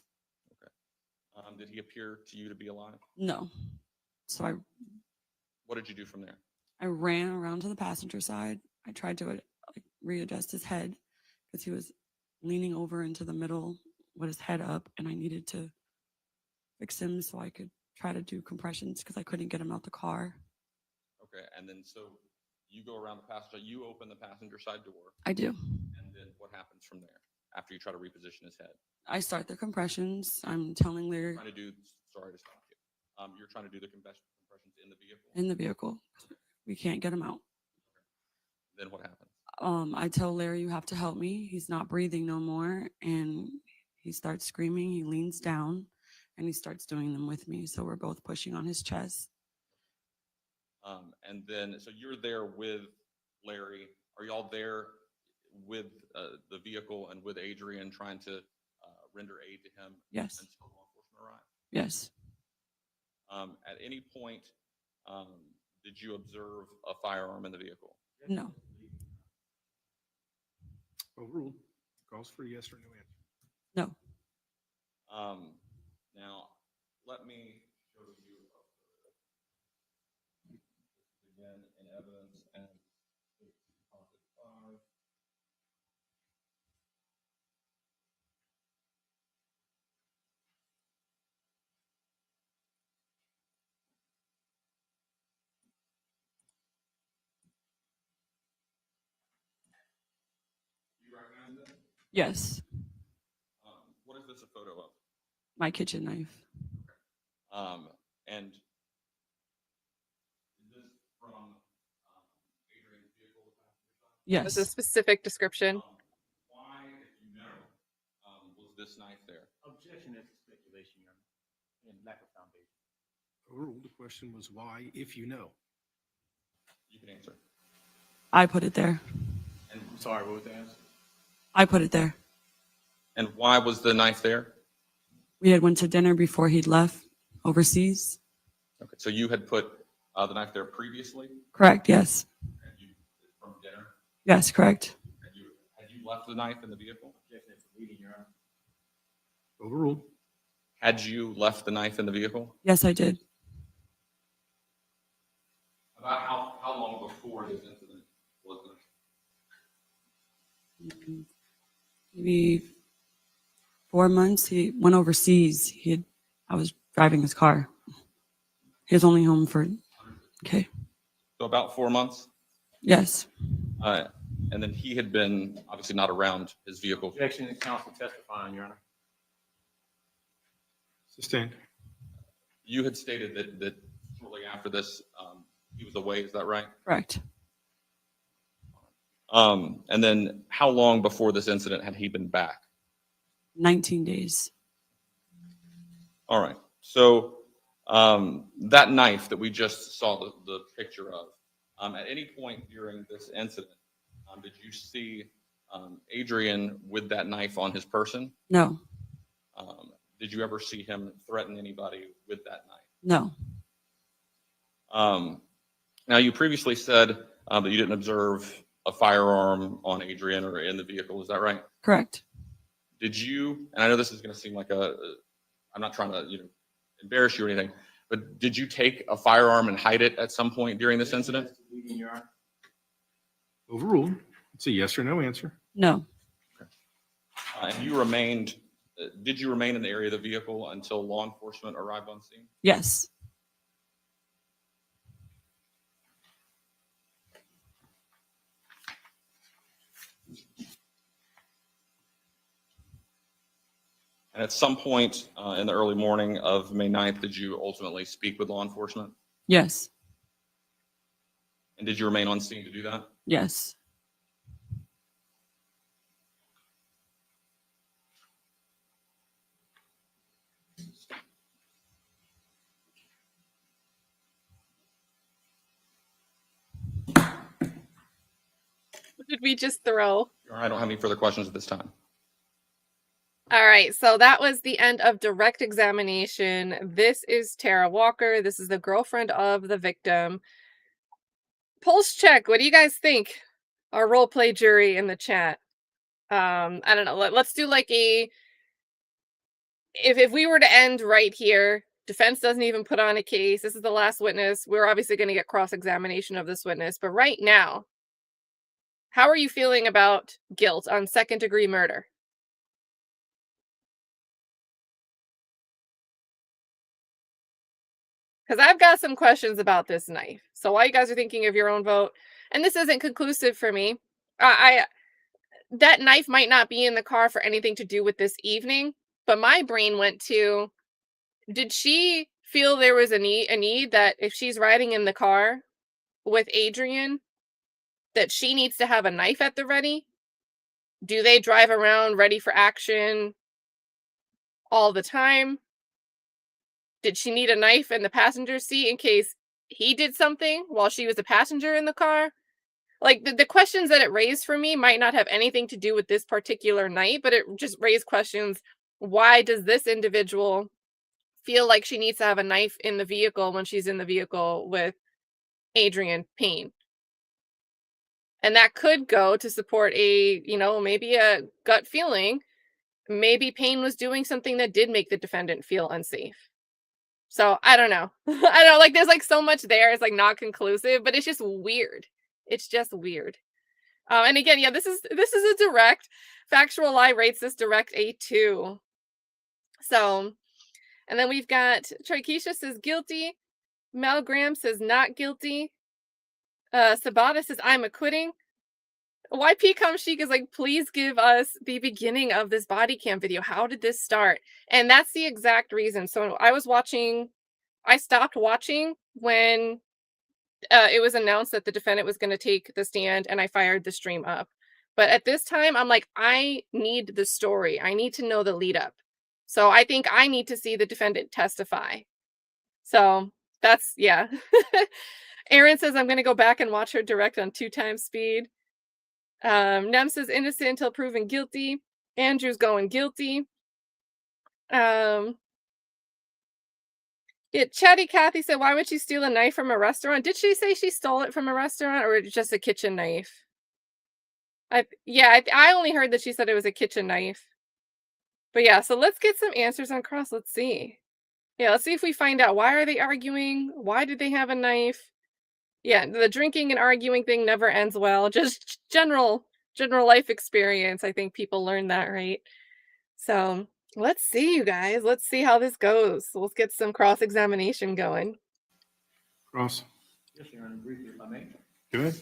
Okay. Did he appear to you to be alive? No. So What did you do from there? I ran around to the passenger side. I tried to readjust his head because he was leaning over into the middle with his head up, and I needed to fix him so I could try to do compressions because I couldn't get him out the car. Okay, and then so you go around the passenger, you open the passenger side door, I do. and then what happens from there after you try to reposition his head? I start the compressions. I'm telling Larry Trying to do, sorry to stop you. You're trying to do the compressions in the vehicle. in the vehicle. We can't get him out. Then what happens? I tell Larry, you have to help me. He's not breathing no more. And he starts screaming. He leans down and he starts doing them with me. So we're both pushing on his chest. And then, so you're there with Larry. Are y'all there with the vehicle and with Adreian trying to render aid to him? Yes. Until law enforcement arrives? Yes. At any point, did you observe a firearm in the vehicle? No. Overruled. Calls for a yes or no answer. No. Now, let me show you again in evidence and deposit 5. You recognize this? Yes. What is this a photo of? My kitchen knife. And is this from Adrian's vehicle? Yes. This is a specific description. Why, if you know, was this knife there? Objection is speculation, Your Honor, and lack of foundation. Overruled. The question was why, if you know. You can answer. I put it there. And Sorry, what was the answer? I put it there. and why was the knife there? We had went to dinner before he'd left overseas. Okay, so you had put the knife there previously? Correct. Yes. And you, from dinner? Yes. Correct. Had you left the knife in the vehicle? Objection is leading, Your Honor. Overruled. Had you left the knife in the vehicle? Yes, I did. About how long before this incident was it? Maybe 4 months. He went overseas. I was driving his car. He was only home for, okay. So about 4 months? Yes. And then he had been obviously not around his vehicle. Objection is counsel testifying, Your Honor. Sustained. You had stated that shortly after this, he was away, is that right? Correct. And then how long before this incident had he been back? 19 days. All right. So that knife that we just saw the picture of, at any point during this incident, did you see Adreian with that knife on his person? No. Did you ever see him threaten anybody with that knife? No. Now, you previously said that you didn't observe a firearm on Adreian or in the vehicle. Is that right? Correct. Did you, and I know this is going to seem like I'm not trying to, embarrass you or anything, but did you take a firearm and hide it at some point during this incident? Leading, Your Honor. Overruled. It's a yes or no answer. No. And you remained, did you remain in the area of the vehicle until law enforcement arrived on scene? Yes. And at some point in the early morning of May 9th, did you ultimately speak with law enforcement? Yes. And did you remain on scene to do that? Yes. What did we just throw? I don't have any further questions at this time. All right, so that was the end of direct examination. This is Tara Walker. This is the girlfriend of the victim. Pulse check. What do you guys think? Our role play jury in the chat. I don't know. Let's do like a. If we were to end right here, defense doesn't even put on a case. This is the last witness. We're obviously going to get cross-examination of this witness, but right now, how are you feeling about guilt on second-degree murder? Because I've got some questions about this knife. So while you guys are thinking of your own vote, and this isn't conclusive for me. I that knife might not be in the car for anything to do with this evening, but my brain went to, did she feel there was a need that if she's riding in the car with Adreian, that she needs to have a knife at the ready? Do they drive around ready for action all the time? Did she need a knife in the passenger seat in case he did something while she was a passenger in the car? Like, the questions that it raised for me might not have anything to do with this particular night, but it just raised questions. Why does this individual feel like she needs to have a knife in the vehicle when she's in the vehicle with Adreian Payne? And that could go to support a, maybe a gut feeling. Maybe Payne was doing something that did make the defendant feel unsafe. So I don't know. I don't know. Like, there's like so much there. It's like not conclusive, but it's just weird. It's just weird. And again, yeah, this is a direct. Factual Lie rates this direct A2. So, and then we've got Trikeisha says guilty. Mel Graham says not guilty. Sabata says I'm acquitting. YP Come Chic is like, please give us the beginning of this body cam video. How did this start? And that's the exact reason. So I stopped watching when it was announced that the defendant was going to take the stand, and I fired the stream up. But at this time, I'm like, I need the story. I need to know the lead up. So I think I need to see the defendant testify. So that's, yeah. Aaron says, I'm going to go back and watch her direct on 2x speed. Nem says innocent until proven guilty. Andrew's going guilty. Yeah, Chatty Kathy said, why would she steal a knife from a restaurant? Did she say she stole it from a restaurant or just a kitchen knife? I only heard that she said it was a kitchen knife. But yeah, so let's get some answers on cross. Let's see. Yeah, let's see if we find out, why are they arguing? Why did they have a knife? Yeah, the drinking and arguing thing never ends well. Just general life experience. I think people learn that, right? So let's see, you guys. Let's see how this goes. Let's get some cross-examination going. Cross. Yes, Your Honor, briefly, if I may. Good.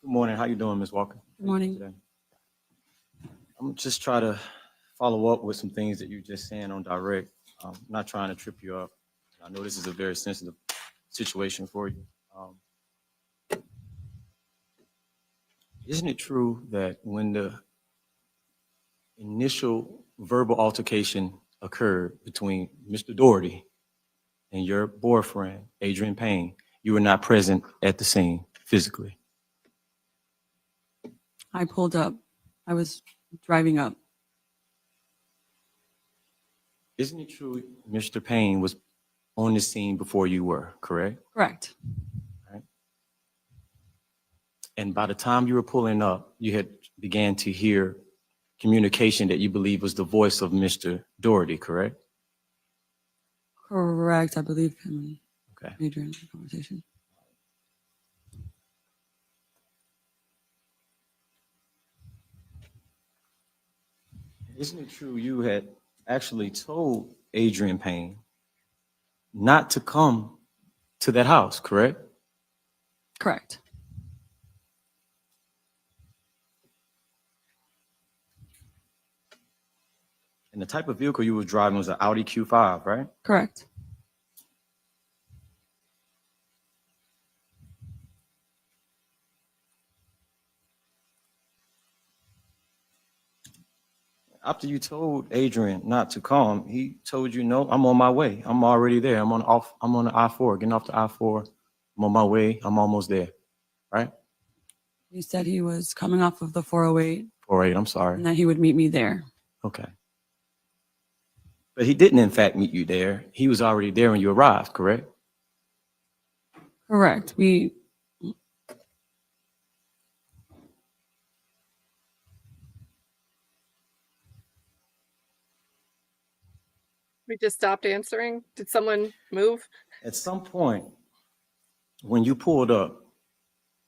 Good morning. How you doing, Ms. Walker? Good morning. Today? I'm just trying to follow up with some things that you're just saying on direct. I'm not trying to trip you up. I know this is a very sensitive situation for you. Isn't it true that when the initial verbal altercation occurred between Mr. Dority and your boyfriend, Adreian Payne, you were not present at the scene physically? I pulled up. I was driving up. Isn't it true Mr. Payne was on the scene before you were, correct? Correct. Right. And by the time you were pulling up, you had began to hear communication that you believe was the voice of Mr. Dority, correct? Correct. I believe him Okay. and Adrian had a conversation. Isn't it true you had actually told Adreian Payne not to come to that house, correct? Correct. And the type of vehicle you were driving was an Audi Q5, right? Correct. After you told Adreian not to come, he told you, no, I'm on my way. I'm already there. I'm on the I-4, getting off the I-4. I'm on my way. I'm almost there, right? He said he was coming off of the 408 408, I'm sorry. and that he would meet me there. Okay. But he didn't, in fact, meet you there. He was already there when you arrived, correct? Correct. We just stopped answering. Did someone move? At some point, when you pulled up,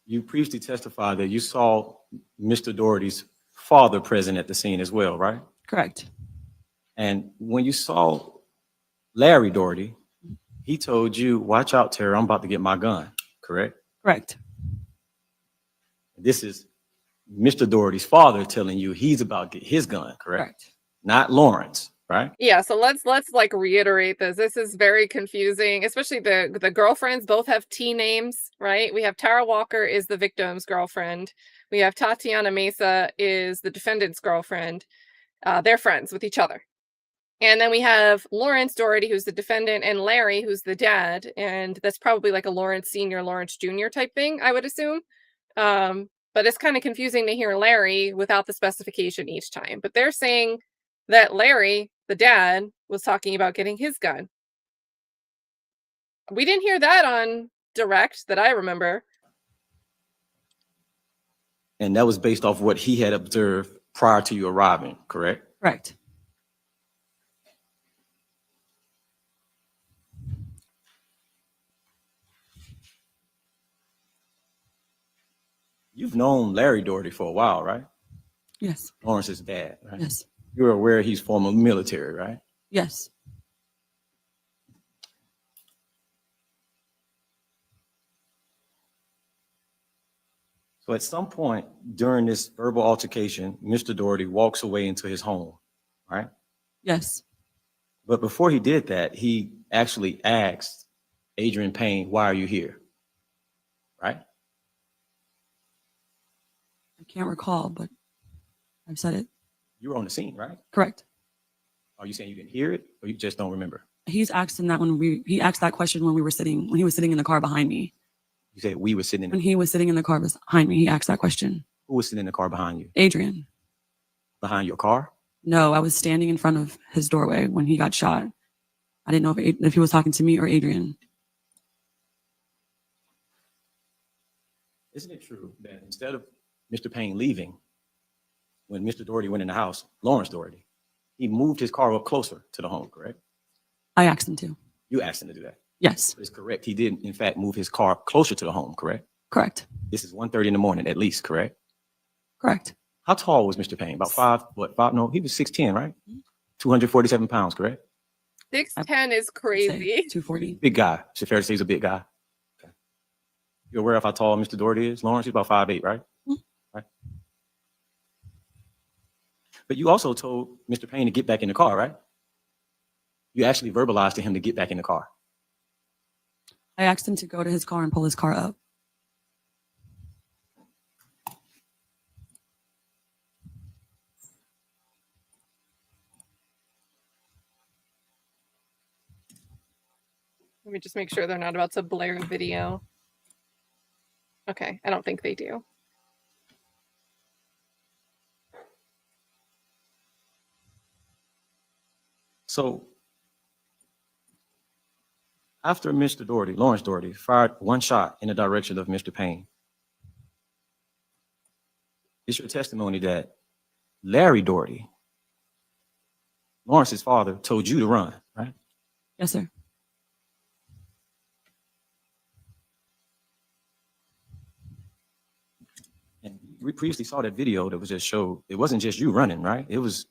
you previously testified that you saw Mr. Dority's father present at the scene as well, right? correct. And when you saw Larry Doherty, he told you, watch out, Tara, I'm about to get my gun, correct? Correct. This is Mr. Doherty's father telling you he's about to get his gun, correct? Correct. Not Lawrence, right? Yeah, so let's like reiterate this. This is very confusing, especially the girlfriends both have T names, right? We have Tara Walker is the victim's girlfriend. We have Tatiana Mesa is the defendant's girlfriend. They're friends with each other. And then we have Lawrence Doherty, who's the defendant, and Larry, who's the dad. And that's probably like a Lawrence Sr., Lawrence Jr. type thing, I would assume. But it's kind of confusing to hear Larry without the specification each time. But they're saying that Larry, the dad, was talking about getting his gun. We didn't hear that on direct that I remember. And that was based off what he had observed prior to you arriving, correct? Correct. You've known Larry Doherty for a while, right? Yes. Lawrence's dad, right? Yes. You're aware he's former military, right? Yes. So at some point during this verbal altercation, Mr. Doherty walks away into his home, right? Yes. But before he did that, he actually asked Adreian Payne, why are you here? Right? I can't recall, but I've said it. You were on the scene, right? Correct. Are you saying you didn't hear it or you just don't remember? He's asked him that he asked that question when he was sitting in the car behind me. You said we were sitting in When he was sitting in the car behind me, he asked that question. Who was sitting in the car behind you? Adreian. Behind your car? No, I was standing in front of his doorway when he got shot. I didn't know if he was talking to me or Adreian. Isn't it true that instead of Mr. Payne leaving, when Mr. Doherty went in the house, Lawrence Doherty, he moved his car up closer to the home, correct? I asked him to. You asked him to do that. Yes. It's correct. He did, in fact, move his car closer to the home, correct? Correct. This is 1:30 in the morning, at least, correct? Correct. How tall was Mr. Payne? About five? No, he was 6'10", right? 247 pounds, correct? 6'10" is crazy. 240. Big guy. Is it fair to say he's a big guy? Okay. You're aware of how tall Mr. Doherty is? Lawrence, he's about 5'8", right? Right. But you also told Mr. Payne to get back in the car, right? You actually verbalized to him to get back in the car. I asked him to go to his car and pull his car up. Let me just make sure they're not about to blare video. Okay, I don't think they do. So after Mr. Doherty, Lawrence Doherty, fired one shot in the direction of Mr. Payne, it's your testimony that Larry Doherty, Lawrence's father, told you to run, right? Yes, sir. And we previously saw that video that was just showed, it wasn't just you running, right? It was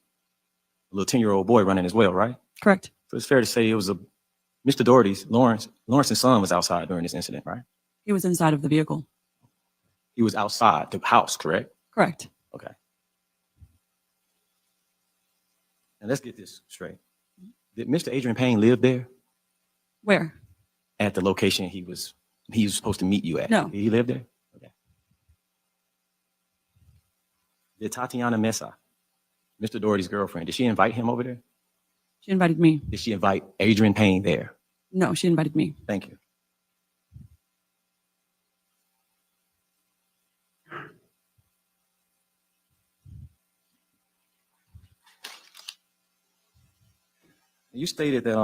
a little 10-year-old boy running as well, right? Correct. So it's fair to say it was Mr. Doherty's, Lawrence's son was outside during this incident, right? He was inside of the vehicle. He was outside the house, correct? Correct. Okay. And let's get this straight. Did Mr. Adreian Payne live there Where? at the location he was supposed to meet you at? No. Did he live there? Okay. Did Tatiana Mesa, Mr. Doherty's girlfriend, did she invite him over there? She invited me. Did she invite Adreian Payne there? No, she invited me. Thank you. You stated that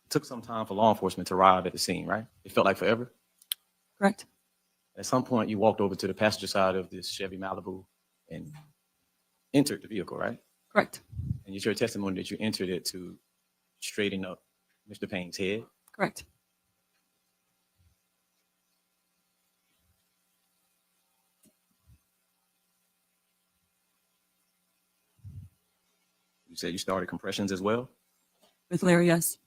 it took some time for law enforcement to arrive at the scene, right? It felt like forever. Correct. At some point, you walked over to the passenger side of this Chevy Malibu and entered the vehicle, right? Correct. And you shared testimony that you entered it to straighten up Mr. Payne's head. Correct. You said you started compressions as well? With Larry, yes.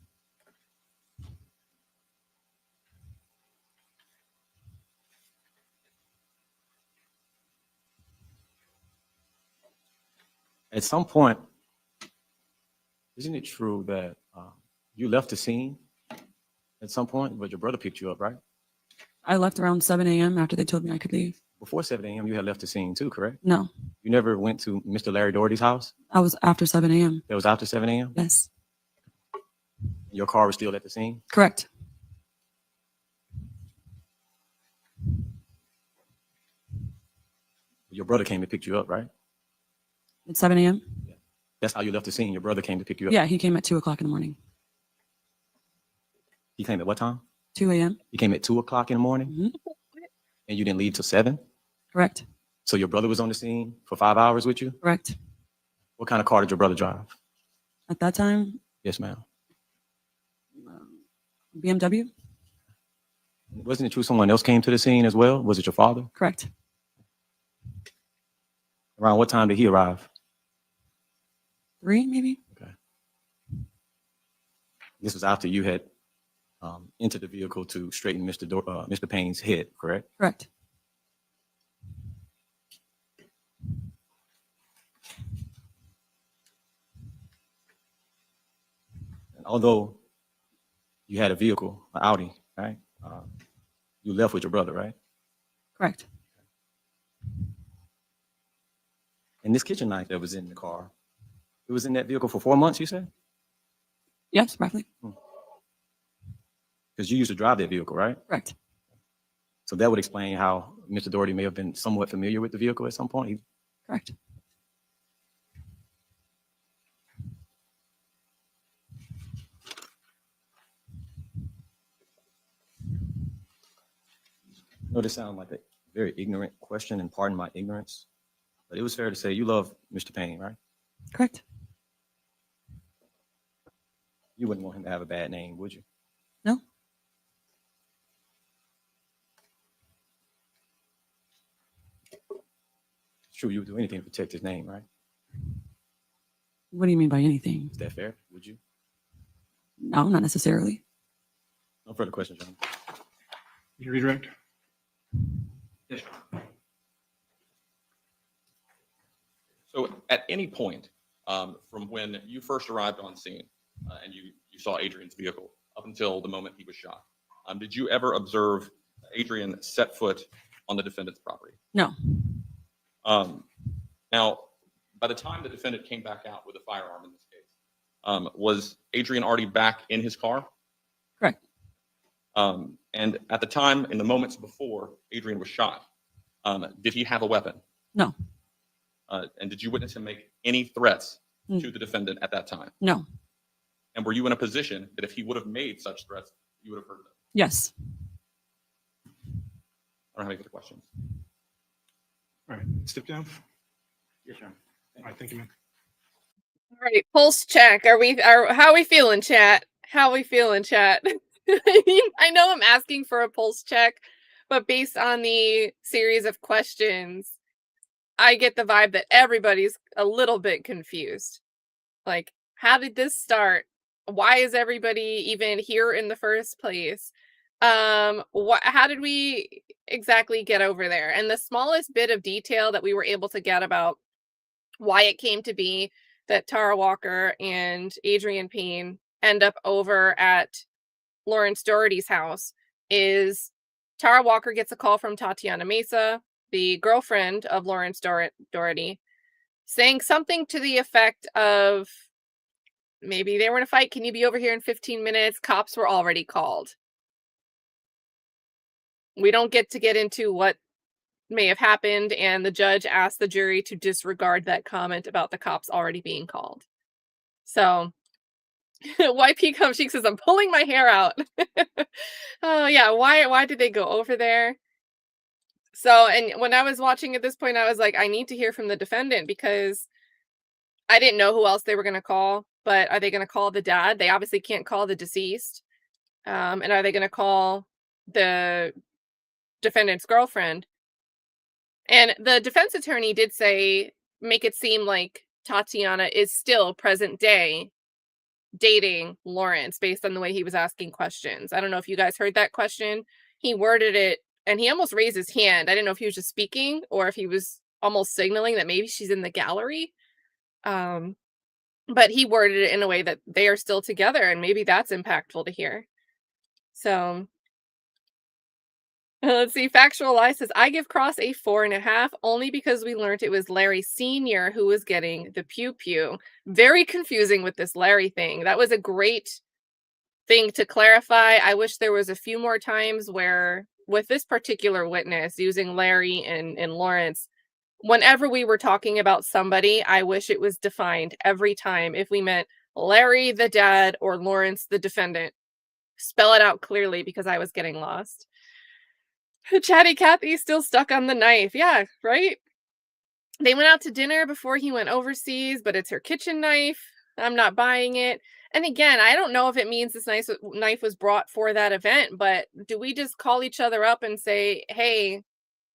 At some point, isn't it true that you left the scene at some point, but your brother picked you up, right? I left around 7 a.m. after they told me I could leave. Before 7 a.m., you had left the scene too, correct? No, You never went to Mr. Larry Doherty's house? I was after 7 a.m. That was after 7 a.m.? Yes, Your car was still at the scene? correct. Your brother came and picked you up, right? At 7 a.m.? That's how you left the scene. Your brother came to pick you up? Yeah, he came at 2 o'clock in the morning. He came at what time? 2 a.m.? He came at 2 o'clock in the morning? Mhm. And you didn't leave till 7? Correct, So your brother was on the scene for 5 hours with you? correct. What kind of car did your brother drive? At that time, Yes, ma'am. BMW? Wasn't it true someone else came to the scene as well? Was it your father? Correct. Around what time did he arrive? 3, maybe? This was after you had entered the vehicle to straighten Mr. Payne's head, correct? Correct. And although you had a vehicle, an Audi, right? You left with your brother, right? Correct. And this kitchen knife that was in the car, it was in that vehicle for 4 months, you said? Yes, roughly. Because you used to drive that vehicle, right? Correct. So that would explain how Mr. Doherty may have been somewhat familiar with the vehicle at some point. Correct. I know this sounds like a very ignorant question, and pardon my ignorance, but it was fair to say you love Mr. Payne, right? Correct. You wouldn't want him to have a bad name, would you? No. It's true, you would do anything to protect his name, right? What do you mean by anything? Is that fair? Would you? No, not necessarily. No further questions, John. You redirect? Yes, sir. So at any point from when you first arrived on scene and you saw Adrian's vehicle up until the moment he was shot, did you ever observe Adrian set foot on the defendant's property? No. Now, by the time the defendant came back out with a firearm in this case, was Adrian already back in his car? Correct. And at the time, in the moments before Adrian was shot, did he have a weapon? No. And did you witness him make any threats Mm. to the defendant at that time? No. And were you in a position that if he would have made such threats, you would have heard them? Yes. I don't have any other questions. All right, step down. Yes, sir. All right, thank you, man. All right, pulse check. How are we feeling, chat? How we feeling, chat? I know I'm asking for a pulse check, but based on the series of questions, I get the vibe that everybody's a little bit confused. Like, how did this start? Why is everybody even here in the first place? How did we exactly get over there? And the smallest bit of detail that we were able to get about why it came to be that Tara Walker and Adreian Payne end up over at Lawrence Doherty's house is Tara Walker gets a call from Tatiana Mesa, the girlfriend of Lawrence Doherty, saying something to the effect of, maybe they were in a fight. Can you be over here in 15 minutes? Cops were already called. We don't get into what may have happened, and the judge asked the jury to disregard that comment about the cops already being called. So, YP Cum Chic says, I'm pulling my hair out. Oh, yeah. Why did they go over there? So, and when I was watching at this point, I was like, I need to hear from the defendant because I didn't know who else they were going to call. But are they going to call the dad? They obviously can't call the deceased. And are they going to call the defendant's girlfriend? And the defense attorney did say, make it seem like Tatiana is still present day dating Lawrence based on the way he was asking questions. I don't know if you guys heard that question. He worded it and he almost raised his hand. I didn't know if he was just speaking or if he was almost signaling that maybe she's in the gallery. But he worded it in a way that they are still together, and maybe that's impactful to hear. So let's see. Factual Lie says, I give Cross a 4.5 only because we learned it was Larry Sr. who was getting the pew pew. Very confusing with this Larry thing. That was a great thing to clarify. I wish there was a few more times where, with this particular witness using Larry and Lawrence, whenever we were talking about somebody, I wish it was defined every time if we meant Larry the dad or Lawrence the defendant. Spell it out clearly because I was getting lost. Chatty Cathy's still stuck on the knife. Yeah, right? They went out to dinner before he went overseas, but it's her kitchen knife. I'm not buying it. And again, I don't know if it means this knife was brought for that event, but do we just call each other up and say, hey,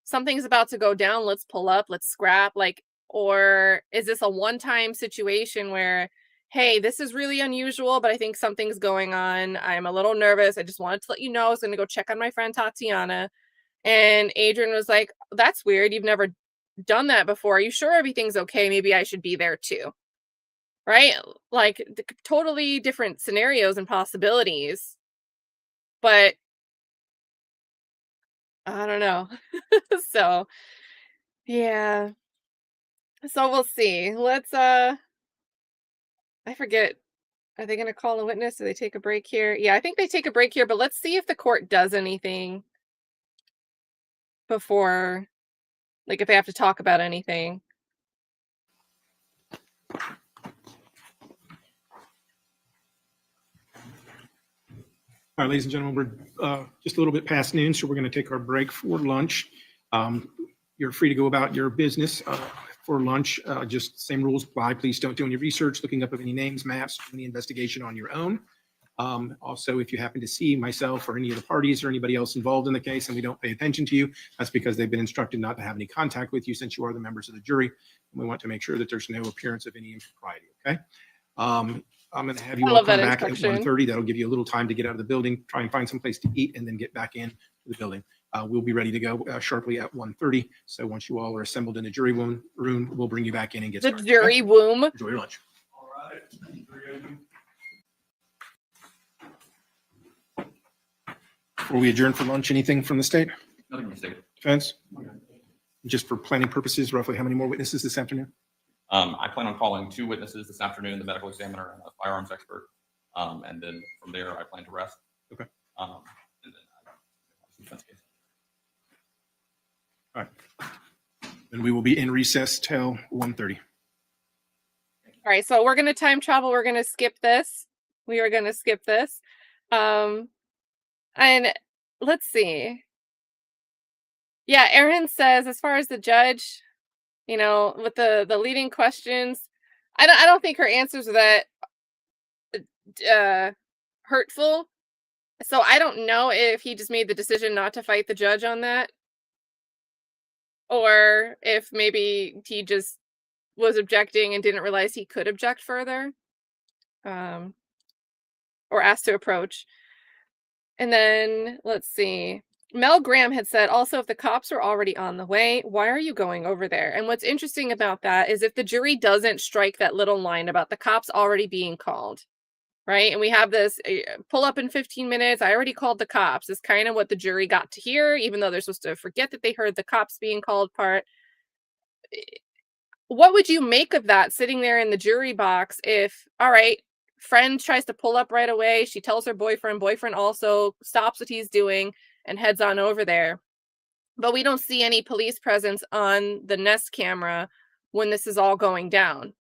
something's about to go down, let's pull up, let's scrap, like, or is this a one-time situation where, hey, this is really unusual, but I think something's going on. I'm a little nervous. I just wanted to let you know I was going to go check on my friend Tatiana. And Adreian was like, that's weird. You've never done that before. Are you sure everything's okay? Maybe I should be there too. Right? Like totally different scenarios and possibilities. But I don't know. So, yeah. So we'll see. Let's I forget. Are they going to call a witness? Do they take a break here? Yeah, I think they take a break here, but let's see if the court does anything before, like if they have to talk about anything. All right, ladies and gentlemen, we're just a little bit past noon, so we're going to take our break for lunch. You're free to go about your business for lunch. Just same rules apply. Please don't do any research, looking up of any names, maps, any investigation on your own. Also, if you happen to see myself or any of the parties or anybody else involved in the case and we don't pay attention to you, that's because they've been instructed not to have any contact with you since you are the members of the jury. And we want to make sure that there's no appearance of any impropriety, okay? I'm going to have you all come back at 1:30. That'll give you a little time to get out of the building, try and find some place to eat, and then get back in to the building. We'll be ready to go sharply at 1:30. So once you all are assembled in the jury room, we'll bring you back in and get started. The jury room. Enjoy your lunch. All right. Before we adjourn for lunch, anything from the state? Nothing from the state. Defense? Just for planning purposes, roughly how many more witnesses this afternoon? I plan on calling 2 witnesses this afternoon, the medical examiner and a firearms expert. And then from there, I plan to rest. Okay. And then defense case. All right. And we will be in recess till 1:30. All right, so we're going to time travel. We're going to skip this. We are going to skip this. And let's see. Yeah, Aaron says, as far as the judge, you know, with the leading questions, I don't think her answers are that hurtful. So I don't know if he just made the decision not to fight the judge on that, or if maybe he just was objecting and didn't realize he could object further, or asked to approach. And then let's see. Mel Graham had said, also, if the cops are already on the way, why are you going over there? And what's interesting about that is if the jury doesn't strike that little line about the cops already being called, right? And we have this pull up in 15 minutes. I already called the cops. Is kind of what the jury got to hear, even though they're supposed to forget that they heard the cops being called part. What would you make of that sitting there in the jury box if, all right, friend tries to pull up right away. She tells her boyfriend also stops what he's doing and heads on over there. But we don't see any police presence on the Nest camera when this is all going down.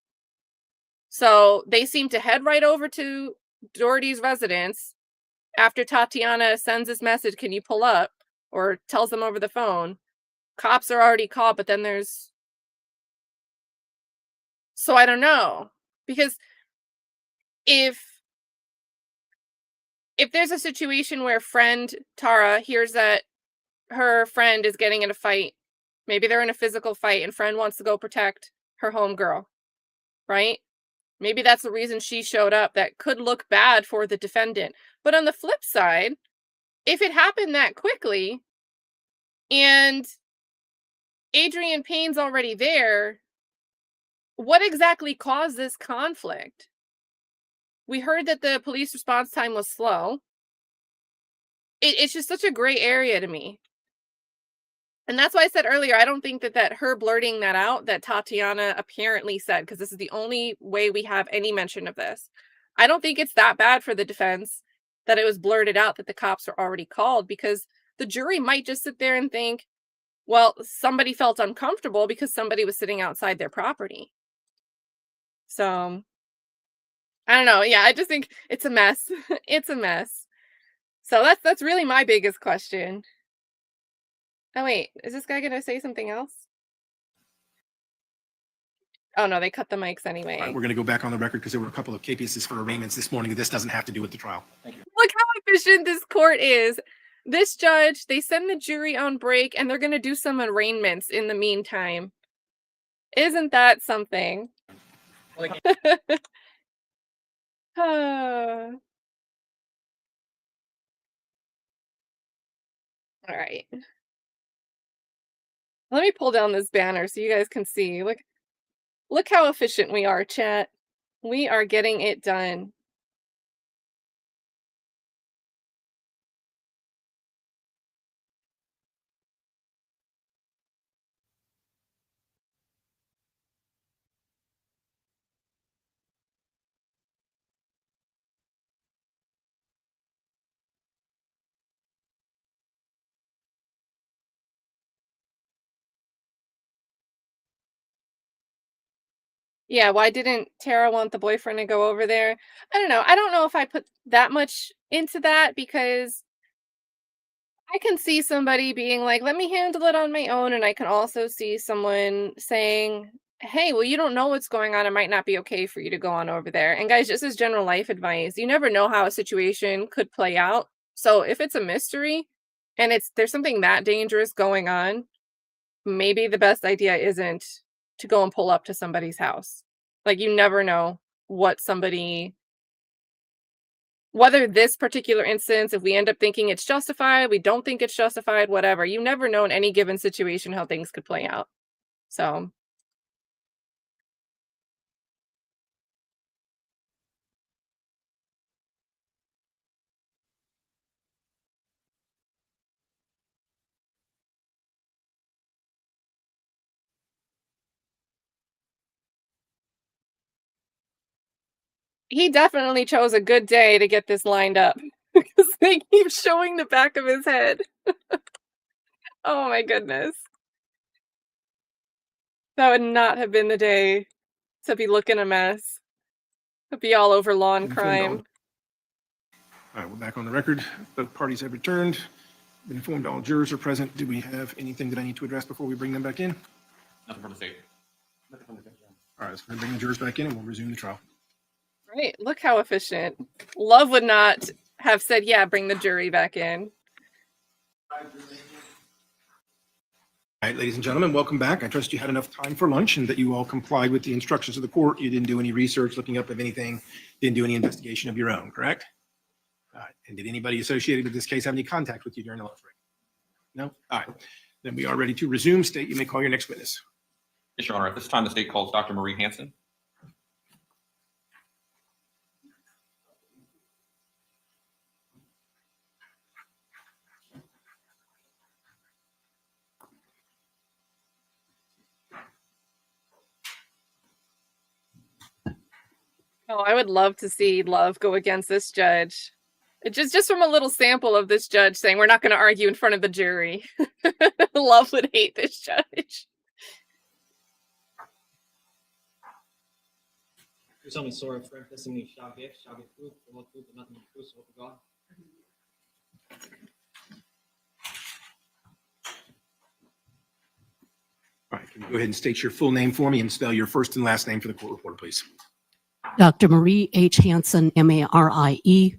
So they seem to head right over to Dority's residence after Tatiana sends this message, can you pull up, or tells them over the phone. Cops are already called, but then there's... So I don't know. Because if there's a situation where friend Tara hears that her friend is getting in a fight, maybe they're in a physical fight and friend wants to go protect her homegirl, right? Maybe that's the reason she showed up. That could look bad for the defendant. But on the flip side, if it happened that quickly and Adreian Payne's already there, what exactly caused this conflict? We heard that the police response time was slow. It's just such a gray area to me. And that's why I said earlier, I don't think that her blurting that out, that Tatiana apparently said, because this is the only way we have any mention of this. I don't think it's that bad for the defense that it was blurted out that the cops are already called, because the jury might just sit there and think, well, somebody felt uncomfortable because somebody was sitting outside their property. So, I don't know. Yeah, I just think it's a mess. It's a mess. So that's really my biggest question. Oh, wait. Is this guy going to say something else? Oh, no, they cut the mics anyway. All right, we're going to go back on the record because there were a couple of cases for arraignments this morning. This doesn't have to do with the trial. Thank you. Look how efficient this court is. This judge, they send the jury on break and they're going to do some arraignments in the meantime. Isn't that something? All right. Let me pull down this banner so you guys can see. Look how efficient we are, chat. We are getting it done. Yeah, why didn't Tara want the boyfriend to go over there? I don't know. I don't know if I put that much into that, because I can see somebody being like, let me handle it on my own. And I can also see someone saying, hey, well, you don't know what's going on. It might not be okay for you to go on over there. And guys, just as general life advice, you never know how a situation could play out. So if it's a mystery and there's something that dangerous going on, maybe the best idea isn't to go and pull up to somebody's house. Like, you never know whether this particular instance, if we end up thinking it's justified, we don't think it's justified, whatever. You never know in any given situation how things could play out. So. He definitely chose a good day to get this lined up, because they keep showing the back of his head. Oh my goodness. That would not have been the day to be looking a mess. To be all over lawn crime. All right, we're back on the record. Both parties have returned. Been informed all jurors are present. Do we have anything that I need to address before we bring them back in? Nothing from the state. All right, so we're going to bring the jurors back in and we'll resume the trial. Right, look how efficient. Love would not have said, yeah, bring the jury back in. All right, ladies and gentlemen, welcome back. I trust you had enough time for lunch and that you all complied with the instructions of the court. You didn't do any research, looking up of anything, didn't do any investigation of your own, correct? All right, and did anybody associated with this case have any contact with you during the lunch break? No? All right, then we are ready to resume. State, you may call your next witness. Yes, Your Honor. At this time, the state calls Dr. Marie Hansen. Oh, I would love to see Love go against this judge. Just from a little sample of this judge saying, we're not going to argue in front of the jury. Love would hate this judge. Do solemnly swear for testimony shall give truth, the whole truth, and nothing but truth, so help you God. All right, can you go ahead and state your full name for me and spell your first and last name for the court reporter, please? Dr. Marie H. Hansen, MarieHansen.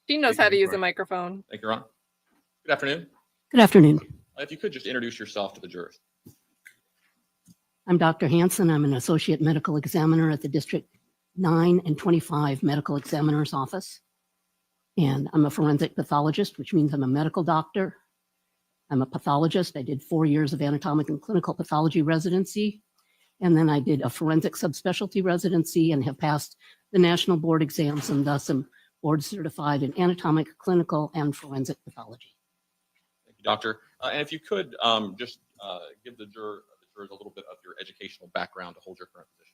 She knows how to use a microphone. Thank you, Your Honor. Good afternoon. Good afternoon. If you could just introduce yourself to the jurors. I'm Dr. Hansen. I'm an associate medical examiner at the District 9 and 25 Medical Examiner's Office. And I'm a forensic pathologist, which means I'm a medical doctor. I'm a pathologist. I did 4 years of anatomic and clinical pathology residency. And then I did a forensic subspecialty residency and have passed the national board exams, and thus am board certified in anatomic, clinical, and forensic pathology. Thank you, Doctor. And if you could just give the jurors a little bit of your educational background to hold your current position.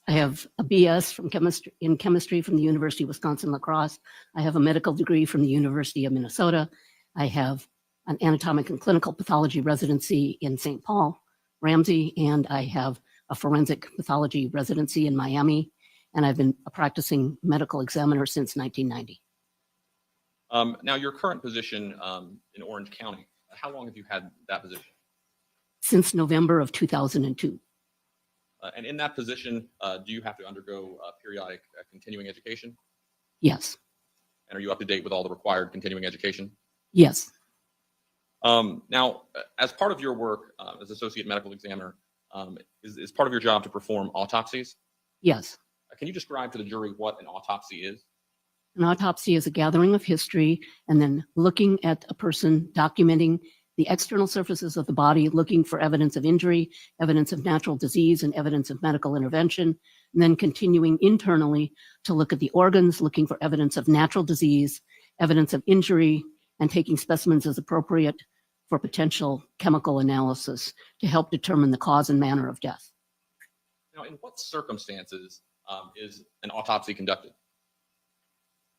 I have a BS in chemistry from the University of Wisconsin-La Crosse. I have a medical degree from the University of Minnesota. I have an anatomic and clinical pathology residency in St. Paul, Ramsey, and I have a forensic pathology residency in Miami. And I've been a practicing medical examiner since 1990. Now, your current position in Orange County, how long have you had that position? Since November of 2002. And in that position, do you have to undergo periodic continuing education? Yes. And are you up to date with all the required continuing education? Yes. Now, as part of your work as associate medical examiner, is part of your job to perform autopsies? Yes. Can you describe to the jury what an autopsy is? An autopsy is a gathering of history and then looking at a person, documenting the external surfaces of the body, looking for evidence of injury, evidence of natural disease, and evidence of medical intervention, and then continuing internally to look at the organs, looking for evidence of natural disease, evidence of injury, and taking specimens as appropriate for potential chemical analysis to help determine the cause and manner of death. Now, in what circumstances is an autopsy conducted?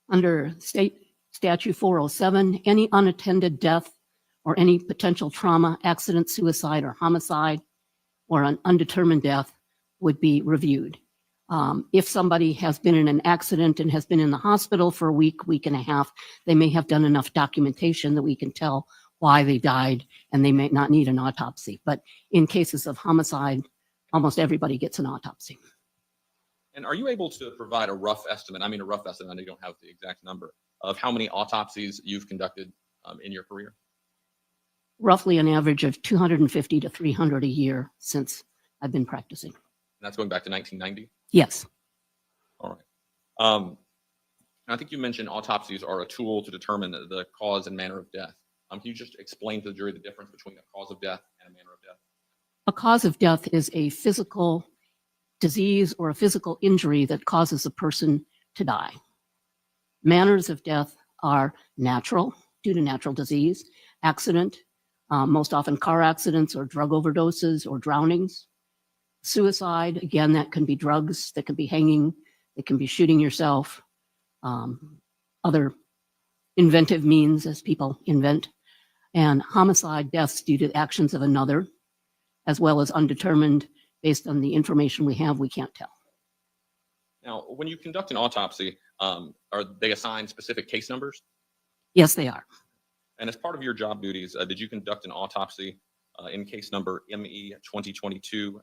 Under State Statute 407, any unattended death or any potential trauma, accident, suicide, or homicide, or an undetermined death would be reviewed. If somebody has been in an accident and has been in the hospital for a week, week and a half, they may have done enough documentation that we can tell why they died, and they may not need an autopsy. But in cases of homicide, almost everybody gets an autopsy. And are you able to provide a rough estimate? I mean, a rough estimate, I know you don't have the exact number, of how many autopsies you've conducted in your career? Roughly an average of 250 to 300 a year since I've been practicing. And that's going back to 1990? Yes. All right. I think you mentioned autopsies are a tool to determine the cause and manner of death. Can you just explain to the jury the difference between a cause of death and a manner of death? A cause of death is a physical disease or a physical injury that causes a person to die. Manners of death are natural, due to natural disease, accident, most often car accidents or drug overdoses or drownings. Suicide, again, that can be drugs, that can be hanging, it can be shooting yourself, other inventive means as people invent, and homicide, deaths due to actions of another, as well as undetermined. Based on the information we have, we can't tell. Now, when you conduct an autopsy, are they assigned specific case numbers? Yes, they are. And as part of your job duties, did you conduct an autopsy in case number ME 2022-909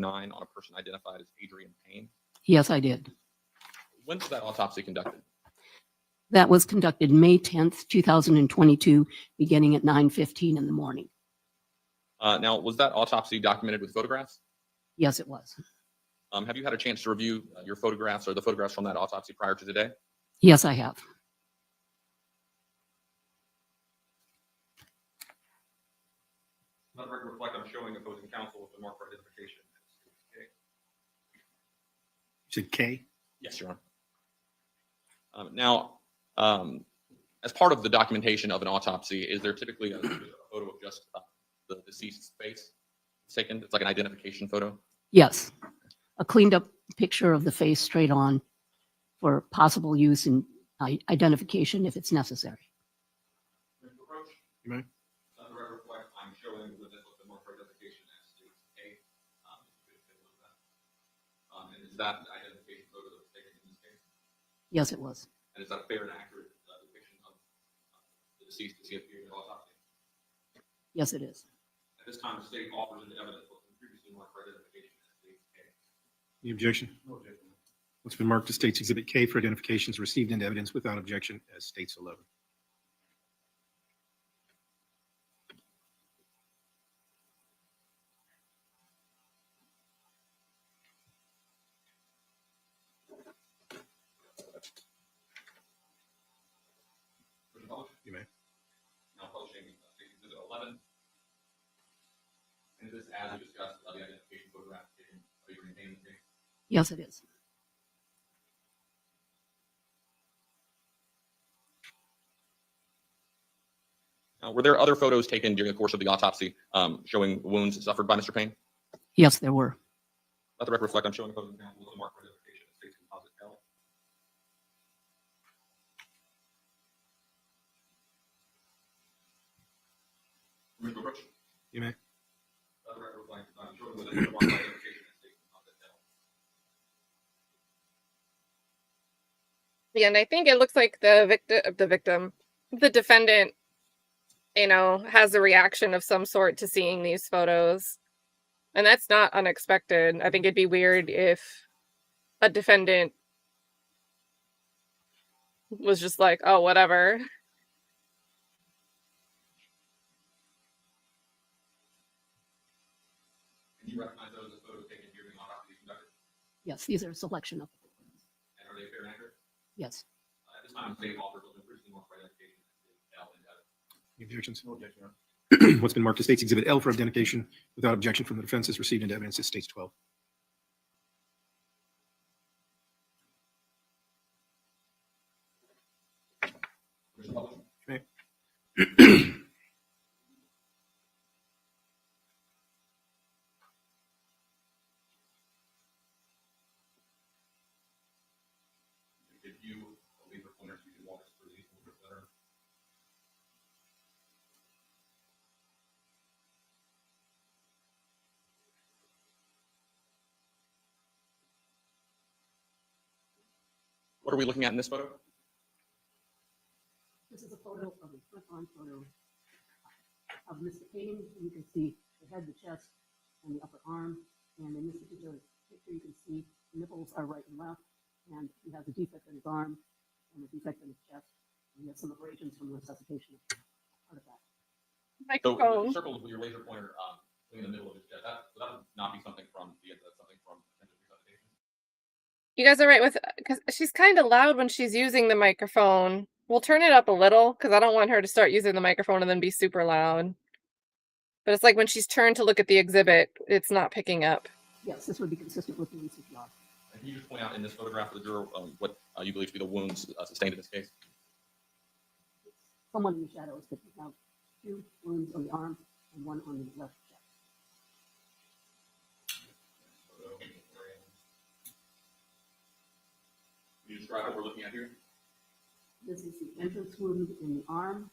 on a person identified as Adreian Payne? Yes, I did. When was that autopsy conducted? That was conducted May 10th, 2022, beginning at 9:15 in the morning. Now, was that autopsy documented with photographs? Yes, it was. Have you had a chance to review your photographs or the photographs from that autopsy prior to today? Yes, I have. Let the record reflect I'm showing opposing counsel with the mark for identification. You said K? Yes, Your Honor. Now, as part of the documentation of an autopsy, is there typically a photo of just the deceased's face taken? It's like an identification photo? Yes. A cleaned up picture of the face straight on for possible use in identification if it's necessary. You may. Let the record reflect I'm showing the mark for identification as State A. And is that the identification photo that was taken in this case? Yes, it was. And is that a fair and accurate depiction of the deceased to see a period of autopsy? Yes, it is. At this time, the state offers into evidence what's been previously marked for identification as State A. Any objection? No objection. What's been marked as State's Exhibit K for identifications received into evidence without objection as States 11. Yes, it is. Were there other photos taken during the course of the autopsy showing wounds suffered by Mr. Payne? Yes, there were. Let the record reflect I'm showing photos examples of the mark for identification of state's composite L. Mr. Brooks, You may. let the record reflect I'm showing the mark for identification of state's composite L. Yeah, and I think it looks like the defendant, has a reaction of some sort to seeing these photos. And that's not unexpected. I think it'd be weird if a defendant was just like, oh, whatever. Can you recognize those as photos taken during the autopsy conducted? Yes, these are a selection of. And are they fair and accurate? Yes. At this time, state offers will increase the mark for identification of state L and L. Any objections? No objection, Your Honor. What's been marked as State's Exhibit L for identification without objection from the defense is received into evidence as State's 12. Mr. Butler? Okay. If you leave the pointers, you can walk us through these a little bit better. What are we looking at in this photo? This is a photo of a front-on photo of Mr. Payne. You can see the head, the chest, and the upper arm. And in this particular picture, you can see the nipples are right and left, and he has a defect in his arm and a defect in his chest. And he has some abrasions from the resuscitation artifact. So Microphone. the circle with your laser pointer in the middle of his chest. That would not be something from the something from attempted resuscitation. You guys are right with, because she's kind of loud when she's using the microphone. We'll turn it up a little because I don't want her to start using the microphone and then be super loud. But it's like when she's turned to look at the exhibit, it's not picking up. Yes, this would be consistent with the CPR. And can you just point out in this photograph of the juror what you believe to be the wounds sustained in this case? Someone in the shadows, but we have 2 wounds on the arm and 1 on the left chest. Can you describe what we're looking at here? This is the entrance wound in the arm,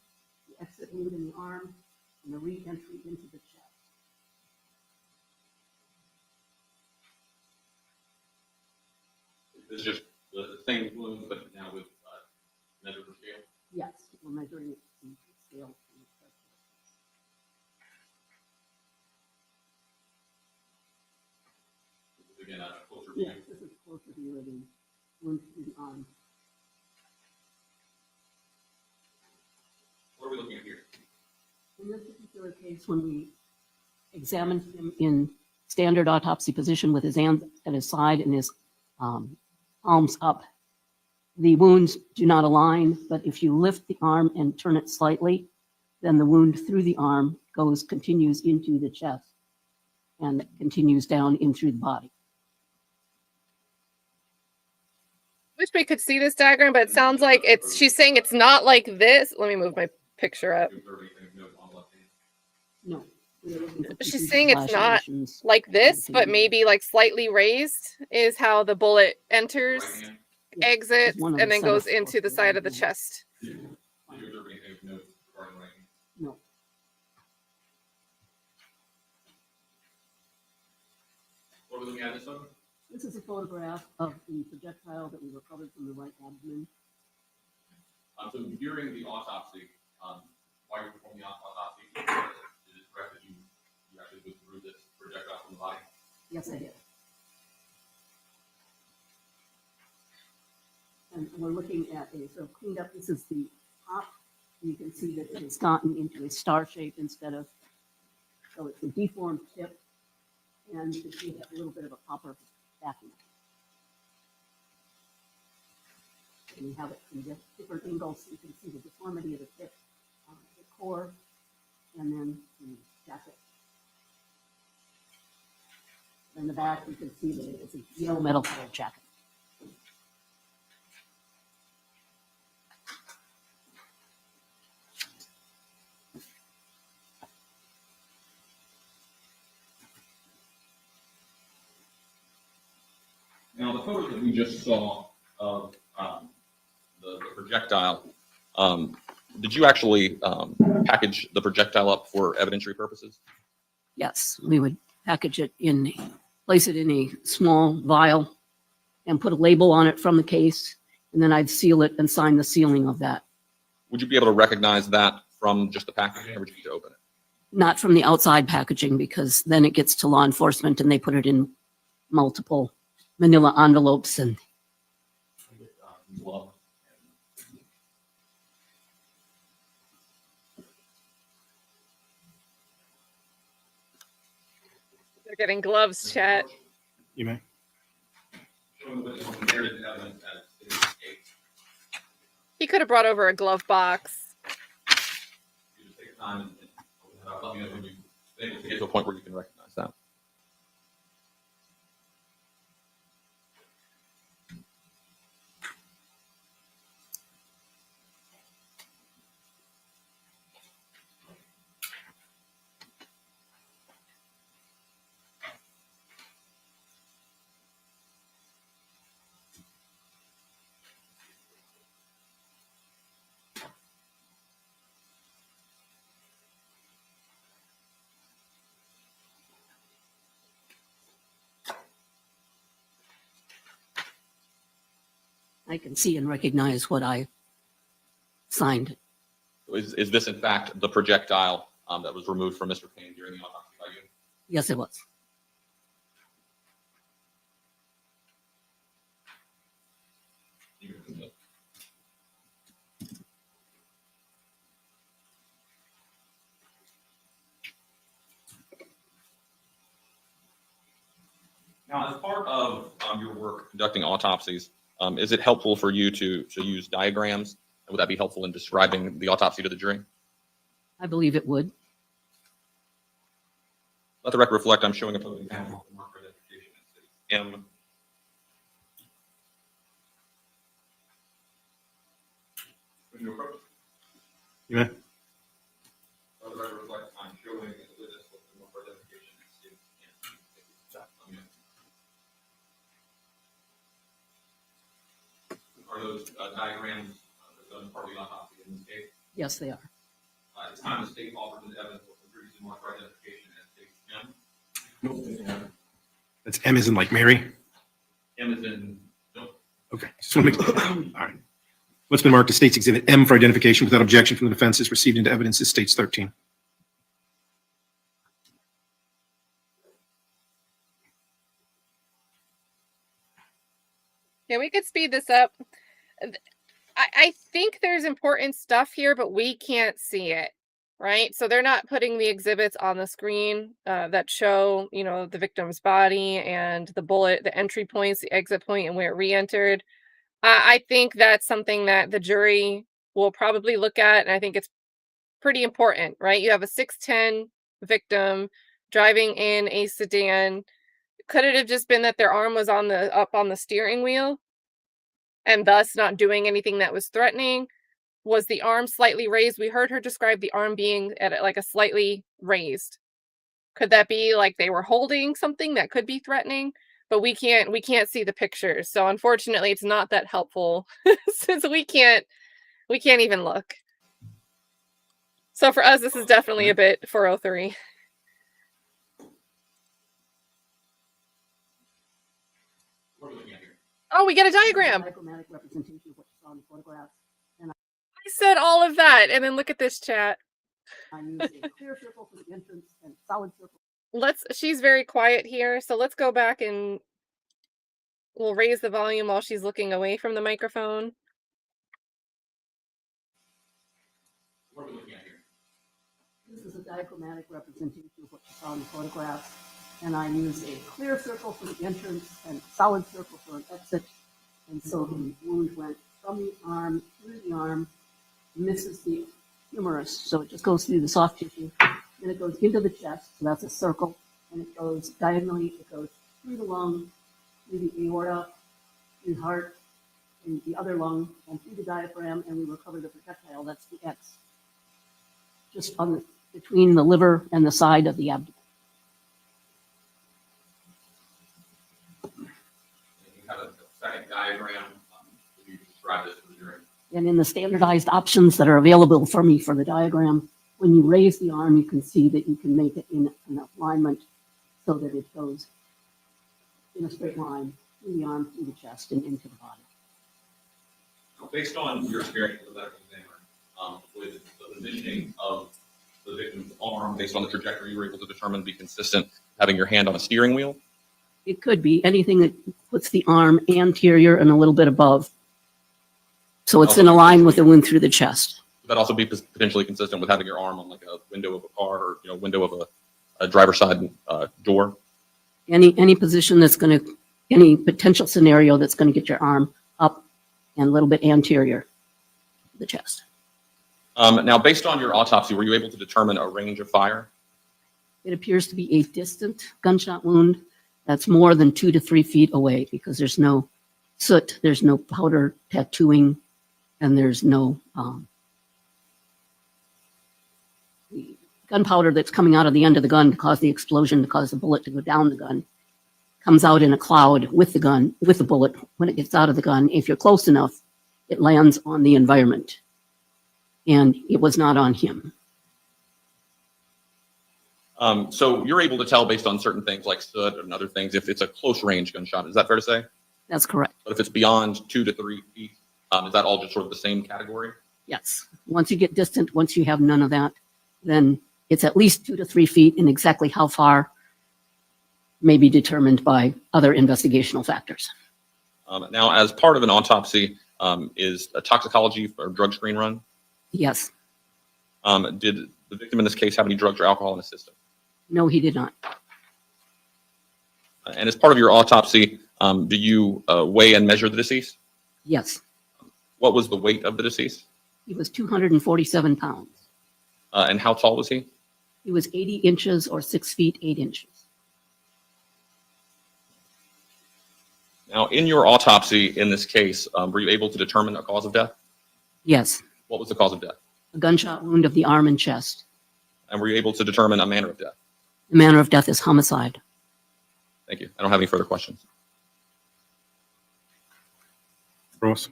the exit wound in the arm, and the re-entry into the chest. This is just the same wound, but now with measure for scale. Yes, we're measuring it in scale. Again, a closer view. Yes, this is closer view of the wound through the arm. What are we looking at here? In this particular case, when we examined him in standard autopsy position with his hands at his side and his palms up, the wounds do not align, but if you lift the arm and turn it slightly, then the wound through the arm continues into the chest and continues down in through the body. Wish we could see this diagram, but it sounds like she's saying it's not like this. Let me move my picture up. No. She's saying it's not like this, but maybe like slightly raised is how the bullet enters, exits, and then goes into the side of the chest. No. What are we looking at in this photo? This is a photograph of the projectile that we recovered from the right abdomen. So during the autopsy, while you're performing the autopsy, is it correct that you actually withdrew this projectile from the body? Yes, I did. And we're looking at a sort of cleaned up. This is the top. You can see that it has gotten into a star shape instead of, so it's a deformed tip. And you can see it has a little bit of a copper backing. And we have it from different angles. So you can see the deformity of the tip, the core, and then the jacket. In the back, you can see that it's a yellow metal colored jacket. Now, the photo that we just saw of the projectile, did you actually package the projectile up for evidentiary purposes? Yes, we would package it place it in a small vial and put a label on it from the case, and then I'd seal it and sign the sealing of that. Would you be able to recognize that from just the packaging, or would you need to open it? Not from the outside packaging, because then it gets to law enforcement and they put it in multiple manila envelopes and They're getting gloves, chat. You may. He could have brought over a glove box. Let me know when you get to a point where you can recognize that. I can see and recognize what I signed. Is this in fact the projectile that was removed from Mr. Payne during the autopsy by you? Yes, it was. Now, as part of your work conducting autopsies, is it helpful for you to use diagrams? Would that be helpful in describing the autopsy to the jury? I believe it would. Let the record reflect, I'm showing a photo example of marker identification in city M. When you approach, You may. let the record reflect, I'm showing a witness with the marker identification in city M. Are those diagrams done part of the autopsy in this case? Yes, they are. At the time the state offered the evidence was the previously marker identification as state M. That's M as in like Mary? M is in, no. Okay. Just want to make, all right. What's been marked as State's Exhibit M for identification without objection from the defense is received into evidence as States 13. Yeah, we could speed this up. I think there's important stuff here, but we can't see it, right? So they're not putting the exhibits on the screen that show, you know, the victim's body and the bullet, the entry points, the exit point, and where it re-entered. I think that's something that the jury will probably look at, and I think it's pretty important, right? You have a 6'10" victim driving in a sedan. Could it have just been that their arm was up on the steering wheel and thus not doing anything that was threatening? Was the arm slightly raised? We heard her describe the arm being at like a slightly raised. Could that be like they were holding something that could be threatening? But we can't see the pictures. So unfortunately it's not that helpful since we can't even look. So for us, this is definitely a bit 403. Oh, we get a diagram. Diagrammatic representation of what you saw in the photograph. And I said all of that, and then look at this chat. I used a clear circle for the entrance and solid circle. She's very quiet here, so let's go back and we'll raise the volume while she's looking away from the microphone. What are we looking at here? This is a diagrammatic representation of what you saw in the photograph. And I used a clear circle for the entrance and solid circle for an exit. And so the wound went from the arm through the arm, misses the humerus. So it just goes through the soft tissue. Then it goes into the chest. So that's a circle. And it goes diagonally. It goes lung, through the aorta, through the heart, and the other lung, and through the diaphragm, and we recover the projectile. That's the X. Just on the, between the liver and the side of the abdomen. You have a second diagram. Will you describe this for the jury? And in the standardized options that are available for me for the diagram, when you raise the arm, you can see that you can make it in an alignment so that it goes in a straight line through the arm, through the chest, and into the body. Based on your experience as a medical examiner, with the positioning of the victim's arm, based on the trajectory you were able to determine to be consistent, having your hand on a steering wheel? It could be anything that puts the arm anterior and a little bit above. So it's in a line with the wound through the chest. Would that also be potentially consistent with having your arm on like a window of a car or window of a driver's side door? Any position that's going to, any potential scenario that's going to get your arm up and a little bit anterior to the chest. Now, based on your autopsy, were you able to determine a range of fire? It appears to be a distant gunshot wound that's more than 2 to 3 feet away because there's no soot, there's no powder tattooing, and there's no the gunpowder that's coming out of the end of the gun to cause the explosion, to cause the bullet to go down the gun, comes out in a cloud with the gun, with the bullet. When it gets out of the gun, if you're close enough, it lands on the environment. And it was not on him. So you're able to tell based on certain things like soot and other things if it's a close range gunshot. Is that fair to say? That's correct. But if it's beyond 2 to 3 feet, is that all just sort of the same category? Yes. Once you get distant, once you have none of that, then it's at least 2 to 3 feet, and exactly how far may be determined by other investigational factors. Now, as part of an autopsy, is a toxicology or drug screen run? Yes. Did the victim in this case have any drugs or alcohol in his system? No, he did not. And as part of your autopsy, do you weigh and measure the deceased? Yes. What was the weight of the deceased? He was 247 pounds. And how tall was he? He was 80 inches or 6 feet, 8 inches. Now, in your autopsy in this case, were you able to determine a cause of death? Yes. What was the cause of death? A gunshot wound of the arm and chest. And were you able to determine a manner of death? The manner of death is homicide. Thank you. I don't have any further questions. Ross?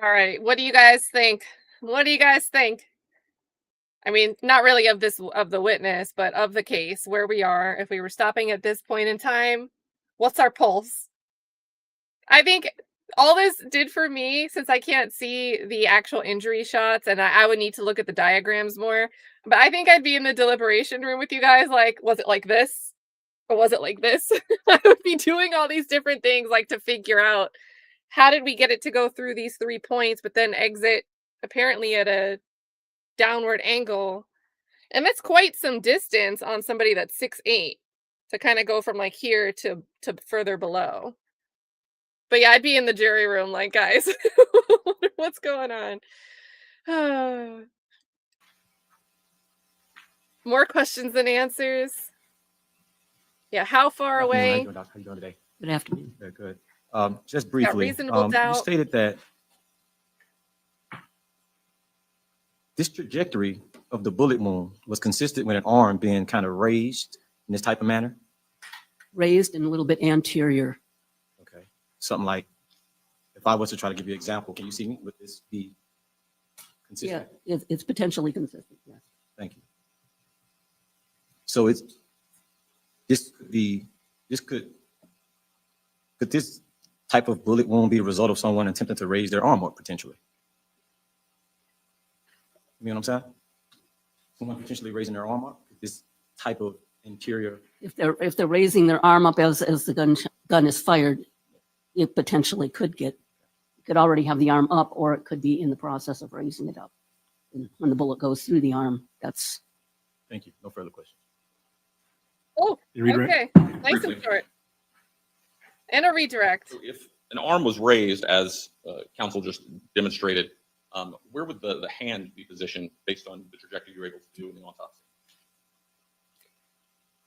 All right. What do you guys think? What do you guys think? I mean, not really of the witness, but of the case, where we are. If we were stopping at this point in time, what's our pulse? I think all this did for me, since I can't see the actual injury shots and I would need to look at the diagrams more, but I think I'd be in the deliberation room with you guys like, was it like this? Or was it like this? I would be doing all these different things like to figure out how did we get it to go through these 3 points, but then exit apparently at a downward angle. And that's quite some distance on somebody that's 6'8" to kind of go from like here to further below. But yeah, I'd be in the jury room like, guys, what's going on? More questions than answers. Yeah, how far away? How you doing today? Good afternoon. Very good. Just briefly, reasonable you doubt. stated that this trajectory of the bullet wound was consistent with an arm being kind of raised in this type of manner? Raised and a little bit anterior. Okay. Something like, if I was to try to give you an example, can you see me? Would this be consistent? Yeah, it's potentially consistent, yes. Thank you. So could this type of bullet wound be a result of someone attempting to raise their arm up potentially? You know what I'm saying? Someone potentially raising their arm up, this type of interior. If they're raising their arm up as the gun is fired, it potentially could already have the arm up, or it could be in the process of raising it up. And when the bullet goes through the arm, that's. Thank you. No further questions. Oh, You redirect? okay. Nice Briefly. and short. And a redirect. So if an arm was raised, as counsel just demonstrated, where would the hand be positioned based on the trajectory you were able to do in the autopsy?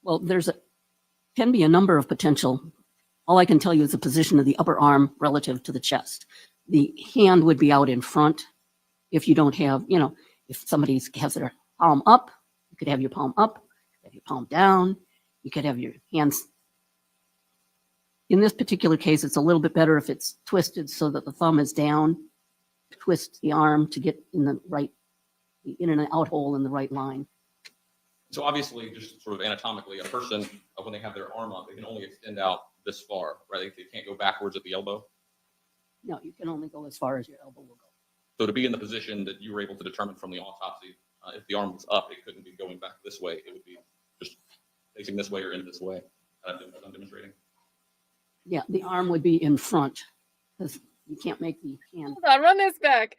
Well, there's can be a number of potential. All I can tell you is the position of the upper arm relative to the chest. The hand would be out in front. If you don't have, if somebody has their palm up, you could have your palm up, have your palm down. You could have your hands. In this particular case, it's a little bit better if it's twisted so that the thumb is down. Twist the arm to get in the right, in and out hole in the right line. So obviously, just sort of anatomically, a person, when they have their arm up, they can only extend out this far, right? They can't go backwards at the elbow. No, you can only go as far as your elbow will go. So to be in the position that you were able to determine from the autopsy, if the arm was up, it couldn't be going back this way. It would be just facing this way or in this way. As I'm demonstrating. Yeah, the arm would be in front because you can't make the hand. Hold on, run this back.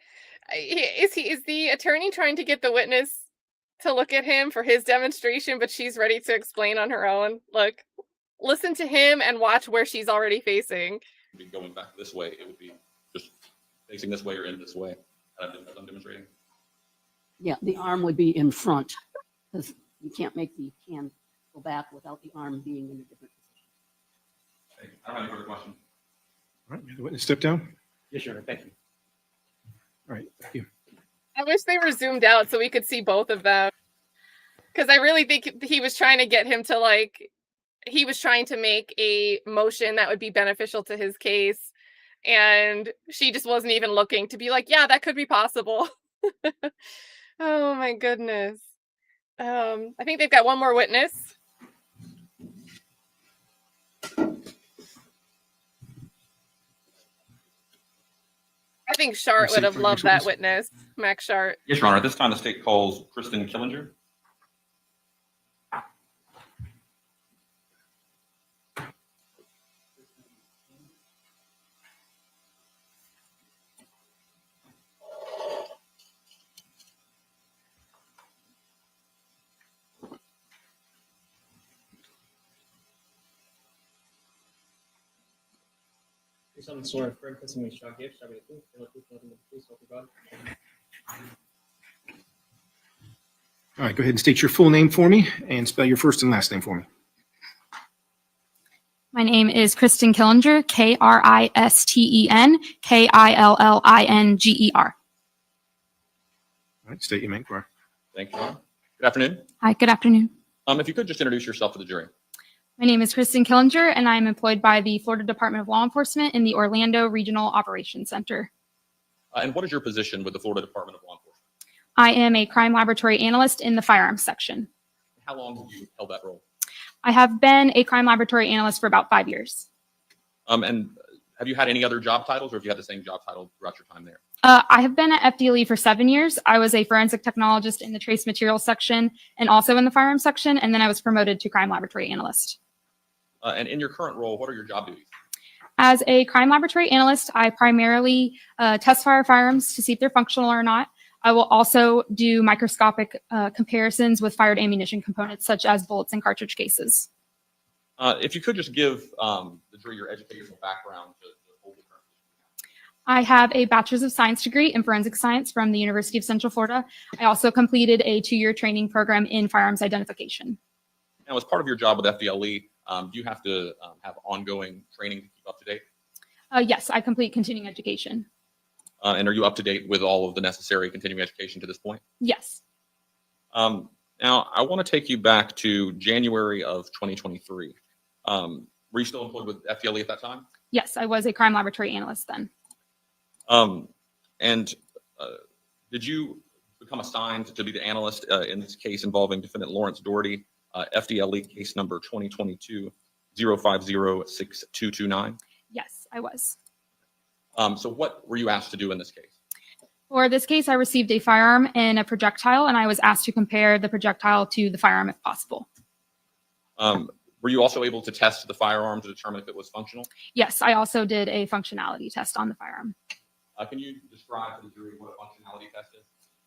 Is the attorney trying to get the witness to look at him for his demonstration, but she's ready to explain on her own? Look, listen to him and watch where she's already facing. Be going back this way, it would be just facing this way or in this way. As I'm demonstrating. Yeah, the arm would be in front because you can't make the hand go back without the arm being in a different position. Thank you. I don't have any further questions. All right, may the witness step down? Yes, Your Honor. Thank you. All right, thank you. I wish they were zoomed out so we could see both of them. Because I really think he was trying to get him to he was trying to make a motion that would be beneficial to his case. And she just wasn't even looking to be like, yeah, that could be possible. Oh my goodness. I think they've got one more witness. I think Shart would have loved that witness, Max Shart. Yes, Your Honor. At this time, the state calls Kristen Killinger. Some sort of firm testimony shall give, shall be the truth, and the truth, nothing but the truth, so help you God. All right, go ahead and state your full name for me and spell your first and last name for me. My name is Kristen Killinger, Kristen Killinger. All right, state your name, Clark. Thank you, Your Honor. Good afternoon. Hi, good afternoon. If you could just introduce yourself to the jury. My name is Kristen Killinger, and I am employed by the Florida Department of Law Enforcement in the Orlando Regional Operations Center. And what is your position with the Florida Department of Law Enforcement? I am a crime laboratory analyst in the firearms section. How long have you held that role? I have been a crime laboratory analyst for about 5 years. And have you had any other job titles, or have you had the same job title throughout your time there? I have been at FDLE for 7 years. I was a forensic technologist in the trace materials section and also in the firearms section, and then I was promoted to crime laboratory analyst. And in your current role, what are your job duties? As a crime laboratory analyst, I primarily test firearms to see if they're functional or not. I will also do microscopic comparisons with fired ammunition components, such as bullets and cartridge cases. If you could just give the jury your educational background to hold the current position. I have a bachelor's of science degree in forensic science from the University of Central Florida. I also completed a 2-year training program in firearms identification. Now, as part of your job with FDLE, do you have to have ongoing training to keep up to date? Yes, I complete continuing education. And are you up to date with all of the necessary continuing education to this point? Yes. Now, I want to take you back to January of 2023. Were you still employed with FDLE at that time? Yes, I was a crime laboratory analyst then. Did you become assigned to be the analyst in this case involving Defendant Lawrence Dority, FDLE case number 2022-050-6229? Yes, I was. So what were you asked to do in this case? For this case, I received a firearm and a projectile, and I was asked to compare the projectile to the firearm if possible. Were you also able to test the firearm to determine if it was functional? Yes, I also did a functionality test on the firearm. Can you describe to the jury what a functionality test is?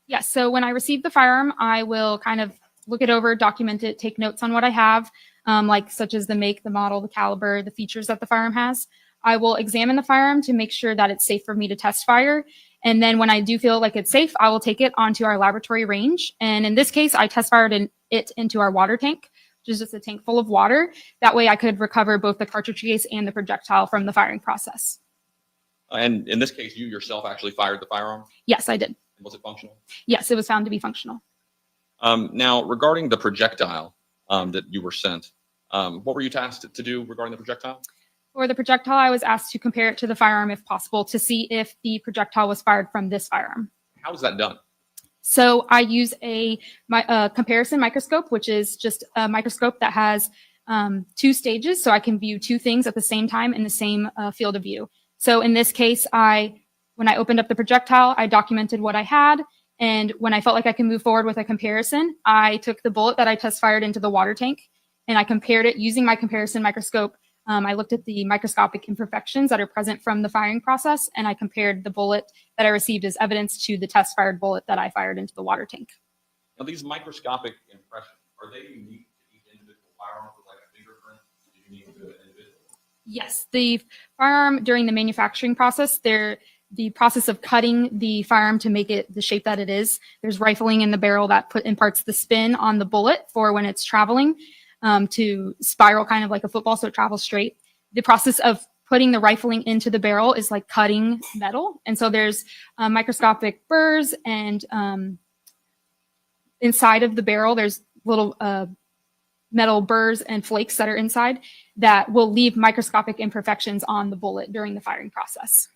Yes, so when I receive the firearm, I will kind of look it over, document it, take notes on what I have, such as the make, the model, the caliber, the features that the firearm has. I will examine the firearm to make sure that it's safe for me to test fire. And then when I do feel like it's safe, I will take it onto our laboratory range. And in this case, I test fired it into our water tank, which which is just a tank full of water. That way I could recover both the cartridge case and the projectile from the firing process. And in this case, you yourself actually fired the firearm? Yes, I did. Was it functional? Yes, it was found to be functional. Now, regarding the projectile that you were sent, what were you tasked to do regarding the projectile? For the projectile, I was asked to compare it to the firearm if possible to see if the projectile was fired from this firearm. How is that done? So I use a comparison microscope, which is just a microscope that has 2 stages, so I can view 2 things at the same time in the same field of view. So in this case, when I opened up the projectile, I documented what I had, and when I felt like I could move forward with a comparison, I took the bullet that I test fired into the water tank, and I compared it using my comparison microscope. I looked at the microscopic imperfections that are present from the firing process, and I compared the bullet that I received as evidence to the test fired bullet that I fired into the water tank. Now, these microscopic impressions, are they unique to each individual firearm, like a fingerprint? Unique to an individual? Yes, the firearm during the manufacturing process, the process of cutting the firearm to make it the shape that it is, there's rifling in the barrel that imparts the spin on the bullet for when it's traveling. To spiral kind of like a football so it travels straight. The process of putting the rifling into the barrel is like cutting metal. And so there's microscopic burrs, and inside of the barrel, there's little metal burrs and flakes that are inside that will leave microscopic imperfections on the bullet during the firing process.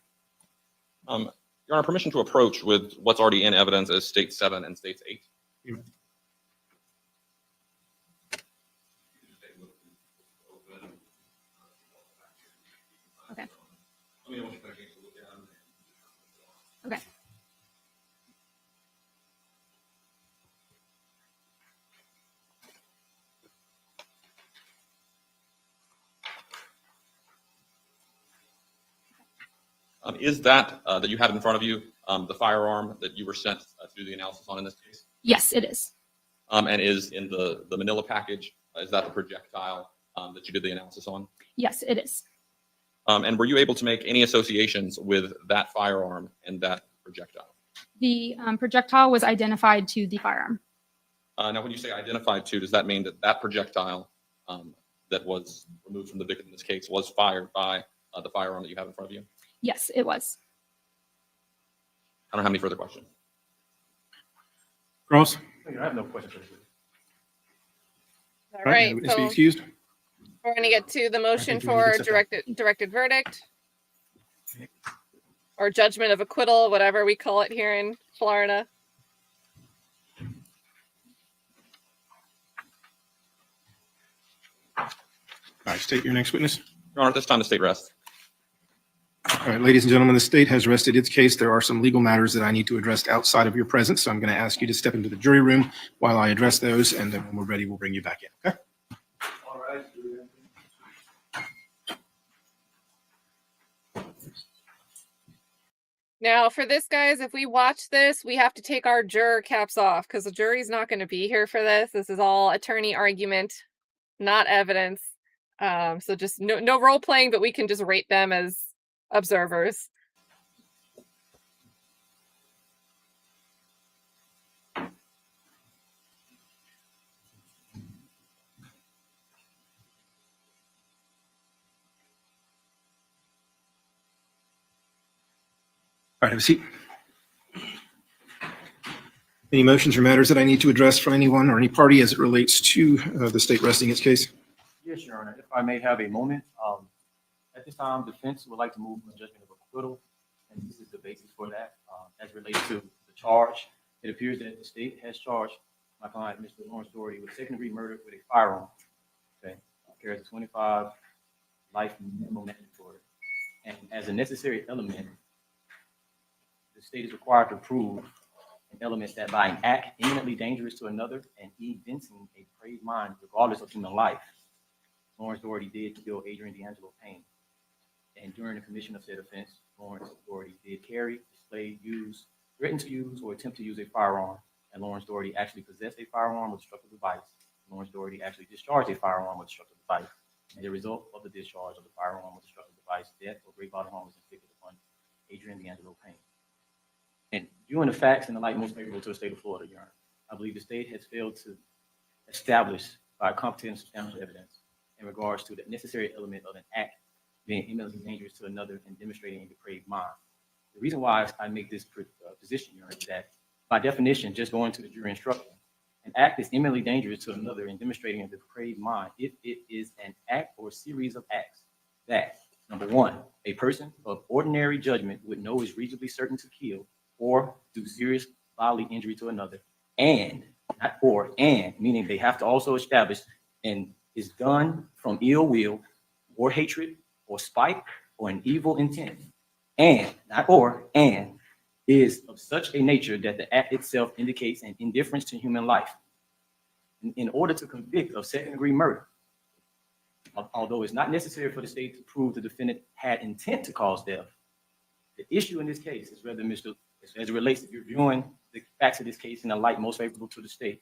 Your Honor, permission to approach with what's already in evidence as State 7 and State 8. Okay. Okay. Is that you have in front of you the firearm that you were sent to do the analysis on in this case? Yes, it is. And is in the manila package, is that the projectile that you did the analysis on? Yes, it is. And were you able to make any associations with that firearm and that projectile? The projectile was identified to the firearm. Now, when you say identified to, does that mean that that projectile that was removed from the victim in this case was fired by the firearm that you have in front of you? Yes, it was. I don't have any further questions. Cross? I have no questions. All right, Witness be so excused. we're going to get to the motion think we need to for accept that. directed verdict or judgment of acquittal, whatever we call it here in Florida. All right, state your next witness. Your Honor, at this time the state rests. All right, ladies and gentlemen, the state has rested its case. There are some legal matters that I need to address outside of your presence, so I'm going to ask you to step into the jury room while I address those, and then when we're ready, we'll bring you back in, okay? All right. Now, for this, guys, if we watch this, we have to take our juror caps off because the jury's not going to be here for this. This is all attorney argument, not evidence. So just no role playing, but we can just rate them as observers. All right, have a seat. Any motions or matters that I need to address from anyone or any party as it relates to the state resting its case? Yes, Your Honor. If I may have a moment, at this time, defense would like to move from a judgment of acquittal, and this is the basis for that. As relates to the charge, it appears that the state has charged my client, Mr. Lawrence Dority, with second-degree murder with a firearm. Okay, carries a 25 life minimum mandatory, and as a necessary element, the state is required to prove an element that by an act imminently dangerous to another and evincing a preyed mind regardless of human life, Lawrence Dority did kill Adreian Payne. And during the commission of said offense, Lawrence Dority did carry, display, use, threaten to use, or attempt to use a firearm. And Lawrence Dority actually possessed a firearm with destructive device. Lawrence Dority actually discharged a firearm with destructive device. As a result of the discharge of the firearm with destructive device, death or great bodily harm was inflicted upon Adreian Payne. And viewing the facts in the light most favorable to the state of Florida, Your Honor, I believe the state has failed to establish by competent and substantial evidence in regards to the necessary element of an act being imminently dangerous to another and demonstrating a depraved mind. The reason why I make this position, Your Honor, is that by definition, just going to the jury instruction, an act is imminently dangerous to another and demonstrating a depraved mind if it is an act or series of acts that, number one, a person of ordinary judgment would know is reasonably certain to kill or do serious bodily injury to another, and, not or, and, meaning they have to also establish and is done from ill will or hatred or spite or an evil intent, and, not or, and, is of such a nature that the act itself indicates an indifference to human life. In order to convict of second-degree murder, although it's not necessary for the state to prove the defendant had intent to cause death, the issue in this case is whether as it relates to viewing the facts of this case in the light most favorable to the state.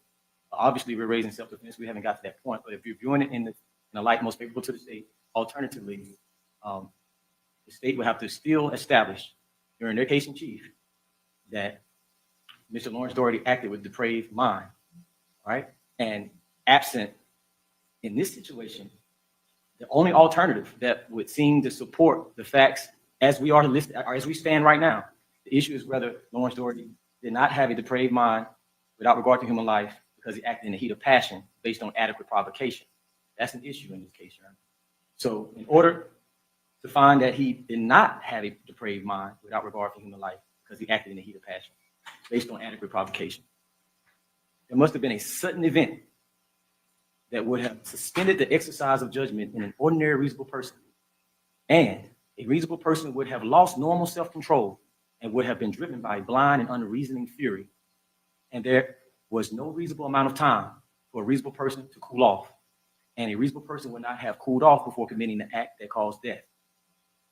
Obviously, we're raising self-defense. We haven't got to that point, but if you're viewing it in the light most favorable to the state, alternatively, the state will have to still establish during their case in chief that Mr. Lawrence Dority acted with depraved mind, right? And absent in this situation, the only alternative that would seem to support the facts as we are listed, or as we stand right now, the issue is whether Lawrence Dority did not have a depraved mind without regard to human life because he acted in the heat of passion based on adequate provocation. That's an issue in this case, Your Honor. So in order to find that he did not have a depraved mind without regard to human life because he acted in the heat of passion based on adequate provocation, there must have been a sudden event that would have suspended the exercise of judgment in an ordinary reasonable person. And a reasonable person would have lost normal self-control and would have been driven by a blind and unreasoning fury. And there was no reasonable amount of time for a reasonable person to cool off. And a reasonable person would not have cooled off before committing the act that caused death.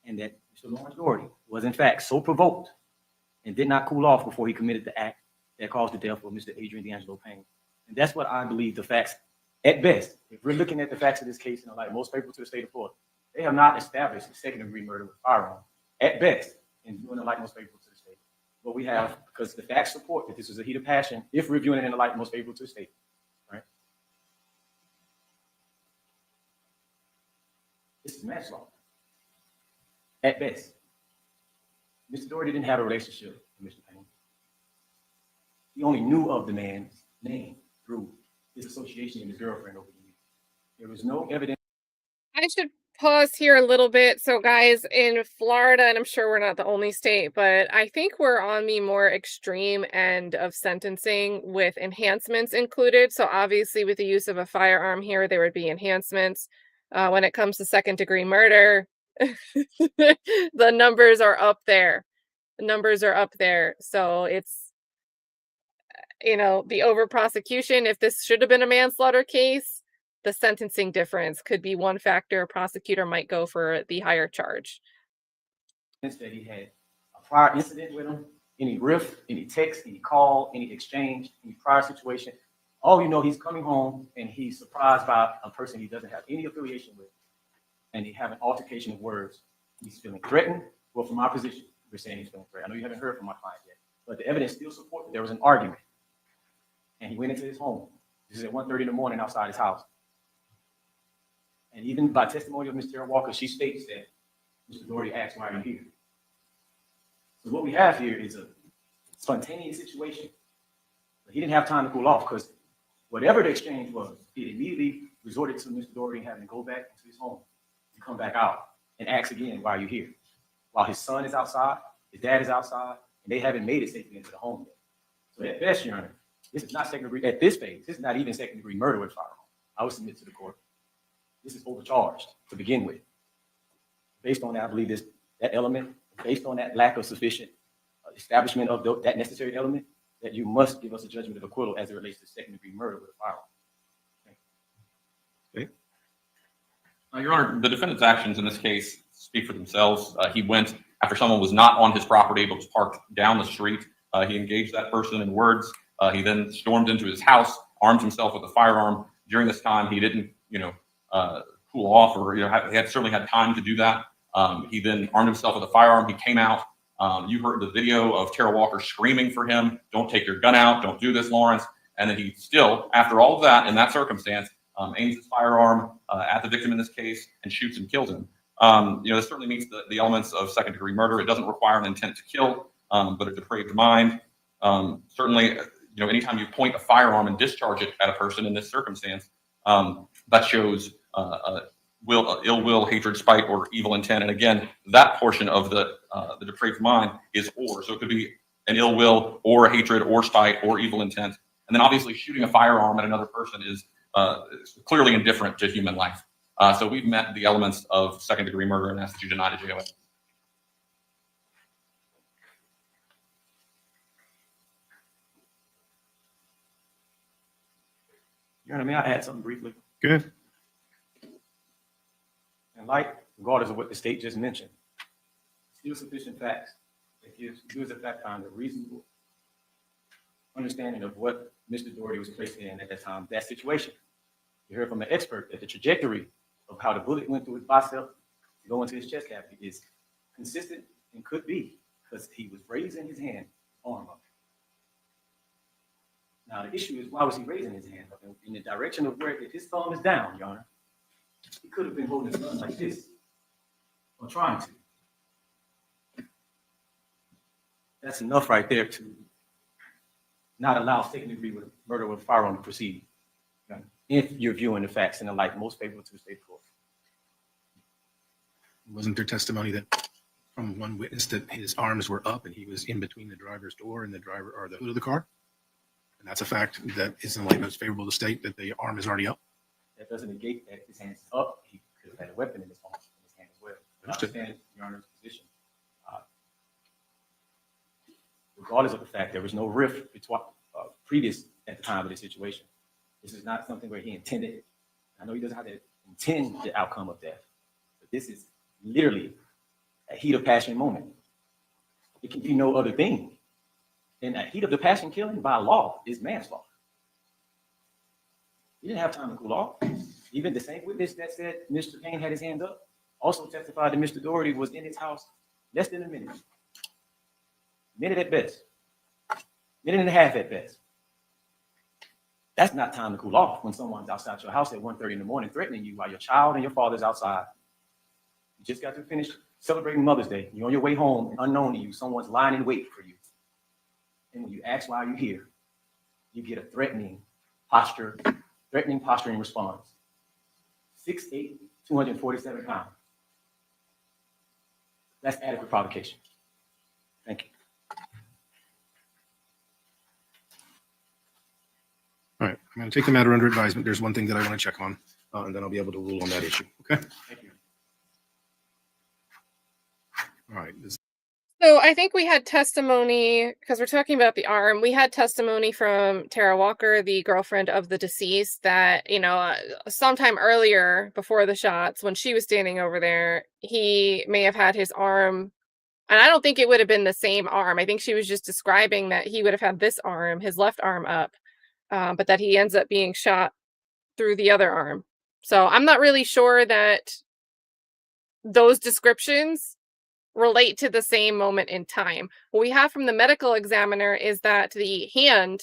And that Mr. Lawrence Dority was in fact so provoked and did not cool off before he committed the act that caused the death of Mr. Adreian Payne. And that's what I believe the facts, at best, if we're looking at the facts of this case in the light most favorable to the state of Florida, they have not established a second-degree murder with firearm, at best, in doing the light most favorable to the state. But we have, because the facts support that this was a heat of passion, if we're viewing it in the light most favorable to the state, right? This is manslaughter, at best. Mr. Dority didn't have a relationship with Mr. Payne. He only knew of the man's name through his association with his girlfriend over the years. There was no evidence. I should pause here a little bit. So guys, in Florida, and I'm sure we're not the only state, but I think we're on the more extreme end of sentencing with enhancements included. So obviously with the use of a firearm here, there would be enhancements. When it comes to second-degree murder, the numbers are up there. The numbers are up there. So it's, you know, the over prosecution. If this should have been a manslaughter case, the sentencing difference could be one factor. A prosecutor might go for the higher charge. That he had a prior incident with him, any rift, any text, any call, any exchange, any prior situation. All you know, he's coming home and he's surprised by a person he doesn't have any affiliation with, and he have an altercation of words. He's feeling threatened. Well, from my position, we're saying he's feeling threatened. I know you haven't heard from my client yet, but the evidence still supports that there was an argument. And he went into his home. This is at 1:30 in the morning outside his house. And even by testimony of Ms. Tara Walker, she states that Mr. Dority asked, "Why are you here?" So what we have here is a spontaneous situation. But he didn't have time to cool off because whatever the exchange was, he immediately resorted to Mr. Dority having to go back into his home and come back out and ask again, "Why are you here?" While his son is outside, his dad is outside, and they haven't made it safely into the home yet. So at best, Your Honor, this is not second degree, at this phase, this is not even second degree murder with firearm. I would submit to the court. This is overcharged to begin with. Based on that, I believe that element, based on that lack of sufficient establishment of that necessary element, that you must give us a judgment of acquittal as it relates to second degree murder with a firearm. Your Honor, the defendant's actions in this case speak for themselves. He went after someone was not on his property but was parked down the street. He engaged that person in words. He then stormed into his house, armed himself with a firearm. During this time, he didn't, cool off, or he had certainly had time to do that. He then armed himself with a firearm. He came out. You heard the video of Tara Walker screaming for him, "Don't take your gun out. Don't do this, Lawrence." And then he still, after all of that, in that circumstance, aims his firearm at the victim in this case and shoots and kills him. This certainly meets the elements of second-degree murder. It doesn't require an intent to kill, but a depraved mind. Certainly, anytime you point a firearm and discharge it at a person in this circumstance, that shows ill will, hatred, spite, or evil intent. And again, that portion of the depraved mind is or. So it could be an ill will or a hatred or spite or evil intent. And then obviously shooting a firearm at another person is clearly indifferent to human life. So we've met the elements of second-degree murder and ask that you deny the JOA. Your Honor, may I add something briefly? Good. And regardless of what the state just mentioned, still sufficient facts that gives you as a fact finder a reasonable understanding of what Mr. Dority was placed in at that time, that situation. You heard from an expert that the trajectory of how the bullet went through his bicep to go into his chest cavity is consistent and could be because he was raising his hand, arm up. Now the issue is, why was he raising his hand up? In the direction of where, if his thumb is down, Your Honor, he could have been holding his gun like this, or trying to. That's enough right there to not allow second-degree murder with a firearm to proceed, if you're viewing the facts in the light most favorable to the state court. Wasn't there testimony that from one witness that his arms were up and he was in between the driver's door and the driver or the hood of the car? And that's a fact that is in the light most favorable to the state, that the arm is already up. That doesn't negate that his hands is up. He could have had a weapon in his hand as well. I understand Your Honor's position. Regardless of the fact there was no rift between previous at the time of the situation. This is not something where he intended it. I know he doesn't have to intend the outcome of death, but this is literally a heat of passion moment. It can be no other thing. And a heat of the passion killing by law is manslaughter. He didn't have time to cool off. Even the same witness that said Mr. Payne had his hand up also testified that Mr. Dority was in his house less than a minute. Minute at best. Minute and a half at best. That's not time to cool off when someone's outside your house at 1:30 in the morning threatening you while your child and your father's outside. You just got to finish celebrating Mother's Day. You're on your way home, and unknown to you, someone's lying in wait for you. And when you ask why you're here, you get a threatening posturing response. 6'8", 247 pounds. That's adequate provocation. Thank you. All right, I'm going to take the matter under advisement. There's one thing that I want to check on, and then I'll be able to rule on that issue. Okay? Thank you. All right. So I think we had testimony, because we're talking about the arm, we had testimony from Tara Walker, the girlfriend of the deceased, that, sometime earlier before the shots, when she was standing over there, he may have had his arm, and I don't think it would have been the same arm. I think she was just describing that he would have had this arm, his left arm up, but that he ends up being shot through the other arm. So I'm not really sure that those descriptions relate to the same moment in time. What we have from the medical examiner is that the hand,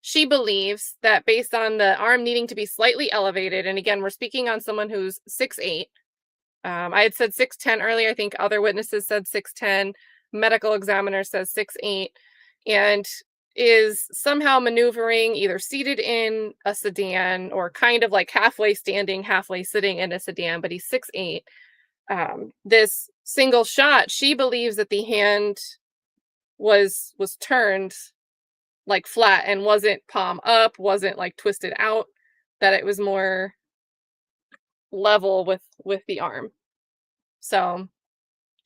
she believes that based on the arm needing to be slightly elevated, and again, we're speaking on someone who's 6'8". I had said 6'10" earlier. I think other witnesses said 6'10". Medical examiner says 6'8", and is somehow maneuvering, either seated in a sedan or kind of like halfway standing, halfway sitting in a sedan, but he's 6'8". This single shot, she believes that the hand was turned like flat and wasn't palm up, wasn't like twisted out, that it was more level with the arm. So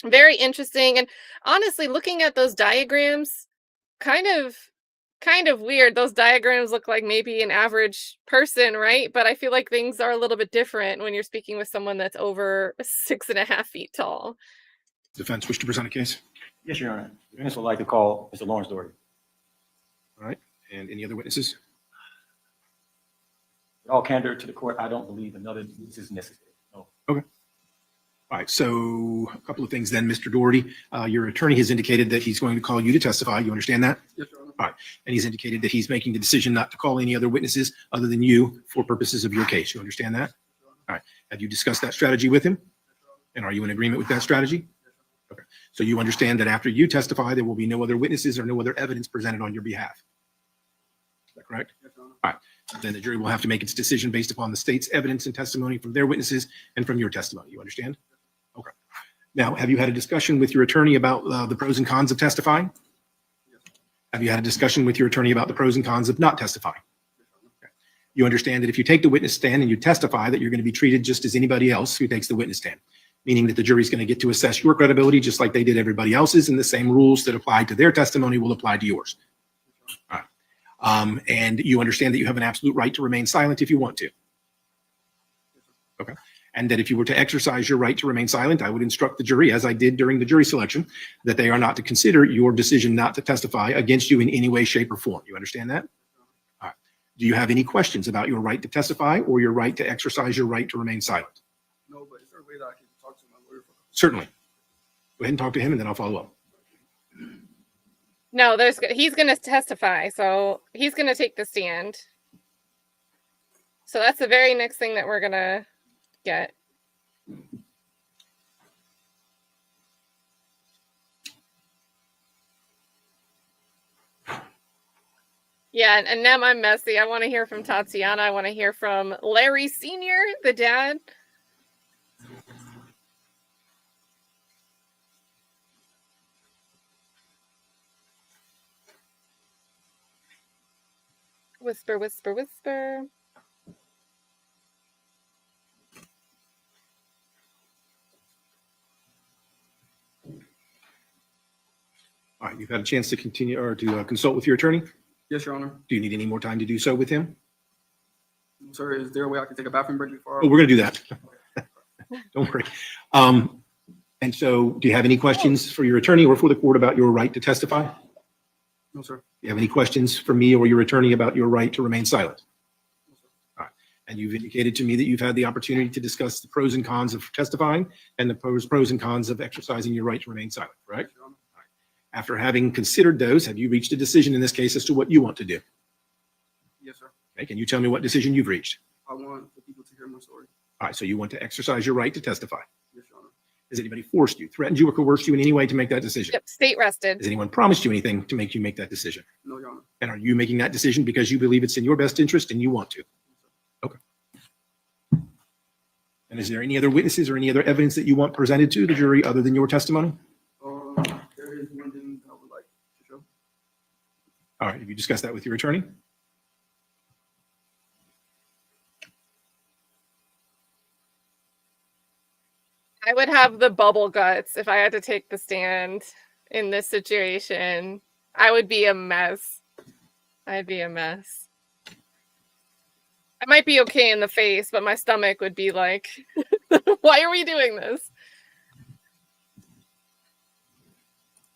very interesting. And honestly, looking at those diagrams, kind of weird. Those diagrams look like maybe an average person, right? But I feel like things are a little bit different when you're speaking with someone that's over 6.5 feet tall. Defense wish to present a case? Yes, Your Honor. The witness would like to call Mr. Lawrence Dority. All right. And any other witnesses? With all candor to the court, I don't believe another witness is necessary. No. Okay. All right. So a couple of things then, Mr. Dority. Your attorney has indicated that he's going to call you to testify. You understand that? Yes, Your Honor. All right. And he's indicated that he's making the decision not to call any other witnesses other than you for purposes of your case. You understand that? All right. Have you discussed that strategy with him? And are you in agreement with that strategy? Okay. So you understand that after you testify, there will be no other witnesses or no other evidence presented on your behalf. Is that correct? All right. Then the jury will have to make its decision based upon the state's evidence and testimony from their witnesses and from your testimony. You understand? Okay. Now, have you had a discussion with your attorney about the pros and cons of testifying? Have you had a discussion with your attorney about the pros and cons of not testifying? Okay. You understand that if you take the witness stand and you testify, that you're going to be treated just as anybody else who takes the witness stand, meaning that the jury's going to get to assess your credibility just like they did everybody else's, and the same rules that apply to their testimony will apply to yours. All right. And you understand that you have an absolute right to remain silent if you want to. Okay. And that if you were to exercise your right to remain silent, I would instruct the jury, as I did during the jury selection, that they are not to consider your decision not to testify against you in any way, shape, or form. You understand that? All right. Do you have any questions about your right to testify or your right to exercise your right to remain silent? No, but is there a way that I can talk to my lawyer? Certainly. Go ahead and talk to him, and then I'll follow up. No, he's going to testify, so he's going to take the stand. So that's the very next thing that we're going to get. Yeah, and now I'm messy. I want to hear from Tatiana. I want to hear from Larry Sr., the dad. Whisper, whisper, whisper. All right, you've had a chance to continue or to consult with your attorney? Yes, Your Honor. Do you need any more time to do so with him? Sir, is there a way I can take a bathroom break before? Oh, we're going to do that. Don't worry. And so do you have any questions for your attorney or for the court about your right to testify? No, sir. Do you have any questions for me or your attorney about your right to remain silent? All right. And you've indicated to me that you've had the opportunity to discuss the pros and cons of testifying and the pros and cons of exercising your right to remain silent, correct? Your Honor. After having considered those, have you reached a decision in this case as to what you want to do? Yes, sir. Okay, can you tell me what decision you've reached? I want the people to hear my story. All right, so you want to exercise your right to testify. Yes, Your Honor. Has anybody forced you, threatened you, or coerced you in any way to make that decision? Yep, state rested. Has anyone promised you anything to make you make that decision? No, Your Honor. And are you making that decision because you believe it's in your best interest and you want to? Okay. And is there any other witnesses or any other evidence that you want presented to the jury other than your testimony? There is one thing I would like to show. All right, have you discussed that with your attorney? I would have the bubble guts if I had to take the stand in this situation. I would be a mess. I'd be a mess. I might be okay in the face, but my stomach would be like, why are we doing this?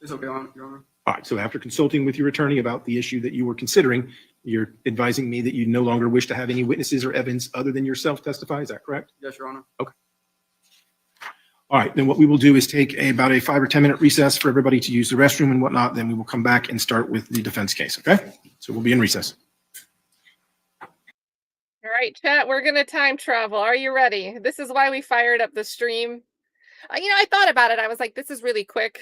It's okay, Your Honor. All right, so after consulting with your attorney about the issue that you were considering, you're advising me that you no longer wish to have any witnesses or evidence other than yourself testify, is that correct? Yes, Your Honor. Okay. All right, then what we will do is take about a 5 or 10 minute recess for everybody to use the restroom and whatnot. Then we will come back and start with the defense case, okay? So we'll be in recess. All right, chat, we're going to time travel. Are you ready? This is why we fired up the stream. I thought about it. I was like, this is really quick.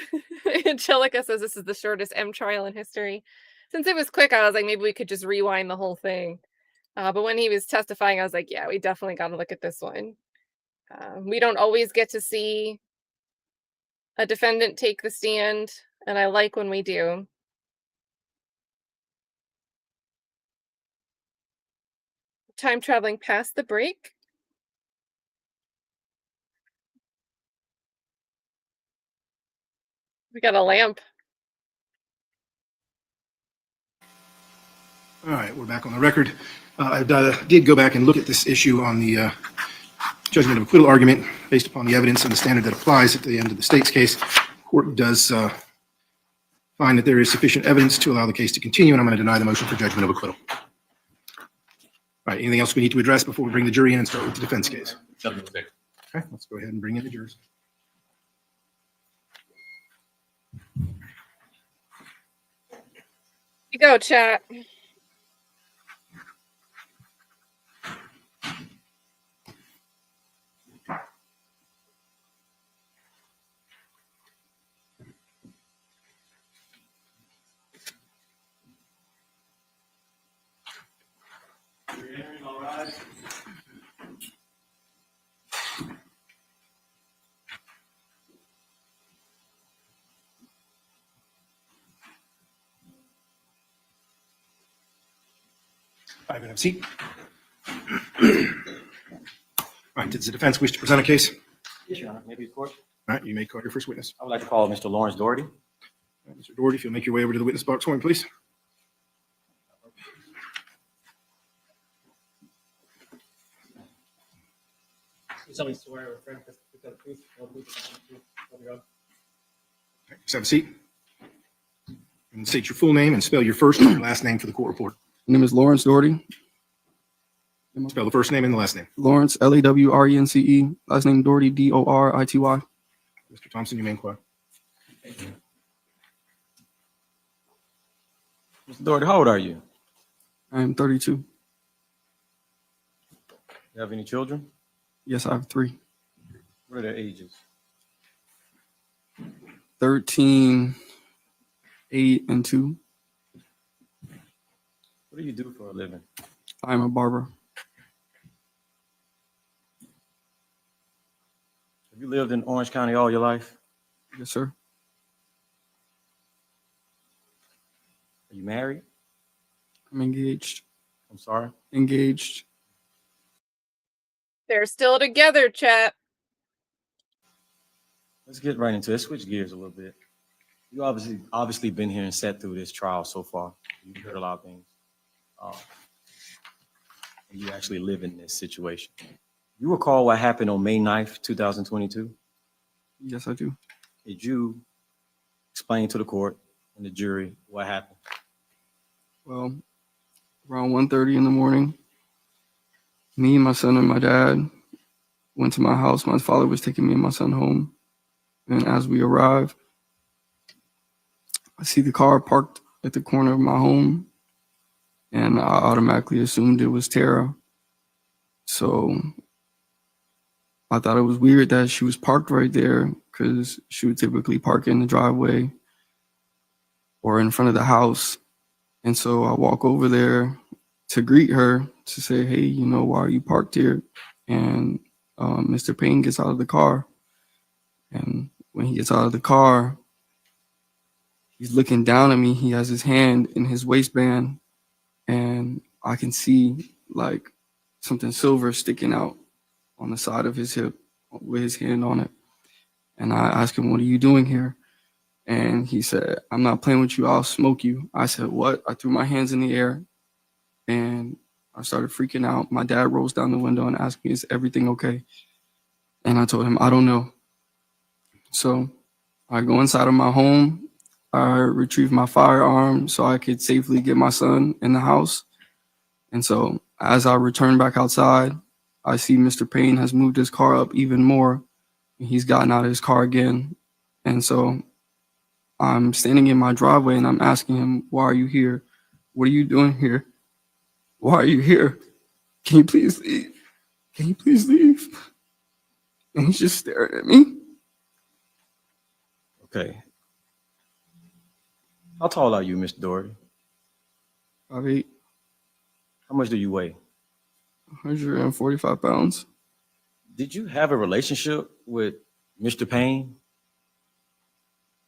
Angelica says this is the shortest M trial in history. Since it was quick, I was like, maybe we could just rewind the whole thing. But when he was testifying, I was like, yeah, we definitely got to look at this one. We don't always get to see a defendant take the stand, and I like when we do. Time traveling past the break. We got a lamp. All right, we're back on the record. I did go back and look at this issue on the judgment of acquittal argument based upon the evidence and the standard that applies at the end of the state's case. The court does find that there is sufficient evidence to allow the case to continue, and I'm going to deny the motion for judgment of acquittal. All right, anything else we need to address before we bring the jury in and start with the defense case? Nothing to say. Okay, let's go ahead and bring in the jurors. Go, chat. All right, have a seat. All right, does the defense wish to present a case? Yes, Your Honor. Maybe court. All right, you may call your first witness. I would like to call Mr. Lawrence Dority. All right, Mr. Dority, if you'll make your way over to the witness box for me, please. You solemnly swear or affirm to tell the truth, the whole truth, and nothing but the truth, so help you God. All right, just have a seat. And state your full name and spell your first and your last name for the court report. My name is Lawrence Dority. Spell the first name and the last name. Lawrence, Lawrence, last name Dority, Dority. Mr. Thompson, you may inquire. Mr. Dority, how old are you? I am 32. You have any children? Yes, I have 3. What are their ages? 13, 8, and 2. What do you do for a living? I am a barber. Have you lived in Orange County all your life? Yes, sir. Are you married? I'm engaged. I'm sorry. Engaged. They're still together, chat. Let's get right into it. Let's switch gears a little bit. You obviously been here and sat through this trial so far. You've heard a lot of things. And you actually live in this situation. You recall what happened on May 9th, 2022? Yes, I do. Did you explain to the court and the jury what happened? Well, around 1:30 in the morning, me, my son, and my dad went to my house. My father was taking me and my son home. And as we arrived, I see the car parked at the corner of my home. And I automatically assumed it was Tara. So I thought it was weird that she was parked right there because she would typically park in the driveway or in front of the house. And so I walk over there to greet her to say, hey, you know, why are you parked here? And Mr. Payne gets out of the car. And when he gets out of the car, he's looking down at me. He has his hand in his waistband. And I can see like something silver sticking out on the side of his hip with his hand on it. And I asked him, what are you doing here? And he said, I'm not playing with you. I'll smoke you. I said, what? I threw my hands in the air and I started freaking out. My dad rolls down the window and asked me, is everything okay? And I told him, I don't know. So I go inside of my home. I retrieve my firearm so I could safely get my son in the house. And so as I return back outside, I see Mr. Payne has moved his car up even more. He's gotten out of his car again. And so I'm standing in my driveway and I'm asking him, why are you here? What are you doing here? Why are you here? Can you please leave? Can you please leave? And he's just staring at me. Okay. How tall are you, Mr. Dority? 5'8", How much do you weigh? 145 pounds. Did you have a relationship with Mr. Payne?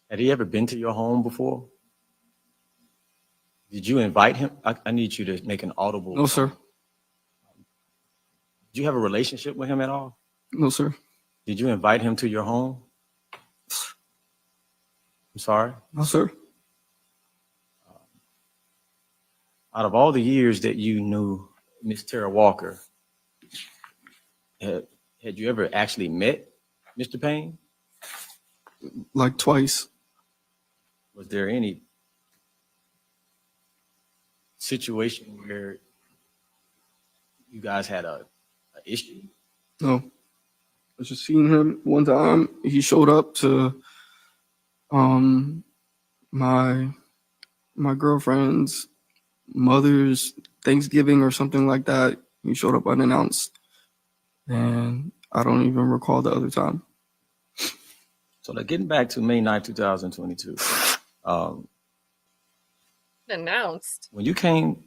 Had he ever been to your home before? Did you invite him? I need you to make an audible. No, sir. Did you have a relationship with him at all? No, sir. Did you invite him to your home? I'm sorry? No, sir. Out of all the years that you knew Miss Tara Walker, had you ever actually met Mr. Payne? Like twice. Was there any situation where you guys had a issue? No. I just seen him one time. He showed up to my my girlfriend's mother's Thanksgiving or something like that. He showed up unannounced, and I don't even recall the other time. So like, getting back to May 9th, 2022, Announced. when you came,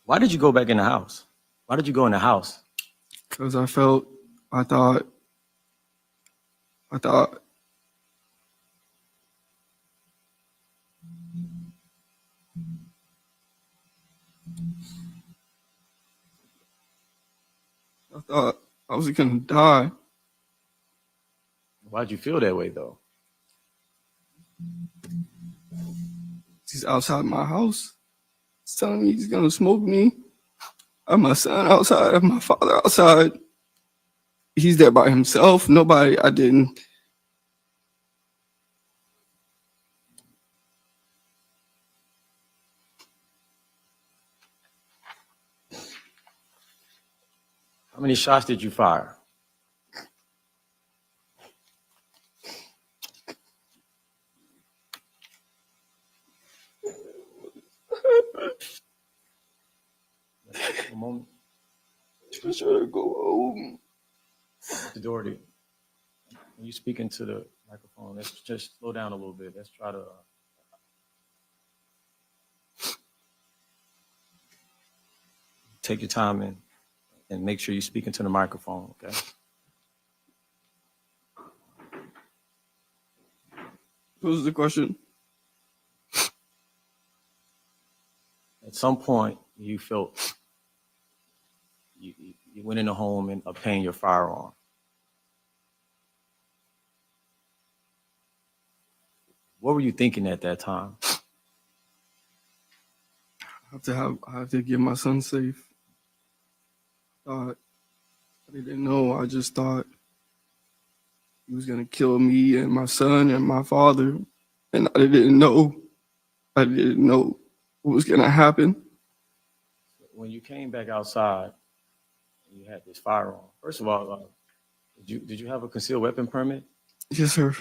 why did you go back in the house? Why did you go in the house? Because I thought I was gonna die. Why'd you feel that way though? He's outside my house. He's telling me he's gonna smoke me. I have my son outside. I have my father outside. He's there by himself. Nobody. I didn't. How many shots did you fire? A moment. Just trying to go home. Mr. Dority, when you speak into the microphone, let's just slow down a little bit. Let's try to take your time and make sure you speak into the microphone, okay? What was the question? At some point, you felt you went in the home and obtained your firearm. What were you thinking at that time? I have to get my son safe. I didn't know. I just thought he was gonna kill me and my son and my father, and I didn't know. I didn't know what was gonna happen. When you came back outside, you had this firearm. First of all, did you have a concealed weapon permit? Yes, sir.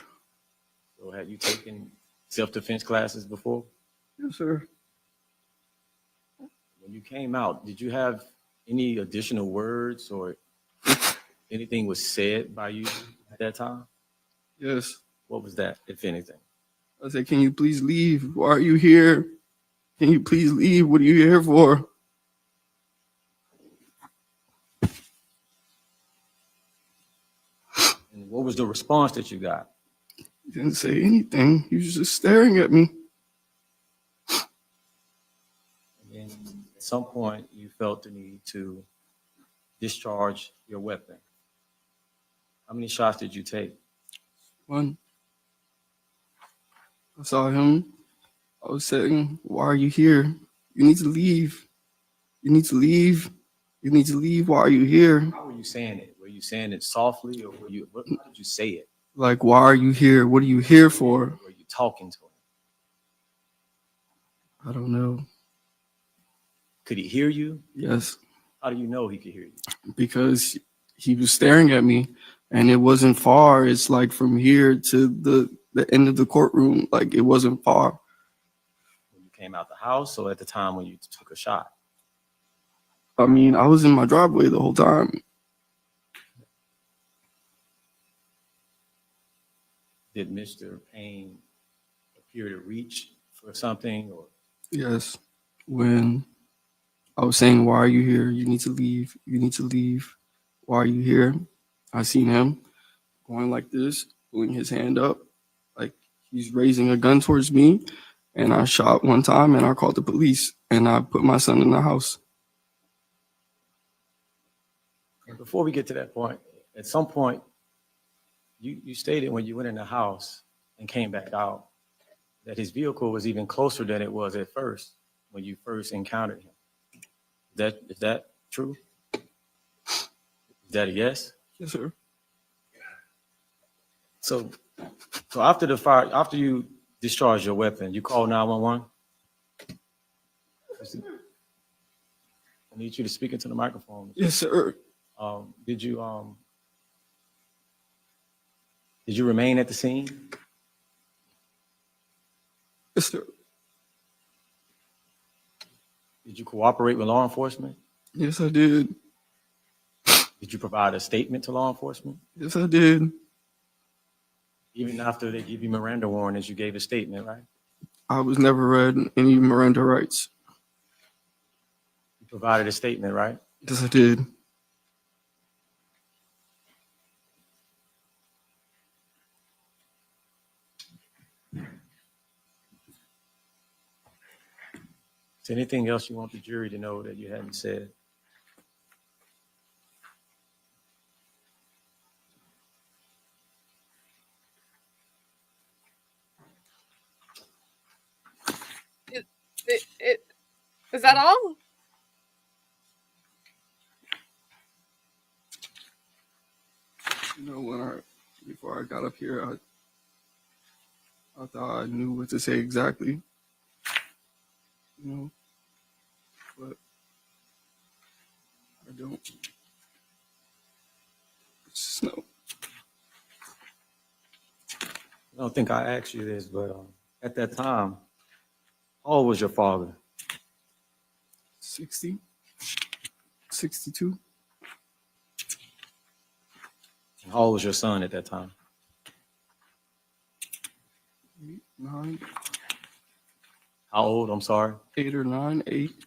So had you taken self-defense classes before? Yes, sir. When you came out, did you have any additional words or anything was said by you at that time? Yes. What was that, if anything? I said, "Can you please leave? Why are you here? Can you please leave? What are you here for?" And what was the response that you got? He didn't say anything. He was just staring at me. And then at some point, you felt the need to discharge your weapon. How many shots did you take? One. I saw him. I was saying, "Why are you here? You need to leave. You need to leave. You need to leave. Why are you here?" How were you saying it? Were you saying it softly, or how did you say it? Like, "Why are you here? What are you here for?" Were you talking to him? I don't know. Could he hear you? Yes, How do you know he could hear you? because he was staring at me, and it wasn't far. It's like from here to the end of the courtroom. Like, it wasn't far. When you came out the house, or at the time when you took a shot? I mean, I was in my driveway the whole time. Did Mr. Payne appear to reach for something, or Yes. When I was saying, "Why are you here? You need to leave. You need to leave. Why are you here?" I seen him going like this, putting his hand up, like he's raising a gun towards me. And I shot one time, and I called the police, and I put my son in the house. And before we get to that point, at some point, you stated when you went in the house and came back out that his vehicle was even closer than it was at first when you first encountered him. Is that true? Is that a yes? Yes, sir. So after the fire, after you discharged your weapon, you called 911? I need you to speak into the microphone. Yes, sir. Did you remain at the scene? Yes, sir. Did you cooperate with law enforcement? Yes, I did. Did you provide a statement to law enforcement? Yes, I did. Even after they give you Miranda warnings, you gave a statement, right? I was never read any Miranda rights. You provided a statement, right? Yes, I did. Is there anything else you want the jury to know that you hadn't said? Is that all? You know, before I got up here, I thought I knew what to say exactly. You know, but I don't. It's just no. I don't think I asked you this, but at that time, how old was your father? 60, 62. And how old was your son at that time? 8, 9. How old? I'm sorry. 8 or 9, 8.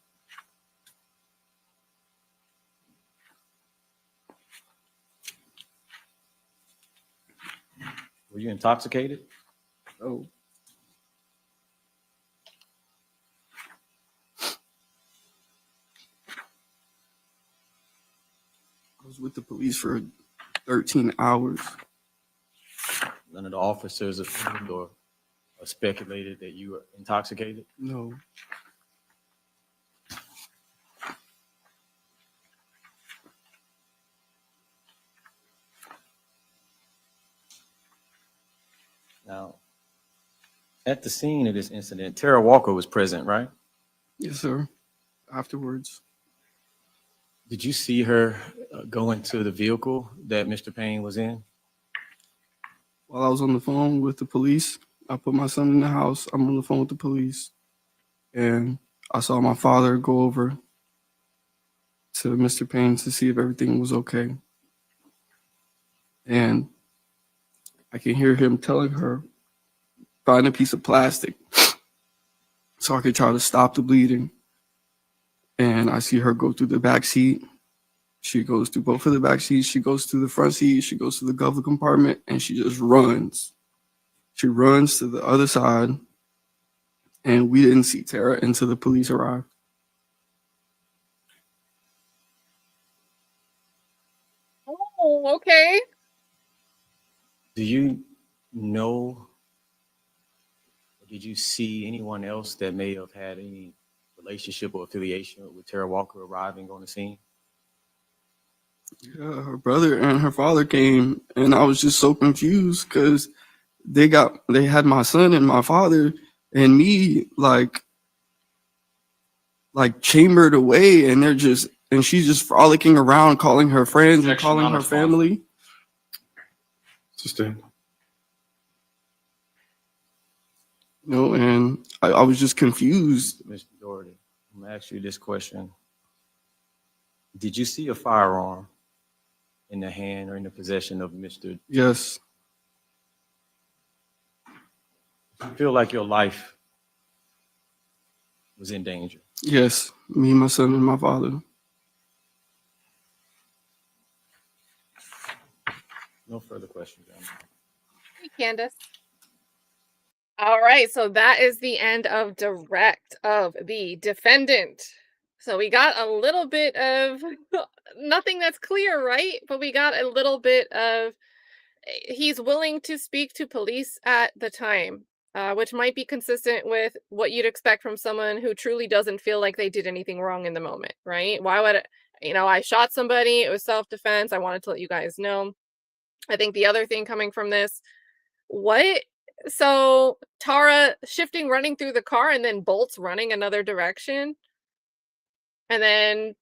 Were you intoxicated? Oh. I was with the police for 13 hours. None of the officers assumed or speculated that you were intoxicated? No. Now, at the scene of this incident, Tara Walker was present, right? Yes, sir. Afterwards. Did you see her go into the vehicle that Mr. Payne was in? While I was on the phone with the police, I put my son in the house. I'm on the phone with the police. And I saw my father go over to Mr. Payne to see if everything was okay. And I can hear him telling her, find a piece of plastic so I could try to stop the bleeding. And I see her go through the back seat. She goes through both of the back seats. She goes to the front seat. She goes to the glove compartment, and she just runs. She runs to the other side, and we didn't see Tara until the police arrived. Oh, okay. Do you know, or did you see anyone else that may have had any relationship or affiliation with Tara Walker arriving on the scene? Yeah, her brother and her father came, and I was just so confused because they had my son and my father and me like chambered away, and she's just frolicking around, calling her friends and calling her family. Sustained. You know, and I was just confused. Mr. Dority, I'm gonna ask you this question. Did you see a firearm in the hand or in the possession of Mr. Yes. Do you feel like your life was in danger? Yes, me, my son, and my father. No further questions. Hey, Candace. All right, so that is the end of direct of the defendant. So we got a little bit of nothing that's clear, right? But we got a little bit of he's willing to speak to police at the time, which might be consistent with what you'd expect from someone who truly doesn't feel like they did anything wrong in the moment, right? Why would I shot somebody, it was self-defense, I wanted to let you guys know. I think the other thing coming from this, so Tara shifting, running through the car, and then bolts running another direction. And then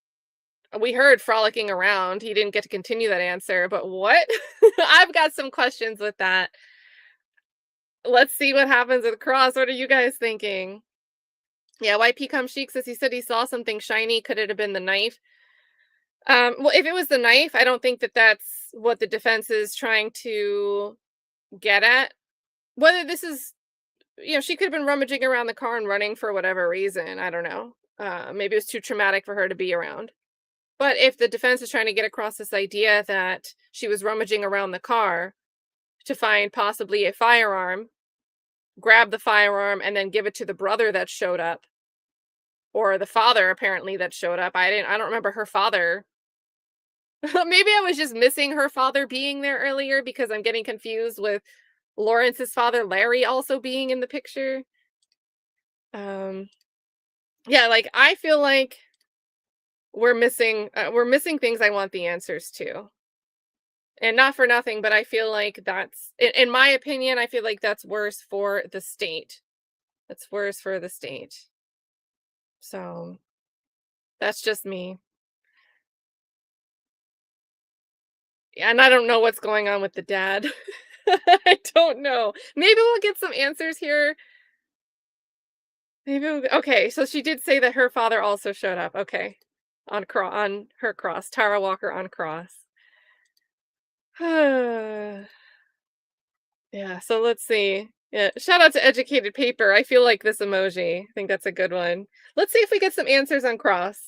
we heard frolicking around. He didn't get to continue that answer, but what? I've got some questions with that. let's see what happens with cross. What are you guys thinking? Yeah, YP Come Chic says he said he saw something shiny. Could it have been the knife? Well, if it was the knife, I don't think that that's what the defense is trying to get at. Whether this is, she could have been rummaging around the car and running for whatever reason. I don't know. Maybe it was too traumatic for her to be around. But if the defense is trying to get across this idea that she was rummaging around the car to find possibly a firearm, grab the firearm, and then give it to the brother that showed up, or the father apparently that showed up. I don't remember her father. Maybe I was just missing her father being there earlier because I'm getting confused with Lawrence's father, Larry, also being in the picture. Yeah, like I feel like we're missing things I want the answers to. And not for nothing, but I feel like that's, in my opinion, I feel like that's worse for the state. That's worse for the state. So that's just me. And I don't know what's going on with the dad. I don't know. Maybe we'll get some answers here. Okay, so she did say that her father also showed up. Okay. On her cross. Tara Walker on cross. Yeah, so let's see. Yeah, shout out to Educated Paper. I feel like this emoji. I think that's a good one. Let's see if we get some answers on cross.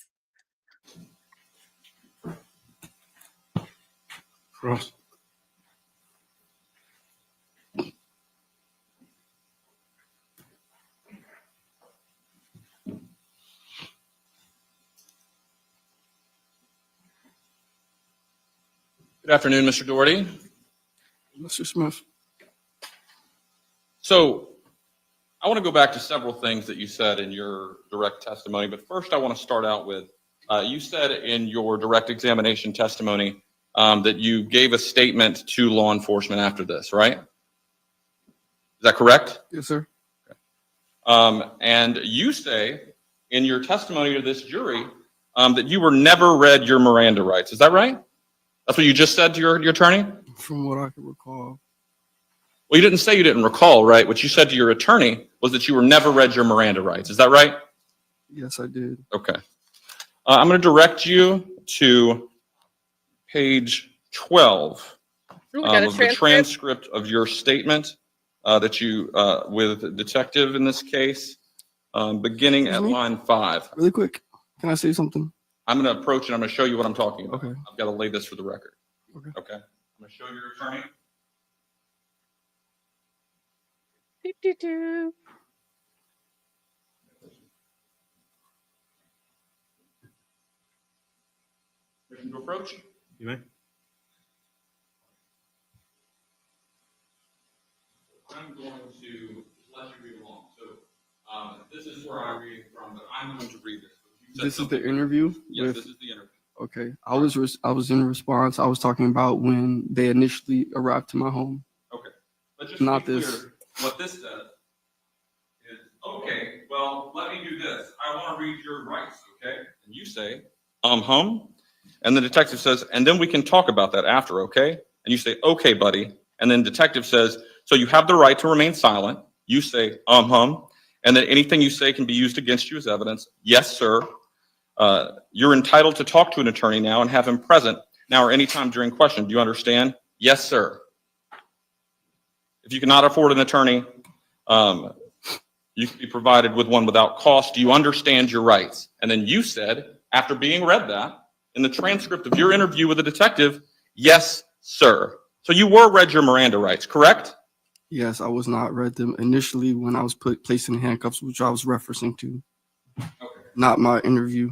Cross. Good afternoon, Mr. Dority. Mr. Smith. So I want to go back to several things that you said in your direct testimony, but first I want to start out with, you said in your direct examination testimony that you gave a statement to law enforcement after this, right? Is that correct? Yes, sir. Okay. And you say in your testimony to this jury that you were never read your Miranda rights. Is that right? That's what you just said to your attorney? From what I can recall. Well, you didn't say you didn't recall, right? What you said to your attorney was that you were never read your Miranda rights. Is that right? Yes, I did. Okay. I'm going to direct you to page 12 of the transcript of your statement that you, with the detective in this case, beginning at line 5. Really quick, can I say something? I'm going to approach and I'm going to show you what I'm talking about. Okay. I've got to lay this for the record. Okay. Okay. I'm going to show your attorney. Permission to approach? You may. I'm going to let you read along. So this is where I'm reading from, but I'm going to read this. This is the interview? Yes, this is the interview. Okay. I was in response. I was talking about when they initially arrived to my home. Okay. But just not to be this. clear, what this says is, okay, well, let me do this. I want to read your rights, okay? And you say, and the detective says, and then we can talk about that after, okay? And you say, okay, buddy. And then detective says, so you have the right to remain silent. You say, and then anything you say can be used against you as evidence. Yes, sir. You're entitled to talk to an attorney now and have him present now or anytime during question. Do you understand? Yes, sir. If you cannot afford an attorney, you can be provided with one without cost. Do you understand your rights? And then you said, after being read that, in the transcript of your interview with the detective, yes, sir. So you were read your Miranda rights, correct? Yes, I was not read them initially when I was placed in handcuffs, which I was referencing to. Okay. Not my interview.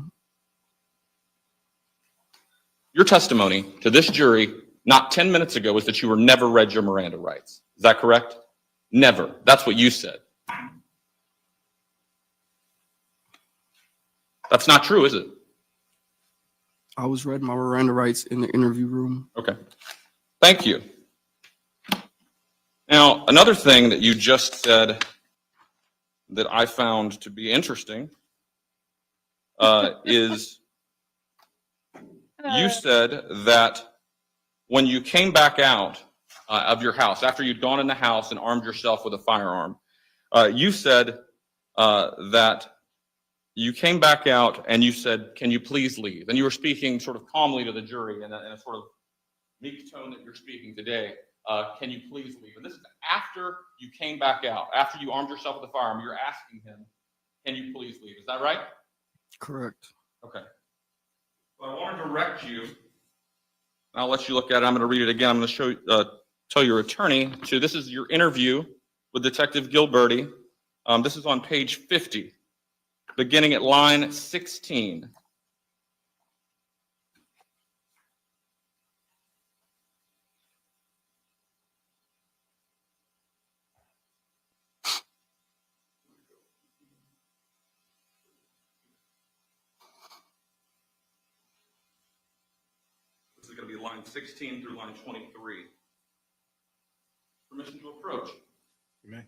Your testimony to this jury not 10 minutes ago was that you were never read your Miranda rights. Is that correct? Never. That's what you said. That's not true, is it? I was read my Miranda rights in the interview room. Okay. Thank you. Now, another thing that you just said that I found to be interesting is you said that when you came back out of your house, after you'd gone in the house and armed yourself with a firearm. You said that you came back out and you said, "Can you please leave?" And you were speaking sort of calmly to the jury in a sort of meek tone that you're speaking today. Can you please leave? And this is after you came back out, after you armed yourself with a firearm. You're asking him, "Can you please leave?" Is that right? Correct. Okay. Well, I want to direct you. I'll let you look at it. I'm going to read it again. I'm going to tell your attorney to. This is your interview with Detective Gilberti. This is on page 50, beginning at line 16. This is going to be line 16 through line 23. Permission to approach. You may.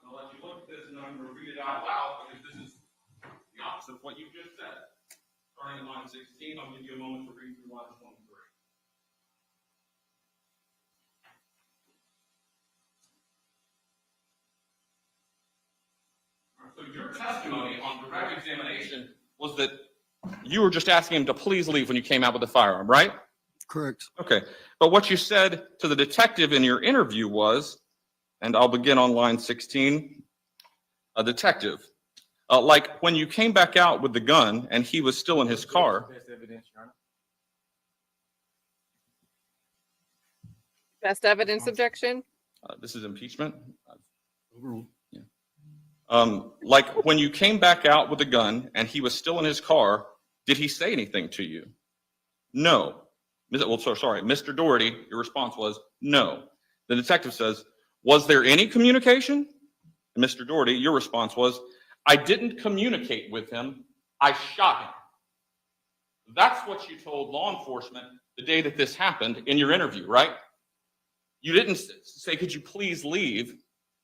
I'll let you look at this, and then I'm going to read it out loud because this is the opposite of what you just said. Starting at line 16, I'll give you a moment to read through line 23. So your testimony on direct examination was that you were just asking him to please leave when you came out with the firearm, right? Correct. Okay. But what you said to the detective in your interview was, and I'll begin on line 16, a detective, like when you came back out with the gun and he was still in his car. Best evidence objection. This is impeachment. Overruled. Like when you came back out with the gun and he was still in his car, did he say anything to you? No. Well, sorry, Mr. Dority, your response was no. The detective says, was there any communication? And Mr. Dority, your response was, I didn't communicate with him, I shot him. That's what you told law enforcement the day that this happened in your interview, right? You didn't say, could you please leave?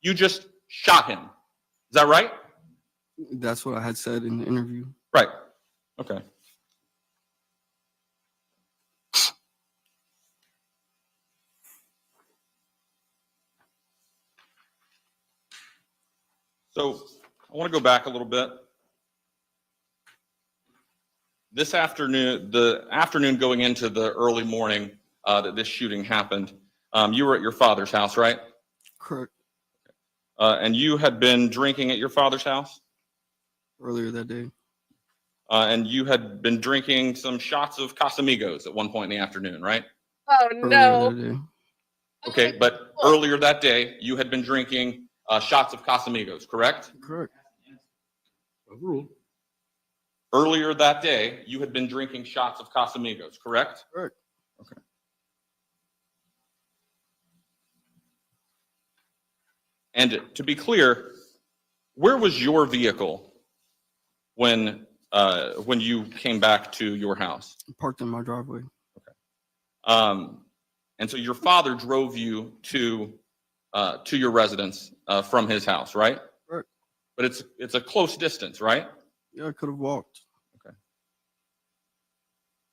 You just shot him. Is that right? That's what I had said in the interview. Right. Okay. So I want to go back a little bit. This afternoon, the afternoon going into the early morning that this shooting happened, you were at your father's house, right? Correct. And you had been drinking at your father's house? Earlier that day. And you had been drinking some shots of Casamigos at one point in the afternoon, right? Oh Earlier no. that day. Okay, but earlier that day, you had been drinking shots of Casamigos, correct? Correct. Overruled. Earlier that day, you had been drinking shots of Casamigos, correct? Correct. Okay. And to be clear, where was your vehicle when you came back to your house? Parked in my driveway. And so your father drove you to your residence from his house, right? Correct. But it's a close distance, right? Yeah, I could have walked. Okay.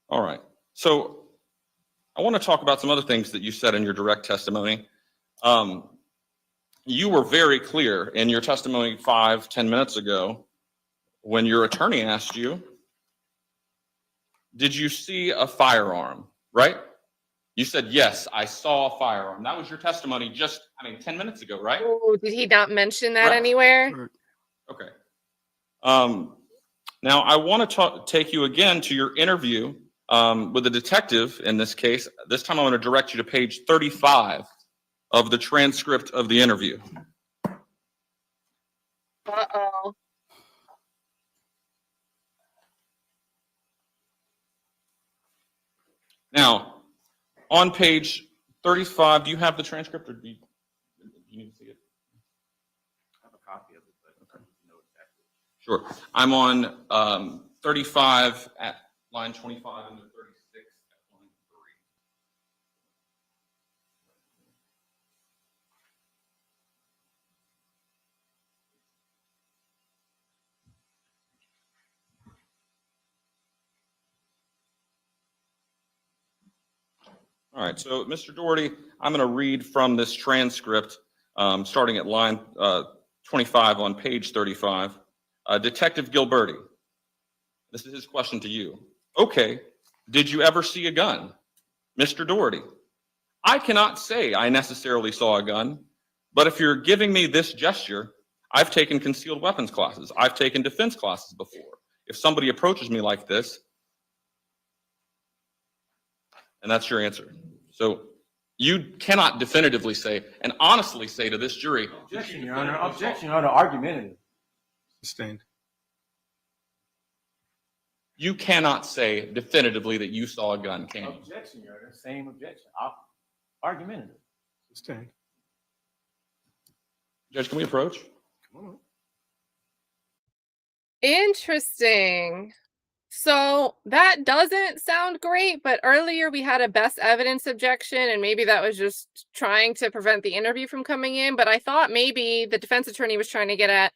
All right. So I want to talk about some other things that you said in your direct testimony. You were very clear in your testimony 5-10 minutes ago when your attorney asked you, did you see a firearm, right? You said, yes, I saw a firearm. That was your testimony just, 10 minutes ago, right? Oh, did he not mention that Correct. anywhere? Correct. Okay. Now, I want to take you again to your interview with the detective in this case. This time I want to direct you to page 35 of the transcript of the interview. Uh-oh. Now, on page 35, do you have the transcript or do you need to see it? I have a copy of it, but I don't know exactly. Sure. I'm on 35 at line 25 and 36 at line 3. All right, so Mr. Doherty, I'm going to read from this transcript, starting at line 25 on page 35. Detective Gilberti, this is his question to you. Okay, did you ever see a gun? Mr. Doherty, I cannot say I necessarily saw a gun, but if you're giving me this gesture, I've taken concealed weapons classes. I've taken defense classes before. If somebody approaches me like this, and that's your answer. So you cannot definitively say and honestly say to this jury. Objection, Your Honor. Objection, Your Honor. Argumentative. Sustained. You cannot say definitively that you saw a gun, can you? Objection, Your Honor. Same objection. Argumentative. Sustained. Judge, can we approach? Come on. Interesting. So that doesn't sound great, but earlier we had a best evidence objection, and maybe that was just trying to prevent the interview from coming in. But I thought maybe the defense attorney was trying to get at,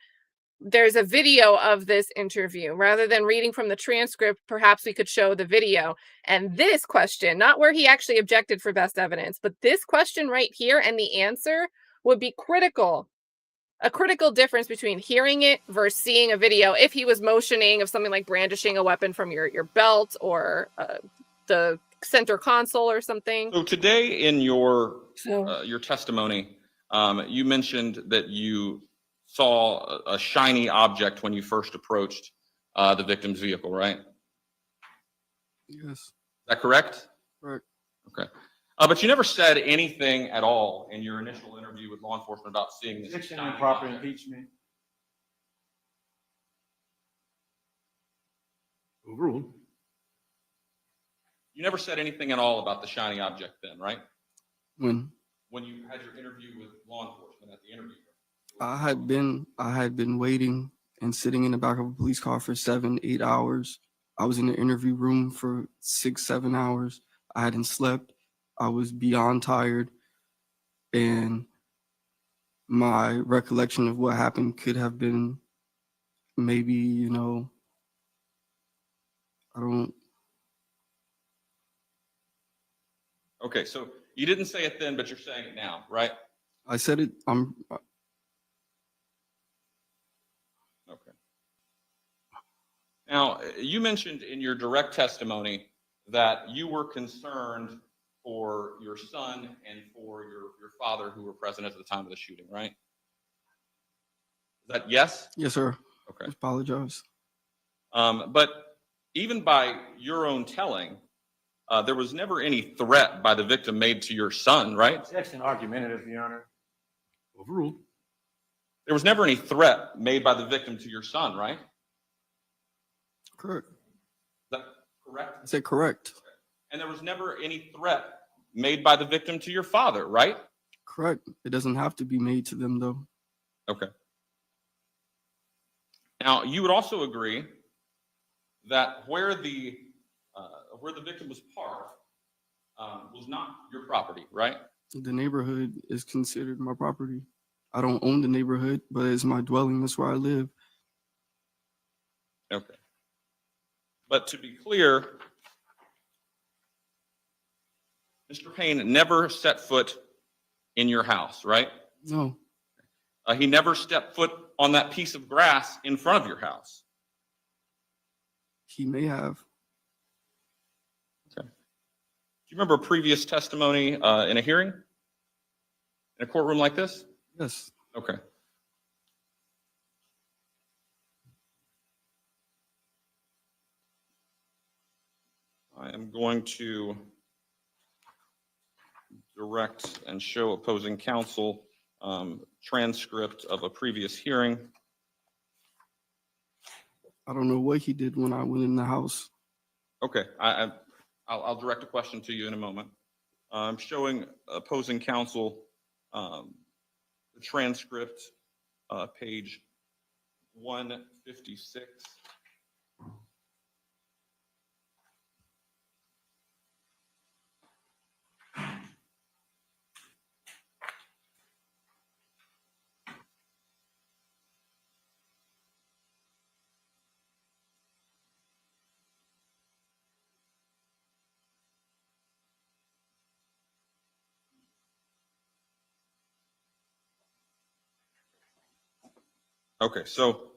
there's a video of this interview. Rather than reading from the transcript, perhaps we could show the video. And this question, not where he actually objected for best evidence, but this question right here and the answer would be critical. A critical difference between hearing it versus seeing a video. If he was motioning of something like brandishing a weapon from your belt or the center console or something. So today in your testimony, you mentioned that you saw a shiny object when you first approached the victim's vehicle, right? Yes. Is that correct? Correct. Okay. But you never said anything at all in your initial interview with law enforcement about seeing this. Objection and proper impeachment. Overruled. You never said anything at all about the shiny object then, right? When When you had your interview with law enforcement at the interview. I had been waiting and sitting in the back of a police car for 7-8 hours. I was in the interview room for 6-7 hours. I hadn't slept. I was beyond tired, and my recollection of what happened could have been maybe, you know, I don't. Okay, so you didn't say it then, but you're saying it now, right? I said it. Okay. Now, you mentioned in your direct testimony that you were concerned for your son and for your father who were present at the time of the shooting, right? Is that yes? Yes, sir. Okay. I apologize. But even by your own telling, there was never any threat by the victim made to your son, right? Objection argumentative, Your Honor. Overruled. There was never any threat made by the victim to your son, right? Correct. Is that correct? I said correct. And there was never any threat made by the victim to your father, right? Correct. It doesn't have to be made to them, though. Okay. Now, you would also agree that where the victim was parked was not your property, right? The neighborhood is considered my property. I don't own the neighborhood, but it's my dwelling. That's where I live. Okay. But to be clear, Mr. Payne never set foot in your house, right? No. He never stepped foot on that piece of grass in front of your house. He may have. Okay. Do you remember a previous testimony in a hearing? In a courtroom like this? Yes. Okay. I am going to direct and show opposing counsel transcript of a previous hearing. I don't know what he did when I went in the house. Okay, I'll direct a question to you in a moment. I'm showing opposing counsel the transcript, page 156. Okay, so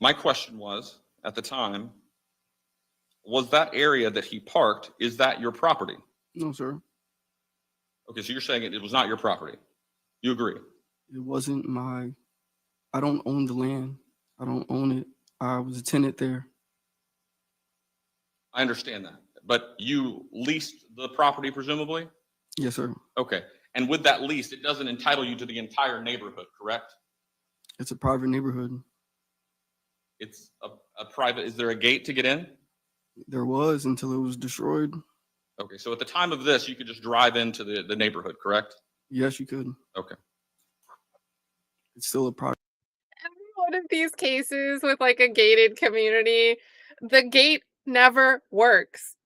my question was, at the time, was that area that he parked, is that your property? No, sir. Okay, so you're saying it was not your property. You agree? It wasn't my, I don't own the land. I don't own it. I was a tenant there. I understand that. But you leased the property, presumably? Yes, sir. Okay. And with that lease, it doesn't entitle you to the entire neighborhood, correct? It's a private neighborhood. It's a private, is there a gate to get in? There was until it was destroyed. Okay, so at the time of this, you could just drive into the neighborhood, correct? Yes, you could. Okay. It's still a private. Every one of these cases with like a gated community, the gate never works.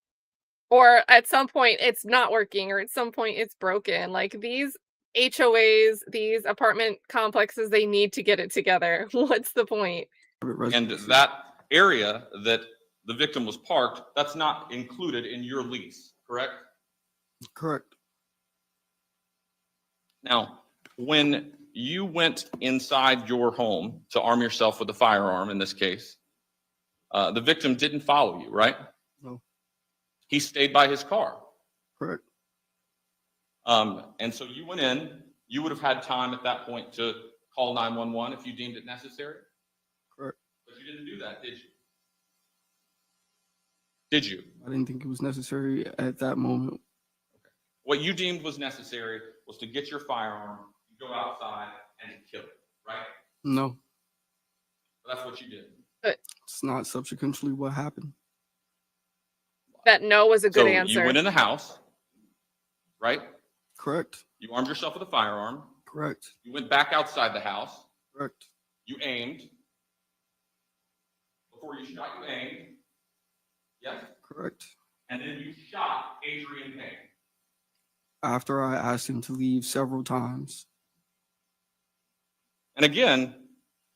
Or at some point it's not working, or at some point it's broken. Like these HOAs, these apartment complexes, they need to get it together. What's the point? And that area that the victim was parked, that's not included in your lease, correct? Correct. Now, when you went inside your home to arm yourself with a firearm, in this case, the victim didn't follow you, right? No. He stayed by his car. Correct. And so you went in, you would have had time at that point to call 911 if you deemed it necessary? Correct. But you didn't do that, did you? Did you? I didn't think it was necessary at that moment. What you deemed was necessary was to get your firearm, go outside, and kill it, right? No, So that's what you did. it's not subsequently what happened. That no was a good So answer. you went in the house, right? Correct. You armed yourself with a firearm. Correct. You went back outside the house. Correct. You aimed. Before you shot, you aimed. Yes? Correct. And then you shot Adreian Payne. After I asked him to leave several times. And again,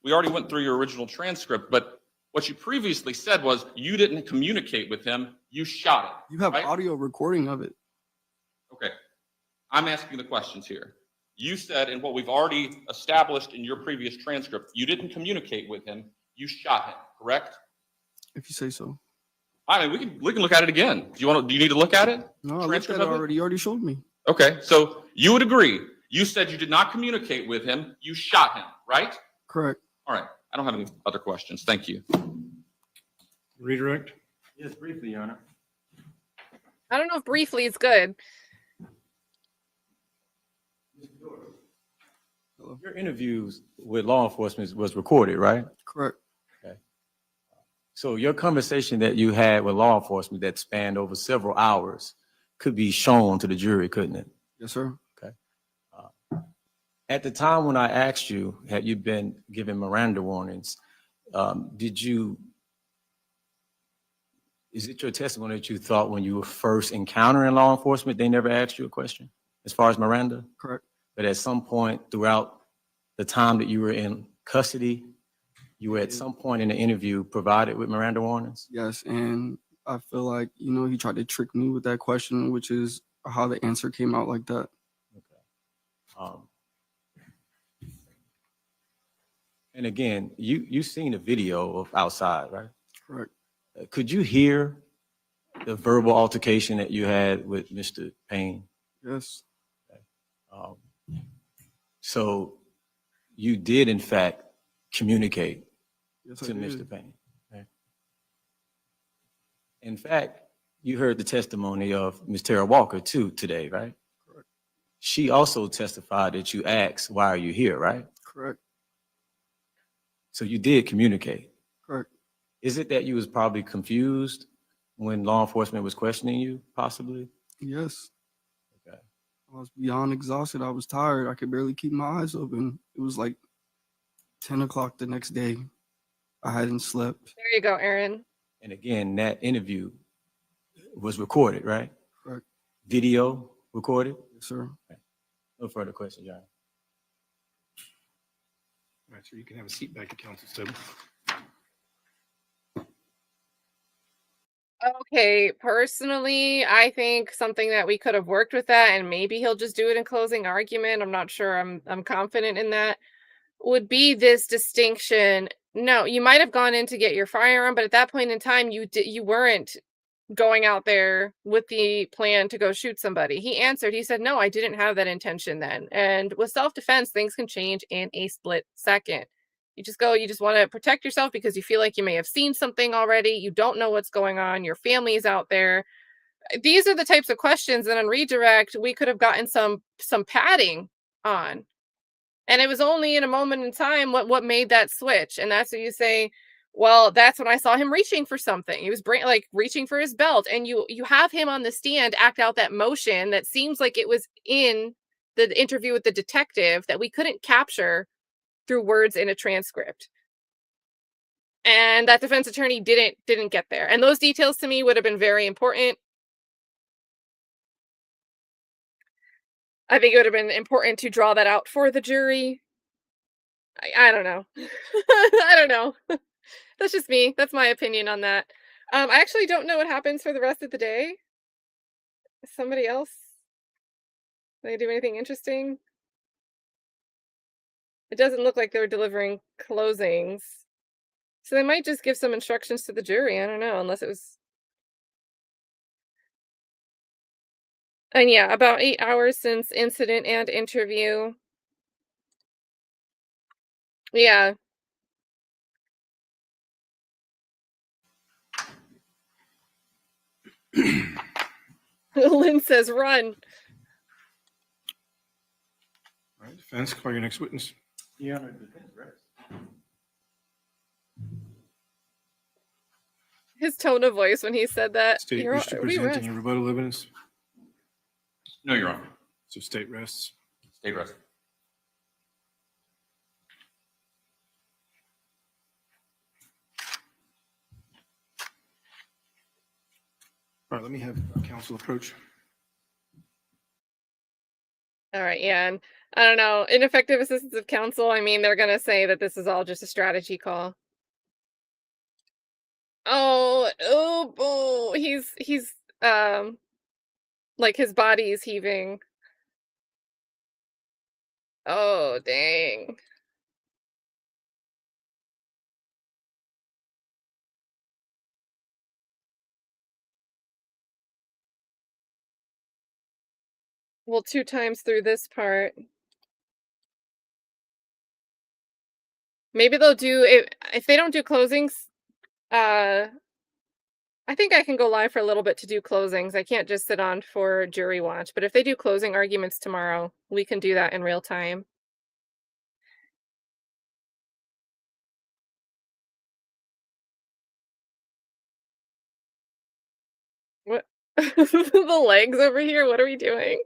we already went through your original transcript, but what you previously said was you didn't communicate with him, you shot him. You have right? audio recording of it. Okay. I'm asking the questions here. You said, in what we've already established in your previous transcript, you didn't communicate with him, you shot him, correct? If you say so. I mean, we can look at it again. Do you need to look at it? No, I looked at it already. You already showed me. Okay, so you would agree. You said you did not communicate with him, you shot him, right? Correct. All right. I don't have any other questions. Thank you. Redirect. Yes, briefly, Your Honor. I don't know if briefly is good. Your interviews with law enforcement was recorded, right? Correct. Okay. So your conversation that you had with law enforcement that spanned over several hours could be shown to the jury, couldn't it? Yes, sir. Okay. At the time when I asked you, had you been given Miranda warnings, is it your testimony that you thought when you were first encountering law enforcement, they never asked you a question as far as Miranda? Correct. But at some point throughout the time that you were in custody, you were at some point in the interview provided with Miranda warnings? Yes, and I feel like, he tried to trick me with that question, which is how the answer came out like that. Okay. And again, you've seen a video of outside, right? Correct. Could you hear the verbal altercation that you had with Mr. Payne? Yes. So you did, in fact, communicate Yes, to I did. Mr. Payne. Okay. In fact, you heard the testimony of Ms. Tara Walker too today, right? Correct. She also testified that you asked, "Why are you here?" Right? Correct. So you did communicate. Correct. Is it that you was probably confused when law enforcement was questioning you, possibly? Yes. Okay. I was beyond exhausted. I was tired. I could barely keep my eyes open. It was like 10 o'clock the next day. I hadn't slept. There you go, Aaron. And again, that interview was recorded, right? Correct. Video recorded? Yes, sir. Okay. No further questions, John. All right, so you can have a seat back at council table. Okay, personally, I think something that we could have worked with that, and maybe he'll just do it in closing argument. I'm not sure. I'm confident in that. Would be this distinction. No, you might have gone in to get your firearm, but at that point in time, you weren't going out there with the plan to go shoot somebody. He answered. He said, "No, I didn't have that intention then." And with self-defense, things can change in a split second. You just want to protect yourself because you feel like you may have seen something already. You don't know what's going on. Your family is out there. These are the types of questions that on redirect we could have gotten some padding on. And it was only in a moment in time what made that switch. And that's when you say, well, that's when I saw him reaching for something. He was like reaching for his belt. And you have him on the stand act out that motion that seems like it was in the interview with the detective that we couldn't capture through words in a transcript. And that defense attorney didn't get there. And those details to me would have been very important. I think it would have been important to draw that out for the jury. I don't know. I don't know. That's just me. That's my opinion on that. I actually don't know what happens for the rest of the day. Somebody else? They do anything interesting? It doesn't look like they're delivering closings. So they might just give some instructions to the jury. I don't know, unless it was. And yeah, about 8 hours since incident and interview. Yeah. Lynn says run. All right, defense, call your next witness. Your Honor, defense rests. His tone of voice when he said that. State wish to present any rebuttal evidence? No, Your Honor. So state rests. State rest. All right, let me have counsel approach. All right, yeah, and I don't know, ineffective assistance of counsel, I mean, they're gonna say that this is all just a strategy call. Oh, he's like his body is heaving. Oh, dang. Well, 2 times through this part. Maybe they'll do it if they don't do closings. I think I can go live for a little bit to do closings. I can't just sit on for jury watch, but if they do closing arguments tomorrow, we can do that in real time. What? The legs over here, what are we doing?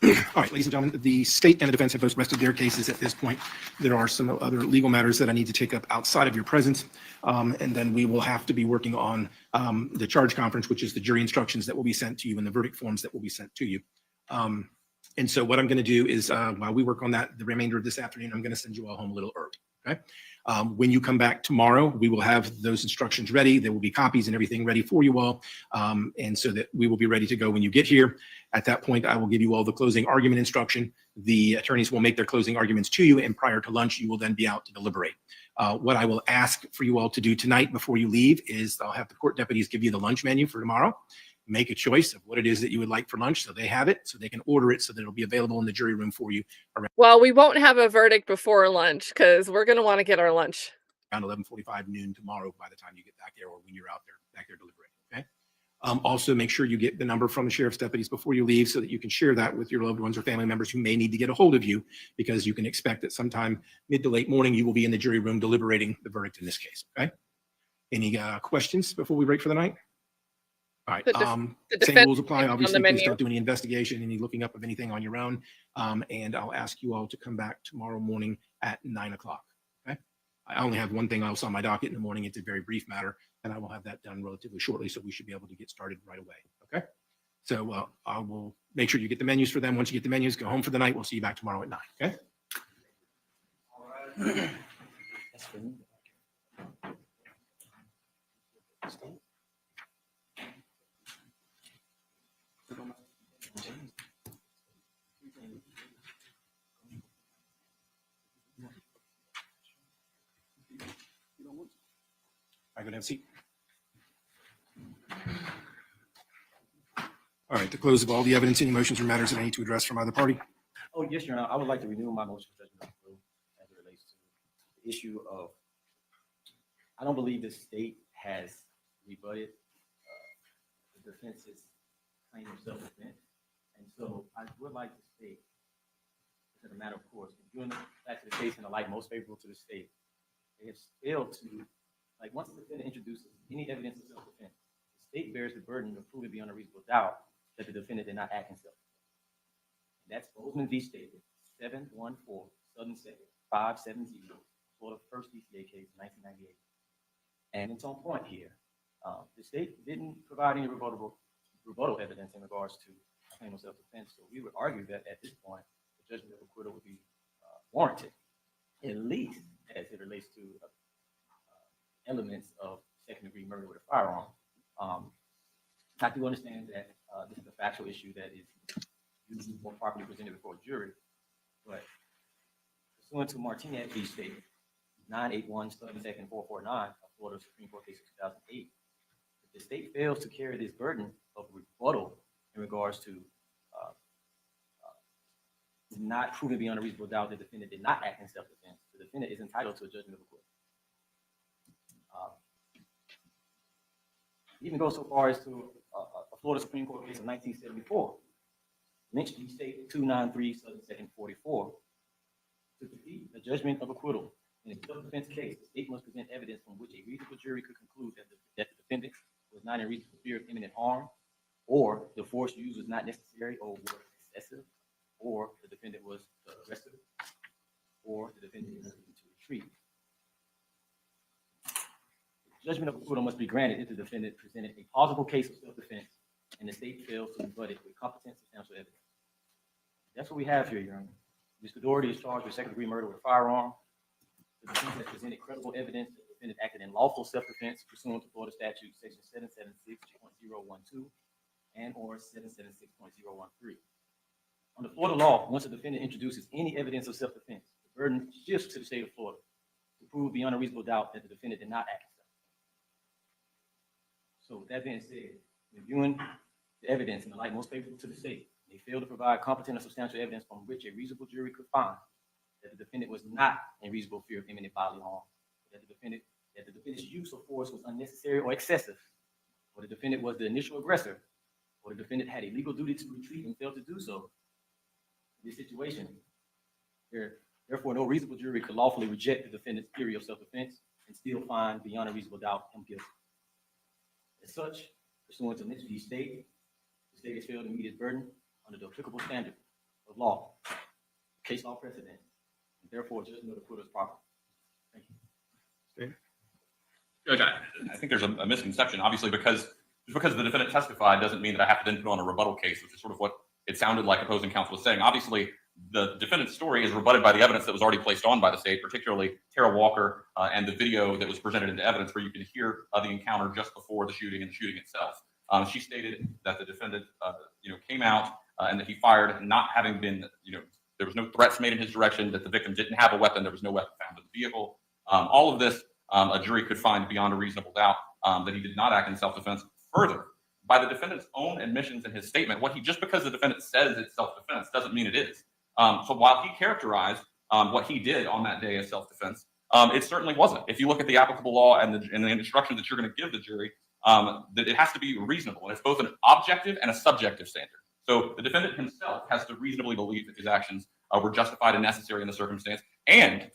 All right, ladies and gentlemen, the state and the defense have both rested their cases at this point. There are some other legal matters that I need to take up outside of your presence. And then we will have to be working on the charge conference, which is the jury instructions that will be sent to you and the verdict forms that will be sent to you. And so what I'm going to do is while we work on that, the remainder of this afternoon, I'm going to send you all home a little early. Okay. When you come back tomorrow, we will have those instructions ready. There will be copies and everything ready for you all. And so that we will be ready to go when you get here. At that point, I will give you all the closing argument instruction. The attorneys will make their closing arguments to you, and prior to lunch, you will then be out to deliberate. What I will ask for you all to do tonight before you leave is I'll have the court deputies give you the lunch menu for tomorrow. Make a choice of what it is that you would like for lunch so they have it, so they can order it so that it'll be available in the jury room for you around. Well, we won't have a verdict before lunch because we're going to want to get our lunch. Around 11:45 noon tomorrow by the time you get back there or when you're out there, back there deliberating, okay? Also, make sure you get the number from the sheriff's deputies before you leave so that you can share that with your loved ones or family members who may need to get a hold of you, because you can expect that sometime mid to late morning, you will be in the jury room deliberating the verdict in this case, okay? Any questions before we break for the night? All right, same rules apply. Obviously, please don't do any investigation, any looking up of anything on your own. And I'll ask you all to come back tomorrow morning at 9 o'clock, okay? I only have one thing else on my docket in the morning. It's a very brief matter, and I will have that done relatively shortly, so we should be able to get started right away, okay? So I will make sure you get the menus for them. Once you get the menus, go home for the night. We'll see you back tomorrow at 9, okay? All right. Have a seat. All right, the close of all the evidence, any motions or matters that I need to address from either party? Oh, yes, Your Honor. I would like to renew my motion for judgment of acquittal as it relates to the issue of, I don't believe the state has rebutted the defense's claim of self-defense. And so I would like to state, as a matter of course, viewing the facts of the case in the light most favorable to the state, they have failed to, like, once the defendant introduces any evidence of self-defense, the state bears the burden of proving beyond a reasonable doubt that the defendant did not act in self-defense. That's Bozeman v. State, 714 Southern 2nd, 570, Florida First DCA case, 1998. And it's on point here. The state didn't provide any rebuttal evidence in regards to claim of self-defense. So we would argue that at this point, the judgment of acquittal would be warranted, at least as it relates to elements of second-degree murder with a firearm. I do understand that this is a factual issue that is usually more properly presented before a jury, but pursuant to Martinez v. State, 981 Southern 2nd 449 of Florida Supreme Court case of 2008, if the state fails to carry this burden of rebuttal in regards to not proving beyond a reasonable doubt the defendant did not act in self-defense, the defendant is entitled to a judgment of acquittal. Even go so far as to a Florida Supreme Court case of 1974, Lynch v. State 293 Southern 2nd 44, to defeat a judgment of acquittal in a self-defense case, the state must present evidence from which a reasonable jury could conclude that the defendant was not in reasonable fear of imminent harm, or the force used was not necessary or was excessive, or the defendant was the aggressor, or the defendant was to retreat. Judgment of acquittal must be granted if the defendant presented a plausible case of self-defense and the state fails to rebut it with competent substantial evidence. That's what we have here, Your Honor. Mr. Dority is charged with second-degree murder with a firearm. The defense has presented credible evidence that the defendant acted in lawful self-defense pursuant to Florida statute section 776.012 and or 776.013. Under Florida law, once a defendant introduces any evidence of self-defense, the burden shifts to the state of Florida to prove beyond a reasonable doubt that the defendant did not act in self-defense. So with that being said, reviewing the evidence in the light most favorable to the state, they fail to provide competent or substantial evidence from which a reasonable jury could find that the defendant was not in reasonable fear of imminent bodily harm, that the defendant's use of force was unnecessary or excessive, or the defendant was the initial aggressor, or the defendant had a legal duty to retreat and failed to do so. In this situation, therefore, no reasonable jury could lawfully reject the defendant's theory of self-defense and still find beyond a reasonable doubt him guilty. As such, pursuant to Lynch v. State, the state has failed to meet its burden under the applicable standard of law, case law precedent, and therefore judgment of acquittal is proper. Thank you. Judge, I think there's a misconception. Obviously, just because the defendant testified doesn't mean that I have to then put on a rebuttal case, which is sort of what it sounded like opposing counsel was saying. Obviously, the defendant's story is rebutted by the evidence that was already placed on by the state, particularly Tara Walker and the video that was presented into evidence where you can hear the encounter just before the shooting and the shooting itself. She stated that the defendant, came out and that he fired, not having been, there was no threats made in his direction, that the victim didn't have a weapon, there was no weapon found in the vehicle. All of this, a jury could find beyond a reasonable doubt that he did not act in self-defense. Further, by the defendant's own admissions in his statement, just because the defendant says it's self-defense doesn't mean it is. So while he characterized what he did on that day as self-defense, it certainly wasn't. If you look at the applicable law and the instructions that you're going to give the jury, that it has to be reasonable. And it's both an objective and a subjective standard. So the defendant himself has to reasonably believe that his actions were justified and necessary in the circumstance. And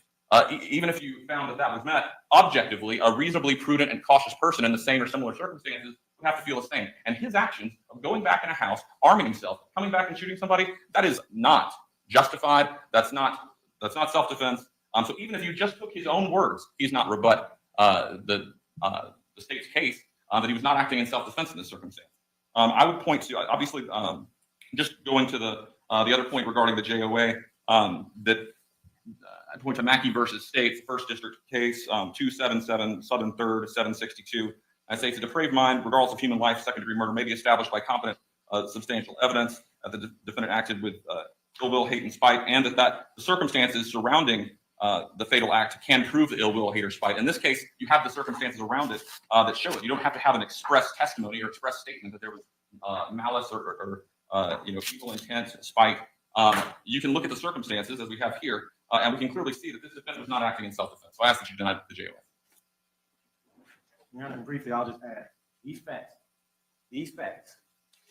even if you found that that was met, objectively, a reasonably prudent and cautious person in the same or similar circumstances would have to feel the same. And his actions of going back in a house, arming himself, coming back and shooting somebody, that is not justified. That's not self-defense. So even if you just took his own words, he's not rebut the state's case that he was not acting in self-defense in this circumstance. I would point to, obviously, just going to the other point regarding the JOA, that I point to Mackey versus States, First District case, 277 Southern 3rd 762. I say, it's a depraved mind, regardless of human life, second-degree murder may be established by competent, substantial evidence that the defendant acted with ill will, hate, and spite, and that the circumstances surrounding the fatal act can prove the ill will, hate, or spite. In this case, you have the circumstances around it that show it. You don't have to have an express testimony or express statement that there was malice or evil intent, spite. You can look at the circumstances as we have here, and we can clearly see that this defendant was not acting in self-defense. So I ask that you deny the JOS. Your Honor, and briefly, I'll just add these facts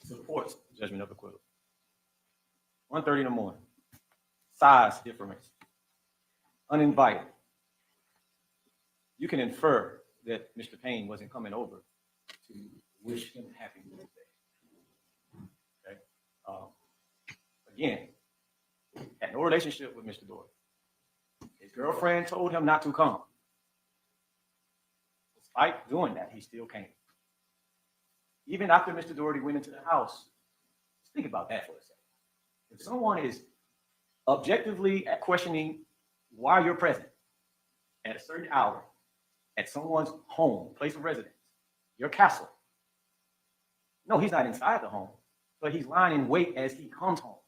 support judgment of acquittal. 1:30 in the morning, size difference, uninvited. You can infer that Mr. Payne wasn't coming over to wish him happy birthday. Okay. Again, had no relationship with Mr. Dority. His girlfriend told him not to come. Despite doing that, he still came. Even after Mr. Dority went into the house, let's think about that for a second. If someone is objectively questioning why you're present at a certain hour at someone's home, place of residence, your castle, no, he's not inside the home, but he's lying in wait as he comes home.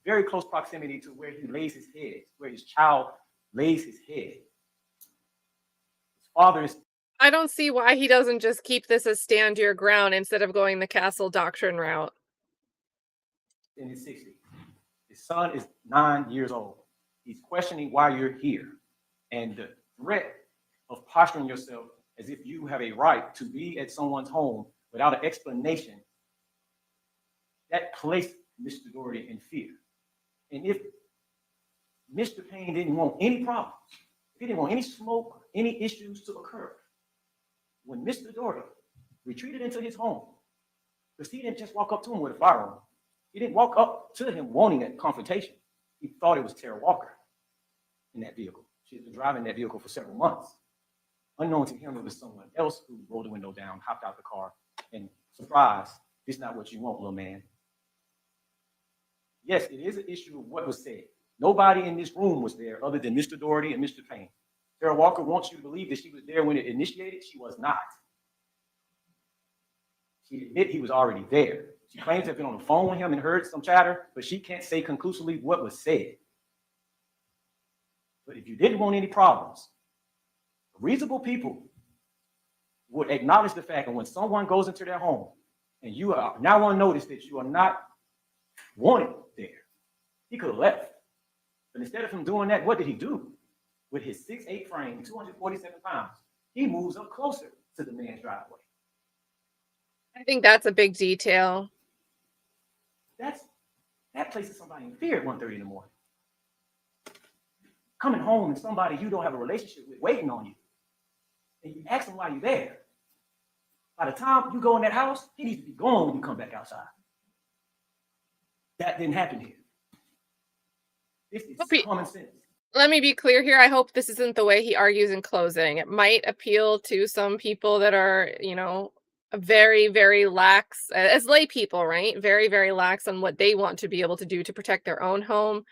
Very close proximity to where he lays his head, where his child lays his head. His father is. I don't see why he doesn't just keep this as stand your ground instead of going the castle doctrine route. In his 60s. His son is 9 years old. He's questioning why you're here. And the threat of posturing yourself as if you have a right to be at someone's home without an explanation, that placed Mr. Dority in fear. And if Mr. Payne didn't want any problems, if he didn't want any smoke, any issues to occur, when Mr. Dority retreated into his home, because he didn't just walk up to him with a firearm. He didn't walk up to him wanting a confrontation. He thought it was Tara Walker in that vehicle. She had been driving that vehicle for several months. Unknown to him, it was someone else who rolled the window down, hopped out the car, and surprise, this is not what you want, little man. Yes, it is an issue of what was said. Nobody in this room was there other than Mr. Dority and Mr. Payne. Tara Walker wants you to believe that she was there when it initiated. She was not. She admitted he was already there. She claims to have been on the phone with him and heard some chatter, but she can't say conclusively what was said. But if you didn't want any problems, reasonable people would acknowledge the fact that when someone goes into their home and you are now on notice that you are not wanted there, he could have left. But instead of him doing that, what did he do? With his 6'8" frame, 247 pounds, he moves up closer to the man's driveway. I think that's a big detail. That places somebody in fear at 1:30 in the morning. Coming home and somebody you don't have a relationship with waiting on you. And you ask him why you're there. By the time you go in that house, he needs to be gone when you come back outside. That didn't happen here. This is common sense. Let me be clear here. I hope this isn't the way he argues in closing. It might appeal to some people that are, very, very lax as lay people, right? Very, very lax on what they want to be able to do to protect their own home.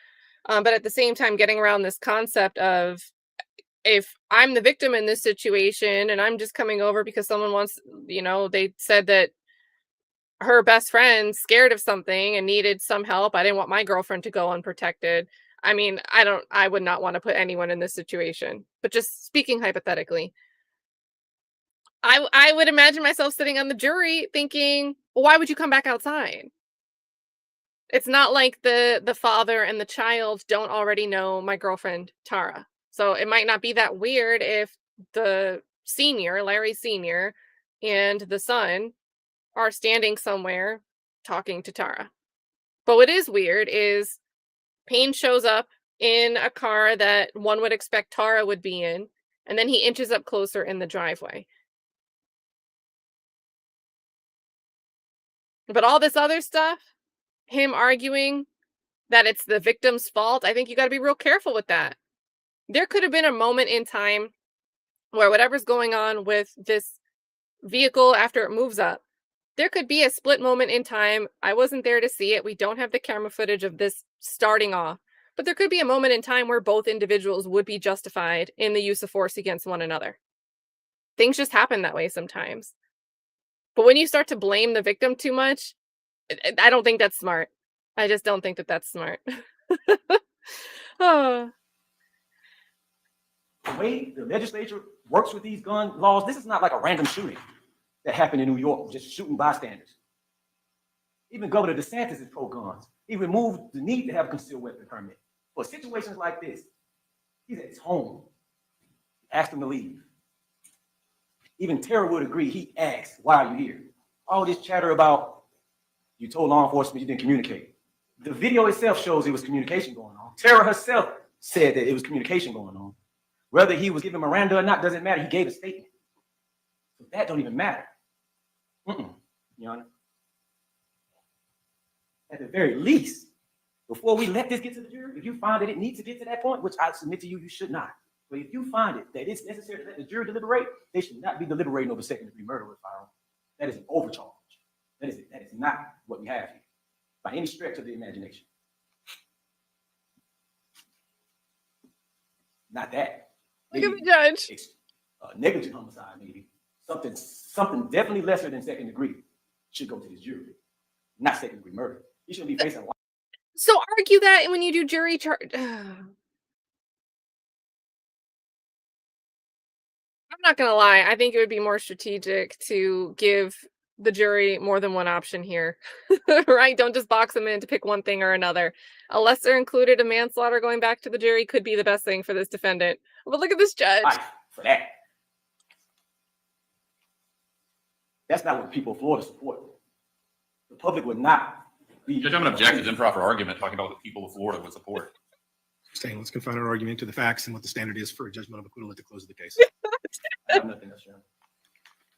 But at the same time, getting around this concept of if I'm the victim in this situation and I'm just coming over because someone wants, they said that her best friend scared of something and needed some help. I didn't want my girlfriend to go unprotected. I mean, I would not want to put anyone in this situation, but just speaking hypothetically, I would imagine myself sitting on the jury thinking, well, why would you come back outside? It's not like the father and the child don't already know my girlfriend, Tara. So it might not be that weird if the senior, Larry Sr., and the son are standing somewhere talking to Tara. But what is weird is Payne shows up in a car that one would expect Tara would be in, and then he inches up closer in the driveway. But all this other stuff, him arguing that it's the victim's fault, I think you got to be real careful with that. There could have been a moment in time where whatever's going on with this vehicle after it moves up, there could be a split moment in time. I wasn't there to see it. We don't have the camera footage of this starting off, but there could be a moment in time where both individuals would be justified in the use of force against one another. Things just happen that way sometimes. But when you start to blame the victim too much, I don't think that's smart. I just don't think that that's smart. Oh. The way the legislature works with these gun laws, this is not like a random shooting that happened in New York, just shooting bystanders. Even Governor DeSantis is pro-guns. He removed the need to have a concealed weapon permit. For situations like this, he's at his home. Asked him to leave. Even Tara would agree. He asked, "Why are you here?" All this chatter about you told law enforcement you didn't communicate. The video itself shows there was communication going on. Tara herself said that it was communication going on. Whether he was giving Miranda or not doesn't matter. He gave a statement. So that don't even matter. Your Honor. At the very least, before we let this get to the jury, if you find that it needs to get to that point, which I submit to you, you should not. But if you find it that it's necessary to let the jury deliberate, they should not be deliberating over second-degree murder with firearm. That is an overcharge. That is not what we have here, by any stretch of the imagination. Not that. Look at the judge. Negligent homicide, maybe. Something definitely lesser than second degree should go to this jury, not second degree murder. You shouldn't be facing a So argue that when you do jury charge. I'm not gonna lie. I think it would be more strategic to give the jury more than one option here, right? Don't just box them in to pick one thing or another. A lesser included, a manslaughter going back to the jury could be the best thing for this defendant. But look at this judge. life for that. That's not what people of Florida support. The public would not be. Judge, I'm going to object to improper argument talking about what the people of Florida would support. Staying, let's confine our argument to the facts and what the standard is for a judgment of acquittal at the close of the case. I have nothing else, Your Honor.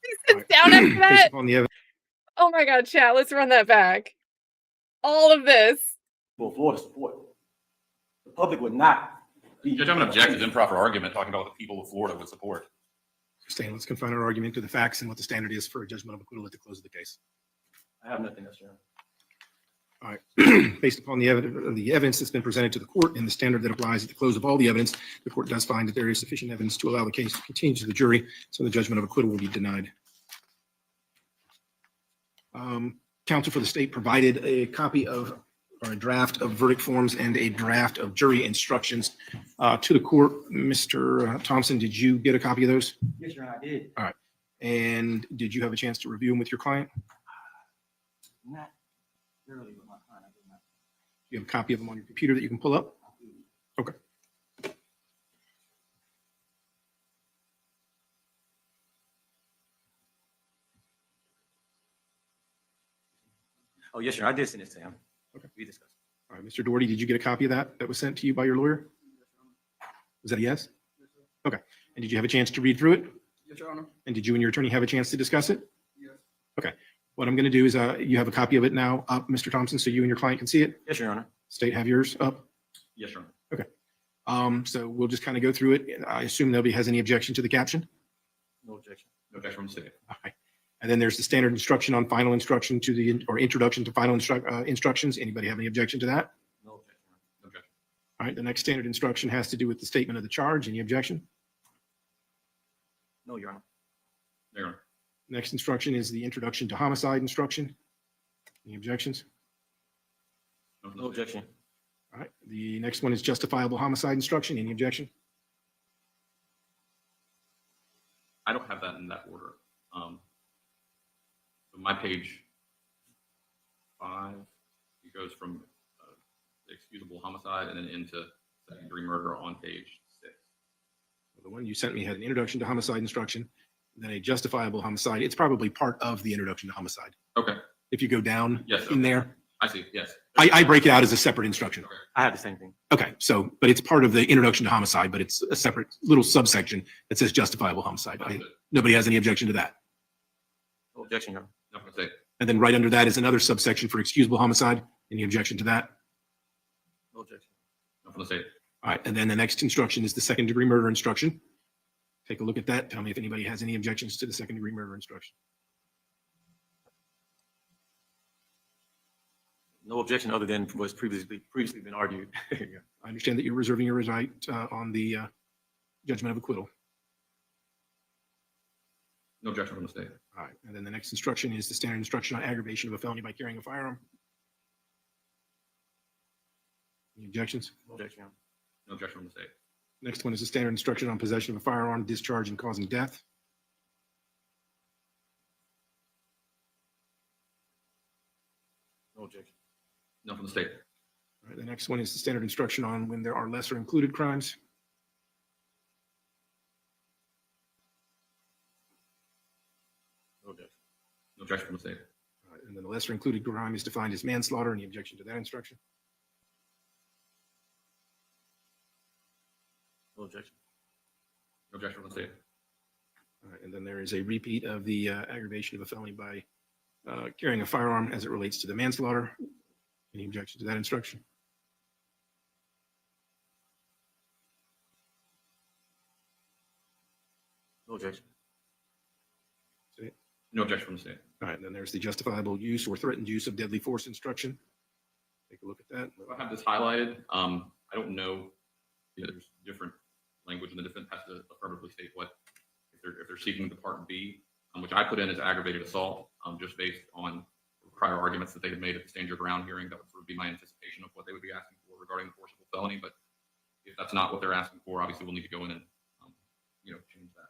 He sits down after Based that. upon the evidence, Oh my God, chat. Let's run that back. All of this. People of Florida support. The public would not be. Judge, I'm going to object to improper argument talking about what the people of Florida would support. Staying, let's confine our argument to the facts and what the standard is for a judgment of acquittal at the close of the case. I have nothing else, Your Honor. All right. Based upon the evidence that's been presented to the court and the standard that applies at the close of all the evidence, the court does find that there is sufficient evidence to allow the case to continue to the jury, so the judgment of acquittal will be denied. Counsel for the state provided a copy of, or a draft of verdict forms and a draft of jury instructions to the court. Mr. Thompson, did you get a copy of those? Yes, Your Honor, I did. All right. And did you have a chance to review them with your client? Not thoroughly with my client. I did not. You have a copy of them on your computer that you can pull up? Okay. Oh, yes, Your Honor, I did send it to him. Okay. We discussed. All right, Mr. Dority, did you get a copy of that was sent to you by your lawyer? Was that a yes? Okay. And did you have a chance to read through it? Yes, Your Honor. And did you and your attorney have a chance to discuss it? Yes. Okay. What I'm going to do is you have a copy of it now up, Mr. Thompson, so you and your client can see it. Yes, Your Honor. State, have yours up. Yes, Your Honor. So we'll just kind of go through it. I assume nobody has any objection to the caption. No objection. No objection from the state. All right. And then there's the standard instruction on final instruction to the, or introduction to final instructions. Anybody have any objection to that? No objection. No objection. All right. The next standard instruction has to do with the statement of the charge. Any objection? No, Your Honor. No, Your Honor. Next instruction is the introduction to homicide instruction. Any objections? No from the No state. objection. All right. The next one is justifiable homicide instruction. Any objection? I don't have that in that order. So my page 5, it goes from excusable homicide and then into second-degree murder on page 6. The one you sent me had an introduction to homicide instruction, then a justifiable homicide. It's probably part of the introduction to homicide. Okay. If you go down Yes. in there, I see. Yes. I break it out as a separate instruction. Okay. I have the same thing. Okay, so, but it's part of the introduction to homicide, but it's a separate little subsection that says justifiable homicide. Understood. Nobody has any objection to that. No objection, Your Honor. No from the state. And then right under that is another subsection for excusable homicide. Any objection to that? No objection. No from the state. All right, and then the next instruction is the second degree murder instruction. Take a look at that. Tell me if anybody has any objections to the second degree murder instruction. No objection other than what's previously been argued. I understand that you're reserving your right on the judgment of acquittal. No objection from the state. All right, and then the next instruction is the standard instruction on aggravation of a felony by carrying a firearm. Any objections? No objection, Your Honor. No objection from the state. Next one is the standard instruction on possession of a firearm, discharge, and causing death. No objection. None from the state. All right, the next one is the standard instruction on when there are lesser included crimes. No objection. No objection from the state. All right, and then the lesser included crime is defined as manslaughter. Any objection to that instruction? No objection. No objection from the state. All right, and then there is a repeat of the aggravation of a felony by carrying a firearm as it relates to the manslaughter. Any objection to that instruction? No objection. Say it. No objection from the state. All right, and then there's the justifiable use or threatened use of deadly force instruction. Take a look at that. I have this highlighted. I don't know. There's different language, and the defense has to affirmatively state what if they're seeking the part B, which I put in as aggravated assault, just based on prior arguments that they had made at the stand your ground hearing. That would sort of be my anticipation of what they would be asking for regarding the forcible felony. But if that's not what they're asking for, obviously we'll need to go in and change that.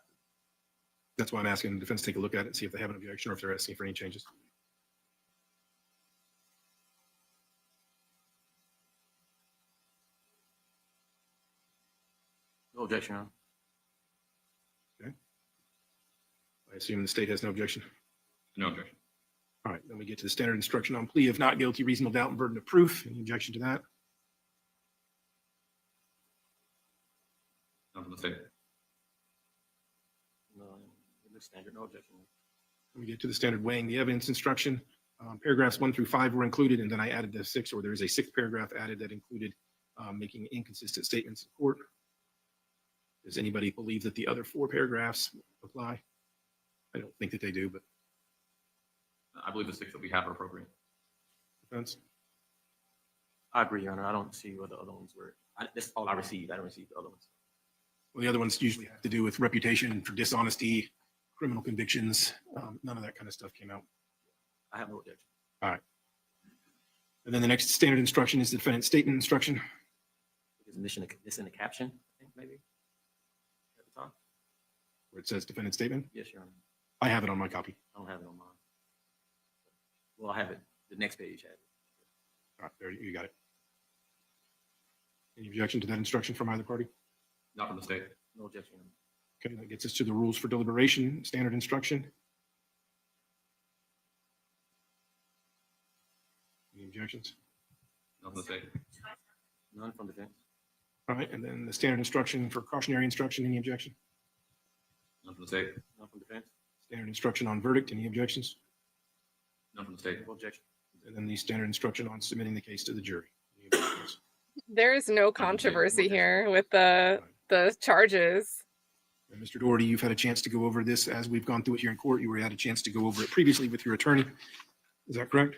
That's why I'm asking the defense to take a look at it and see if they have an objection or if they're asking for any changes. No objection, Your Honor. Okay. I assume the state has no objection. No objection. All right, then we get to the standard instruction on plea of not guilty, reasonable doubt, and burden of proof. Any objection to that? None from the state. No, it looks standard. No objection. Then we get to the standard weighing the evidence instruction. Paragraphs 1 through 5 were included, and then I added the 6th, or there is a 6th paragraph added that included making inconsistent statements in court. Does anybody believe that the other 4 paragraphs apply? I don't think that they do, but I believe the 6 that we have are appropriate. defense. I agree, Your Honor. I don't see what the other ones were. That's all I received. I don't receive the other ones. Well, the other ones usually have to do with reputation for dishonesty, criminal convictions. None of that kind of stuff came out. I have no objection. All right. And then the next standard instruction is the defendant's statement instruction. It's in the caption, I think, maybe, at the top. Where it says defendant's statement. Yes, Your Honor. I have it on my copy. I don't have it on mine. Well, I have it. The next page has it. All right, there you got it. Any objection to that instruction from either party? Not from the state. No objection, Your Honor. Okay, that gets us to the rules for deliberation, standard instruction. Any objections? None from the state. None from defense. All right, and then the standard instruction for cautionary instruction, any objection? None from the state. None from defense. Standard instruction on verdict, any objections? None from the state. No objection. And then the standard instruction on submitting the case to the jury. Any objections? There is no controversy here with the charges. And Mr. Dority, you've had a chance to go over this as we've gone through it here in court. You had a chance to go over it previously with your attorney. Is that correct?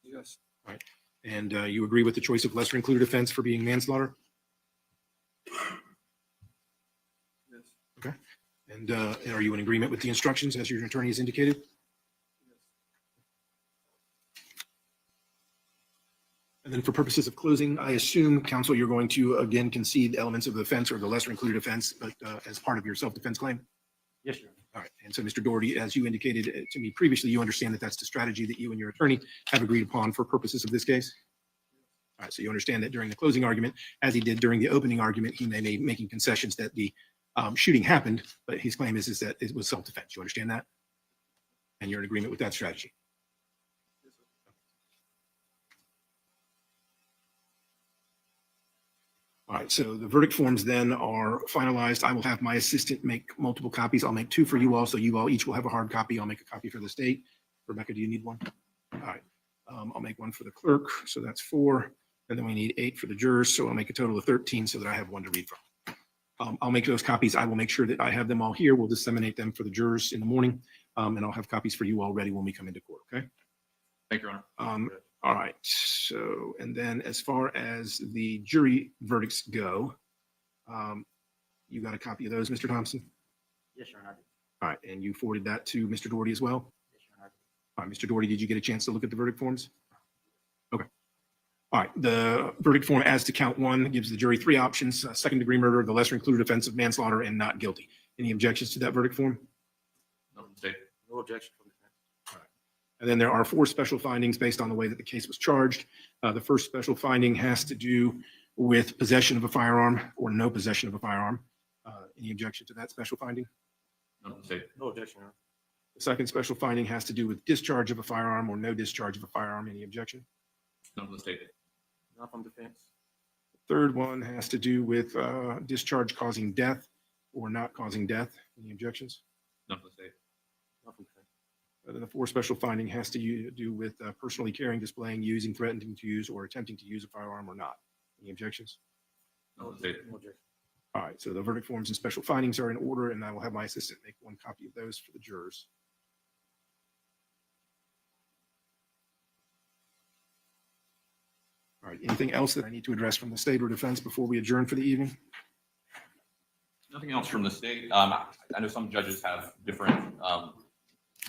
Yes. All right. And you agree with the choice of lesser included offense for being manslaughter? Yes. Okay. And are you in agreement with the instructions as your attorney has indicated? And then for purposes of closing, I assume, counsel, you're going to again concede elements of the offense or the lesser included offense, but as part of your self-defense claim? Yes, Your Honor. All right. And so, Mr. Dority, as you indicated to me previously, you understand that that's the strategy that you and your attorney have agreed upon for purposes of this case? All right. So you understand that during the closing argument, as he did during the opening argument, he may be making concessions that the shooting happened, but his claim is that it was self-defense. You understand that? And you're in agreement with that strategy? All right, so the verdict forms then are finalized. I will have my assistant make multiple copies. I'll make 2 for you all, so you all each will have a hard copy. I'll make a copy for the state. Rebecca, do you need one? All right, I'll make 1 for the clerk, so that's 4. And then we need 8 for the jurors, so I'll make a total of 13 so that I have 1 to read from. I'll make those copies. I will make sure that I have them all here. We'll disseminate them for the jurors in the morning, and I'll have copies for you all ready when we come into court, okay? Thank you, Your Honor. All right, so, and then as far as the jury verdicts go, you got a copy of those, Mr. Thompson? Yes, Your Honor. All right, and you forwarded that to Mr. Dority as well? Yes, Your Honor. All right, Mr. Dority, did you get a chance to look at the verdict forms? Okay. All right, the verdict form as to count one gives the jury three options: second-degree murder, the lesser included offense of manslaughter, and not guilty. Any objections to that verdict form? No from the state. No objection from the defense. All right. And then there are four special findings based on the way that the case was charged. The first special finding has to do with possession of a firearm or no possession of a firearm. Any objection to that special finding? No from the state. No objection, Your Honor. The second special finding has to do with discharge of a firearm or no discharge of a firearm. Any objection? No from the state. Not from defense. Third one has to do with discharge causing death or not causing death. Any objections? No from the state. Not from defense. Then the fourth special finding has to do with personally carrying, displaying, using, threatening to use, or attempting to use a firearm or not. Any objections? No from the state. No objection. All right, so the verdict forms and special findings are in order, and I will have my assistant make one copy of those for the jurors. All right, anything else that I need to address from the state or defense before we adjourn for the evening? Nothing else from the state. I know some judges have different,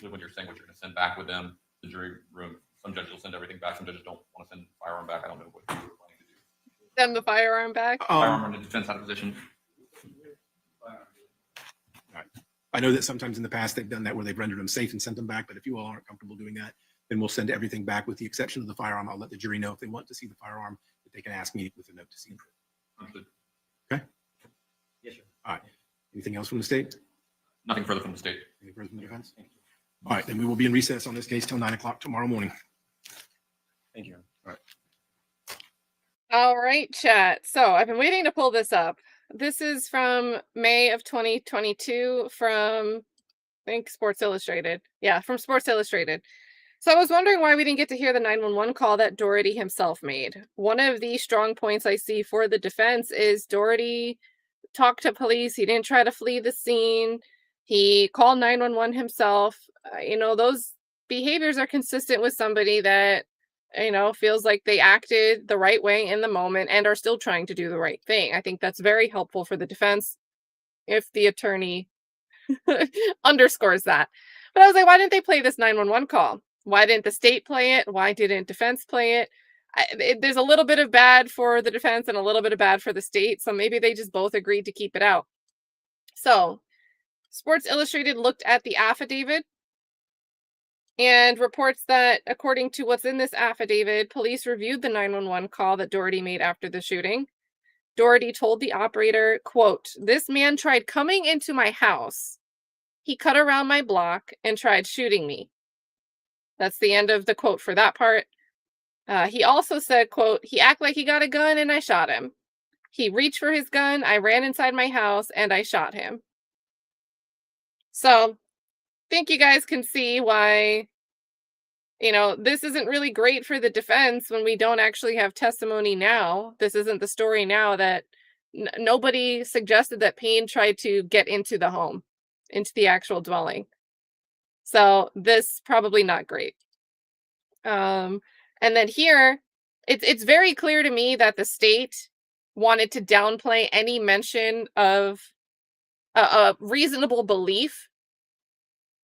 when you're saying what you're going to send back with them, the jury room, some judges will send everything back. Some judges don't want to send firearm back. I don't know what you're planning to do. Send the firearm back. Firearm in the defense out of position. I know that sometimes in the past they've done that where they've rendered them safe and sent them back, but if you all aren't comfortable doing that, then we'll send everything back with the exception of the firearm. I'll let the jury know if they want to see the firearm, that they can ask me with a note to see it. Understood. Okay? Yes, sir. All right. Anything else from the state? Nothing further from the state. Any further from the defense? All right, then we will be in recess on this case till 9 o'clock tomorrow morning. Thank you. All right. All right, chat. So I've been waiting to pull this up. This is from May of 2022 from, I think, Sports Illustrated. Yeah, from Sports Illustrated. So I was wondering why we didn't get to hear the 911 call that Dority himself made. One of the strong points I see for the defense is Dority talked to police. He didn't try to flee the scene. He called 911 himself. Those behaviors are consistent with somebody that, feels like they acted the right way in the moment and are still trying to do the right thing. I think that's very helpful for the defense if the attorney underscores that. But I was like, why didn't they play this 911 call? Why didn't the state play it? Why didn't defense play it? There's a little bit of bad for the defense and a little bit of bad for the state. So maybe they just both agreed to keep it out. So Sports Illustrated looked at the affidavit and reports that according to what's in this affidavit, police reviewed the 911 call that Dority made after the shooting. Dority told the operator, quote, "This man tried coming into my house. He cut around my block and tried shooting me." That's the end of the quote for that part. He also said, quote, "He acted like he got a gun and I shot him. He reached for his gun. I ran inside my house and I shot him." So I think you guys can see why, this isn't really great for the defense when we don't actually have testimony now. This isn't the story now that nobody suggested that Payne tried to get into the home, into the actual dwelling. So this probably not great. And then here, it's very clear to me that the state wanted to downplay any mention of a reasonable belief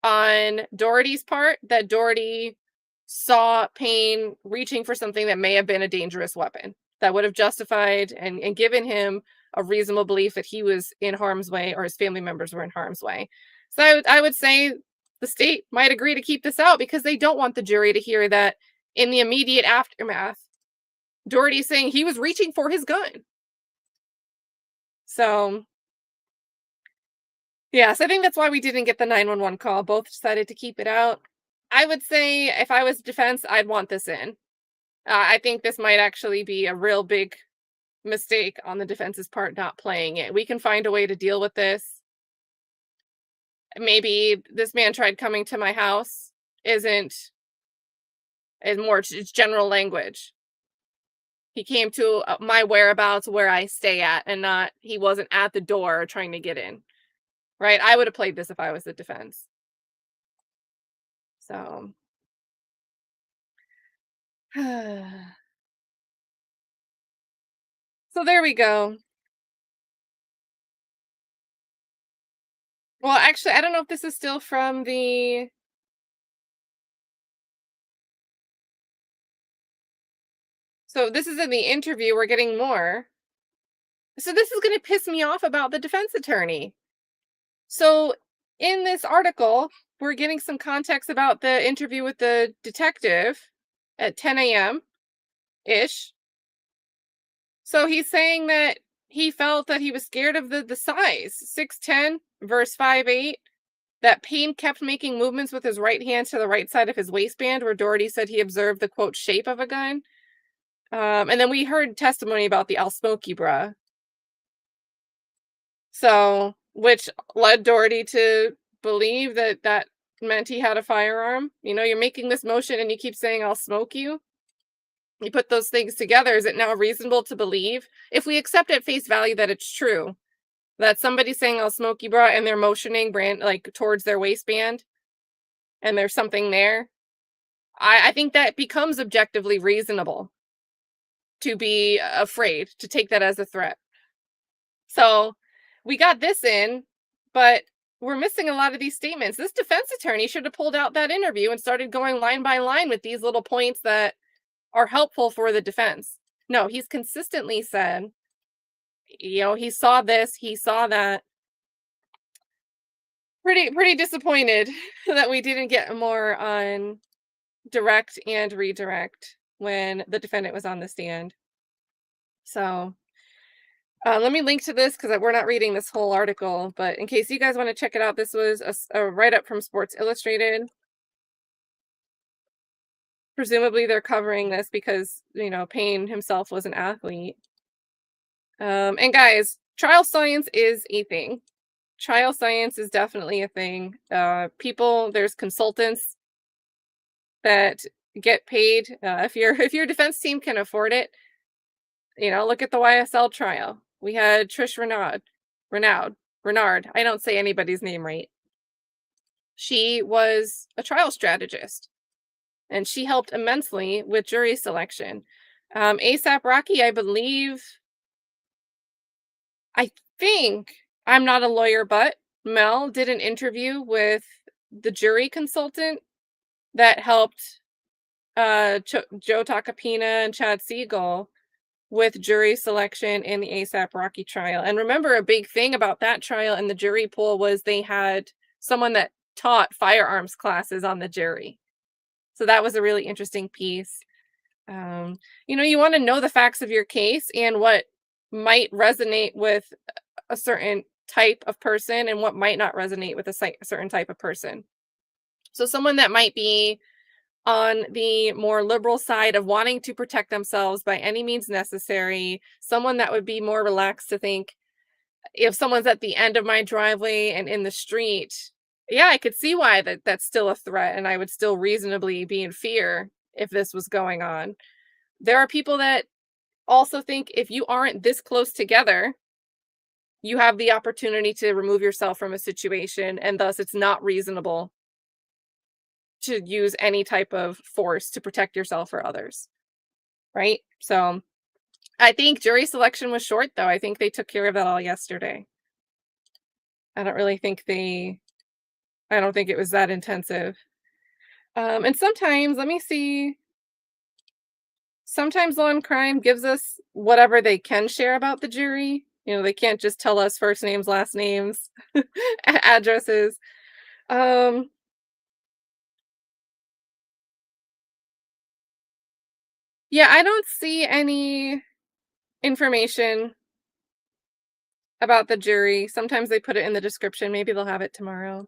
on Dority's part that Dority saw Payne reaching for something that may have been a dangerous weapon that would have justified and given him a reasonable belief that he was in harm's way or his family members were in harm's way. So I would say the state might agree to keep this out because they don't want the jury to hear that in the immediate aftermath, Dority's saying he was reaching for his gun. So yes, I think that's why we didn't get the 911 call. Both decided to keep it out. I would say if I was defense, I'd want this in. I think this might actually be a real big mistake on the defense's part not playing it. We can find a way to deal with this. Maybe this man tried coming to my house is more it's general language. He came to my whereabouts where I stay at and not he wasn't at the door trying to get in. Right? I would have played this if I was the defense. So so there we go. Well, actually, I don't know if this is still from the So this is in the interview. We're getting more. So this is going to piss me off about the defense attorney. So in this article, we're getting some context about the interview with the detective at 10 a.m. ish. So he's saying that he felt that he was scared of the size, 6'10" versus 5'8", that Payne kept making movements with his right hand to the right side of his waistband, where Dority said he observed the, quote, shape of a gun. And then we heard testimony about the I'll smoke you, bruh. So, which led Dority to believe that that meant he had a firearm. You know, you're making this motion and you keep saying, I'll smoke you. You put those things together. Is it now reasonable to believe, if we accept at face value that it's true, that somebody's saying, I'll smoke you, bro, and they're motioning like towards their waistband and there's something there? I think that becomes objectively reasonable to be afraid, to take that as a threat. So we got this in, but we're missing a lot of these statements. This defense attorney should have pulled out that interview and started going line by line with these little points that are helpful for the defense. No, he's consistently said, you know, he saw this, he saw that. Pretty disappointed that we didn't get more on direct and redirect when the defendant was on the stand. So let me link to this because we're not reading this whole article, but in case you guys want to check it out, this was a write-up from Sports Illustrated. Presumably they're covering this because, you know, Payne himself was an athlete. And guys, trial science is a thing. Trial science is definitely a thing. There's consultants that get paid. If your defense team can afford it, you know, look at the YSL trial. We had Trish Renard. I don't say anybody's name right. She was a trial strategist, and she helped immensely with jury selection. ASAP Rocky, I think, I'm not a lawyer, but Mel did an interview with the jury consultant that helped Joe Tacopina and Chad Siegel with jury selection in the ASAP Rocky trial. And remember, a big thing about that trial and the jury pool was they had someone that taught firearms classes on the jury. So that was a really interesting piece. You know, you want to know the facts of your case and what might resonate with a certain type of person and what might not resonate with a certain type of person. So someone that might be on the more liberal side of wanting to protect themselves by any means necessary, someone that would be more relaxed to think, if someone's at the end of my driveway and in the street, yeah, I could see why that's still a threat and I would still reasonably be in fear if this was going on. There are people that also think if you aren't this close together, you have the opportunity to remove yourself from a situation, and thus it's not reasonable to use any type of force to protect yourself or others, right? So I think jury selection was short, though. I think they took care of that all yesterday. I don't think it was that intensive. And sometimes, let me see, sometimes Law and Crime gives us whatever they can share about the jury. You know, they can't just tell us first names, last names, addresses. Yeah, I don't see any information about the jury. Sometimes they put it in the description. Maybe they'll have it tomorrow.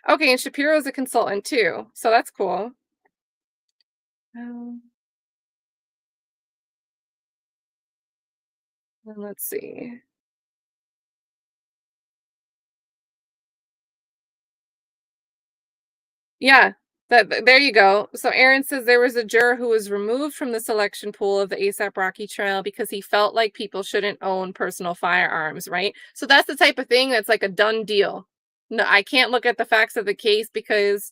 Okay, and Shapiro's a consultant too, so that's cool. Let's see. Yeah, there you go. So Aaron says there was a juror who was removed from the selection pool of the ASAP Rocky trial because he felt like people shouldn't own personal firearms, right? So that's the type of thing that's like a done deal. No, I can't look at the facts of the case because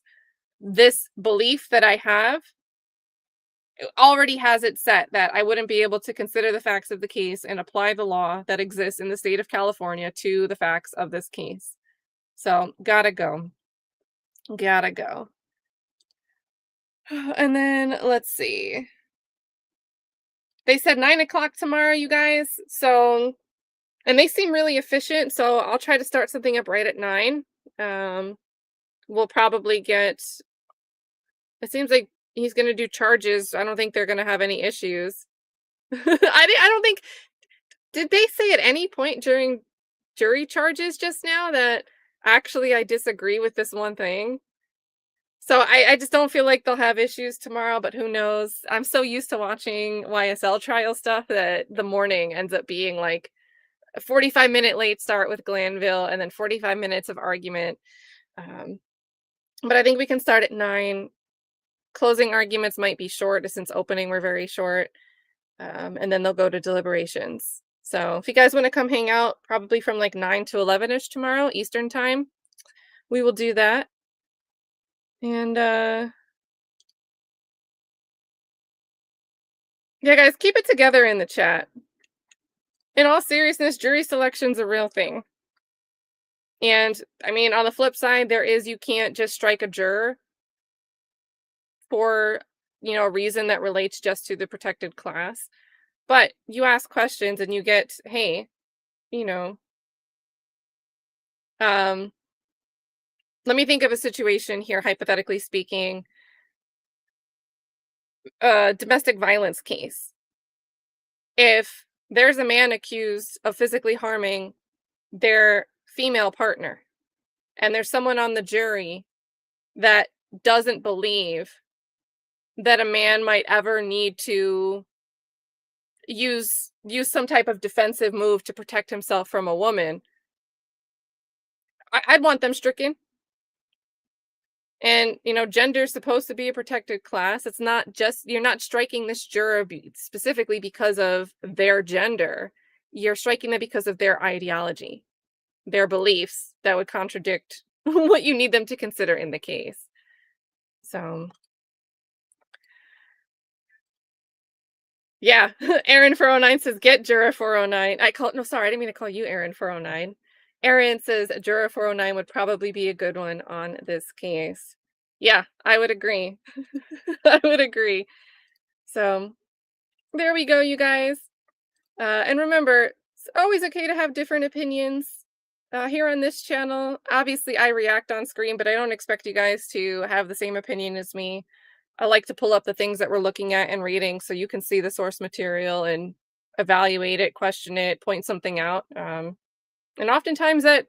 this belief that I have already has it set that I wouldn't be able to consider the facts of the case and apply the law that exists in the state of California to the facts of this case. So gotta go. And then let's see. They said 9 o'clock tomorrow, you guys. So, and they seem really efficient. So I'll try to start something up right at 9. We'll probably get, it seems like he's going to do charges. I don't think they're going to have any issues. I don't think, did they say at any point during jury charges just now that actually I disagree with this one thing? So I just don't feel like they'll have issues tomorrow, but who knows? I'm so used to watching YSL trial stuff that the morning ends up being like a 45-minute late start with Glanville and then 45 minutes of argument. But I think we can start at 9. Closing arguments might be short since opening were very short. And then they'll go to deliberations. So if you guys want to come hang out, probably from like 9 to 11-ish tomorrow, Eastern time, we will do that. And yeah, guys, keep it together in the chat. In all seriousness, jury selection's a real thing. And I mean, on the flip side, you can't just strike a juror for, a reason that relates just to the protected class. But you ask questions and you get, hey, let me think of a situation here, hypothetically speaking. A domestic violence case. If there's a man accused of physically harming their female partner, and there's someone on the jury that doesn't believe that a man might ever need to use some type of defensive move to protect himself from a woman, I'd want them stricken. And, gender is supposed to be a protected class. It's not just, you're not striking this juror specifically because of their gender. You're striking them because of their ideology, their beliefs that would contradict what you need them to consider in the case. So, yeah, Aaron 409 says, get juror 409. I didn't mean to call you Aaron 409. Aaron says juror 409 would probably be a good one on this case. Yeah, I would agree. I would agree. So there we go, you guys. And remember, it's always okay to have different opinions here on this channel. Obviously, I react on screen, but I don't expect you guys to have the same opinion as me. I like to pull up the things that we're looking at and reading so you can see the source material and evaluate it, question it, point something out. And oftentimes that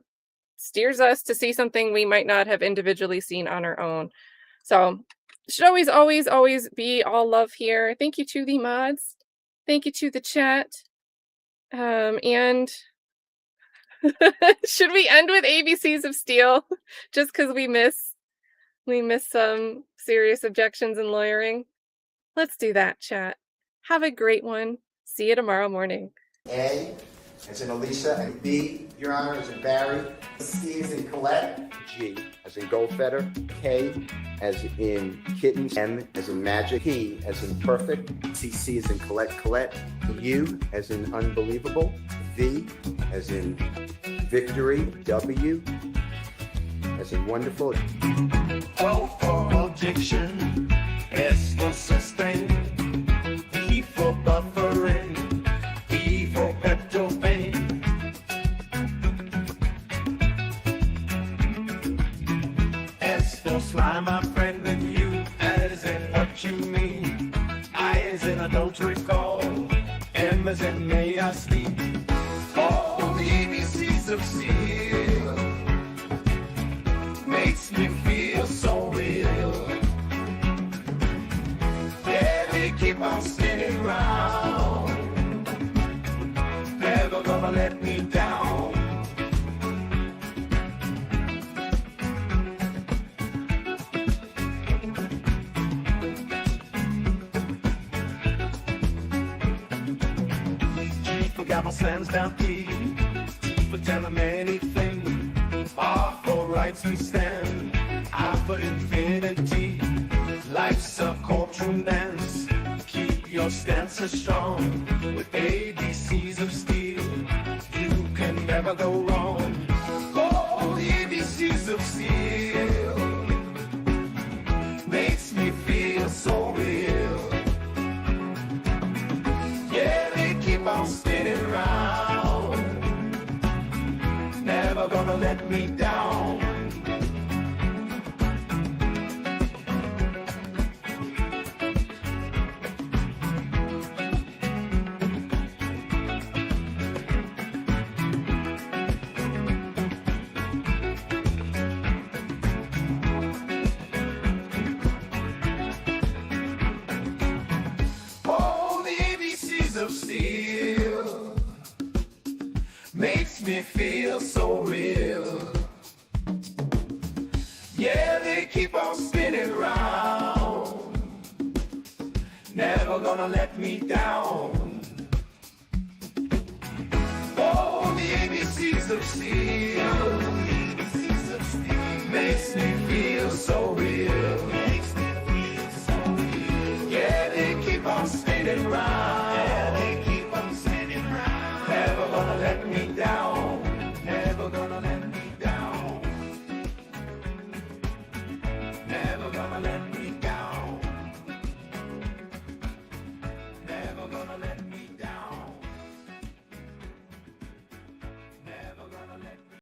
steers us to see something we might not have individually seen on our own. So it should always, always, always be all love here. Thank you to the mods. Thank you to the chat. And should we end with ABCs of Steel just because we miss some serious objections in lawyering? Let's do that, chat. Have a great one. See you tomorrow morning. A as in Alicia, and B, Your Honor, as in Barry. C as in Colette. G as in Goldfetter. K as in Kittens. M as in Magic. P as in Perfect. C as in Colette. U as in Unbelievable. V as in Victory. W as in Wonderful. O for objection. S for sustain. B for buffering. E for Pepto-Bane. S for slime, my friend, and you, as in what you mean. I as in I don't recall. M as in may I sleep. All the ABCs of Steel makes me feel so real. Yeah, they keep on spinning round. Never gonna let me down. G for gavel slams down P. T for tell him anything. R for rights we stand. I for infinity. Life's a courtroom dance. Keep your stances strong with ABCs of Steel. You can never go wrong. Oh, the ABCs of Steel makes me feel so real. on spinning round, never gonna let me down. Of steel makes me feel so real. Yeah, they keep on spinning round, never gonna let me down. Oh, the ABCs of steel makes me feel so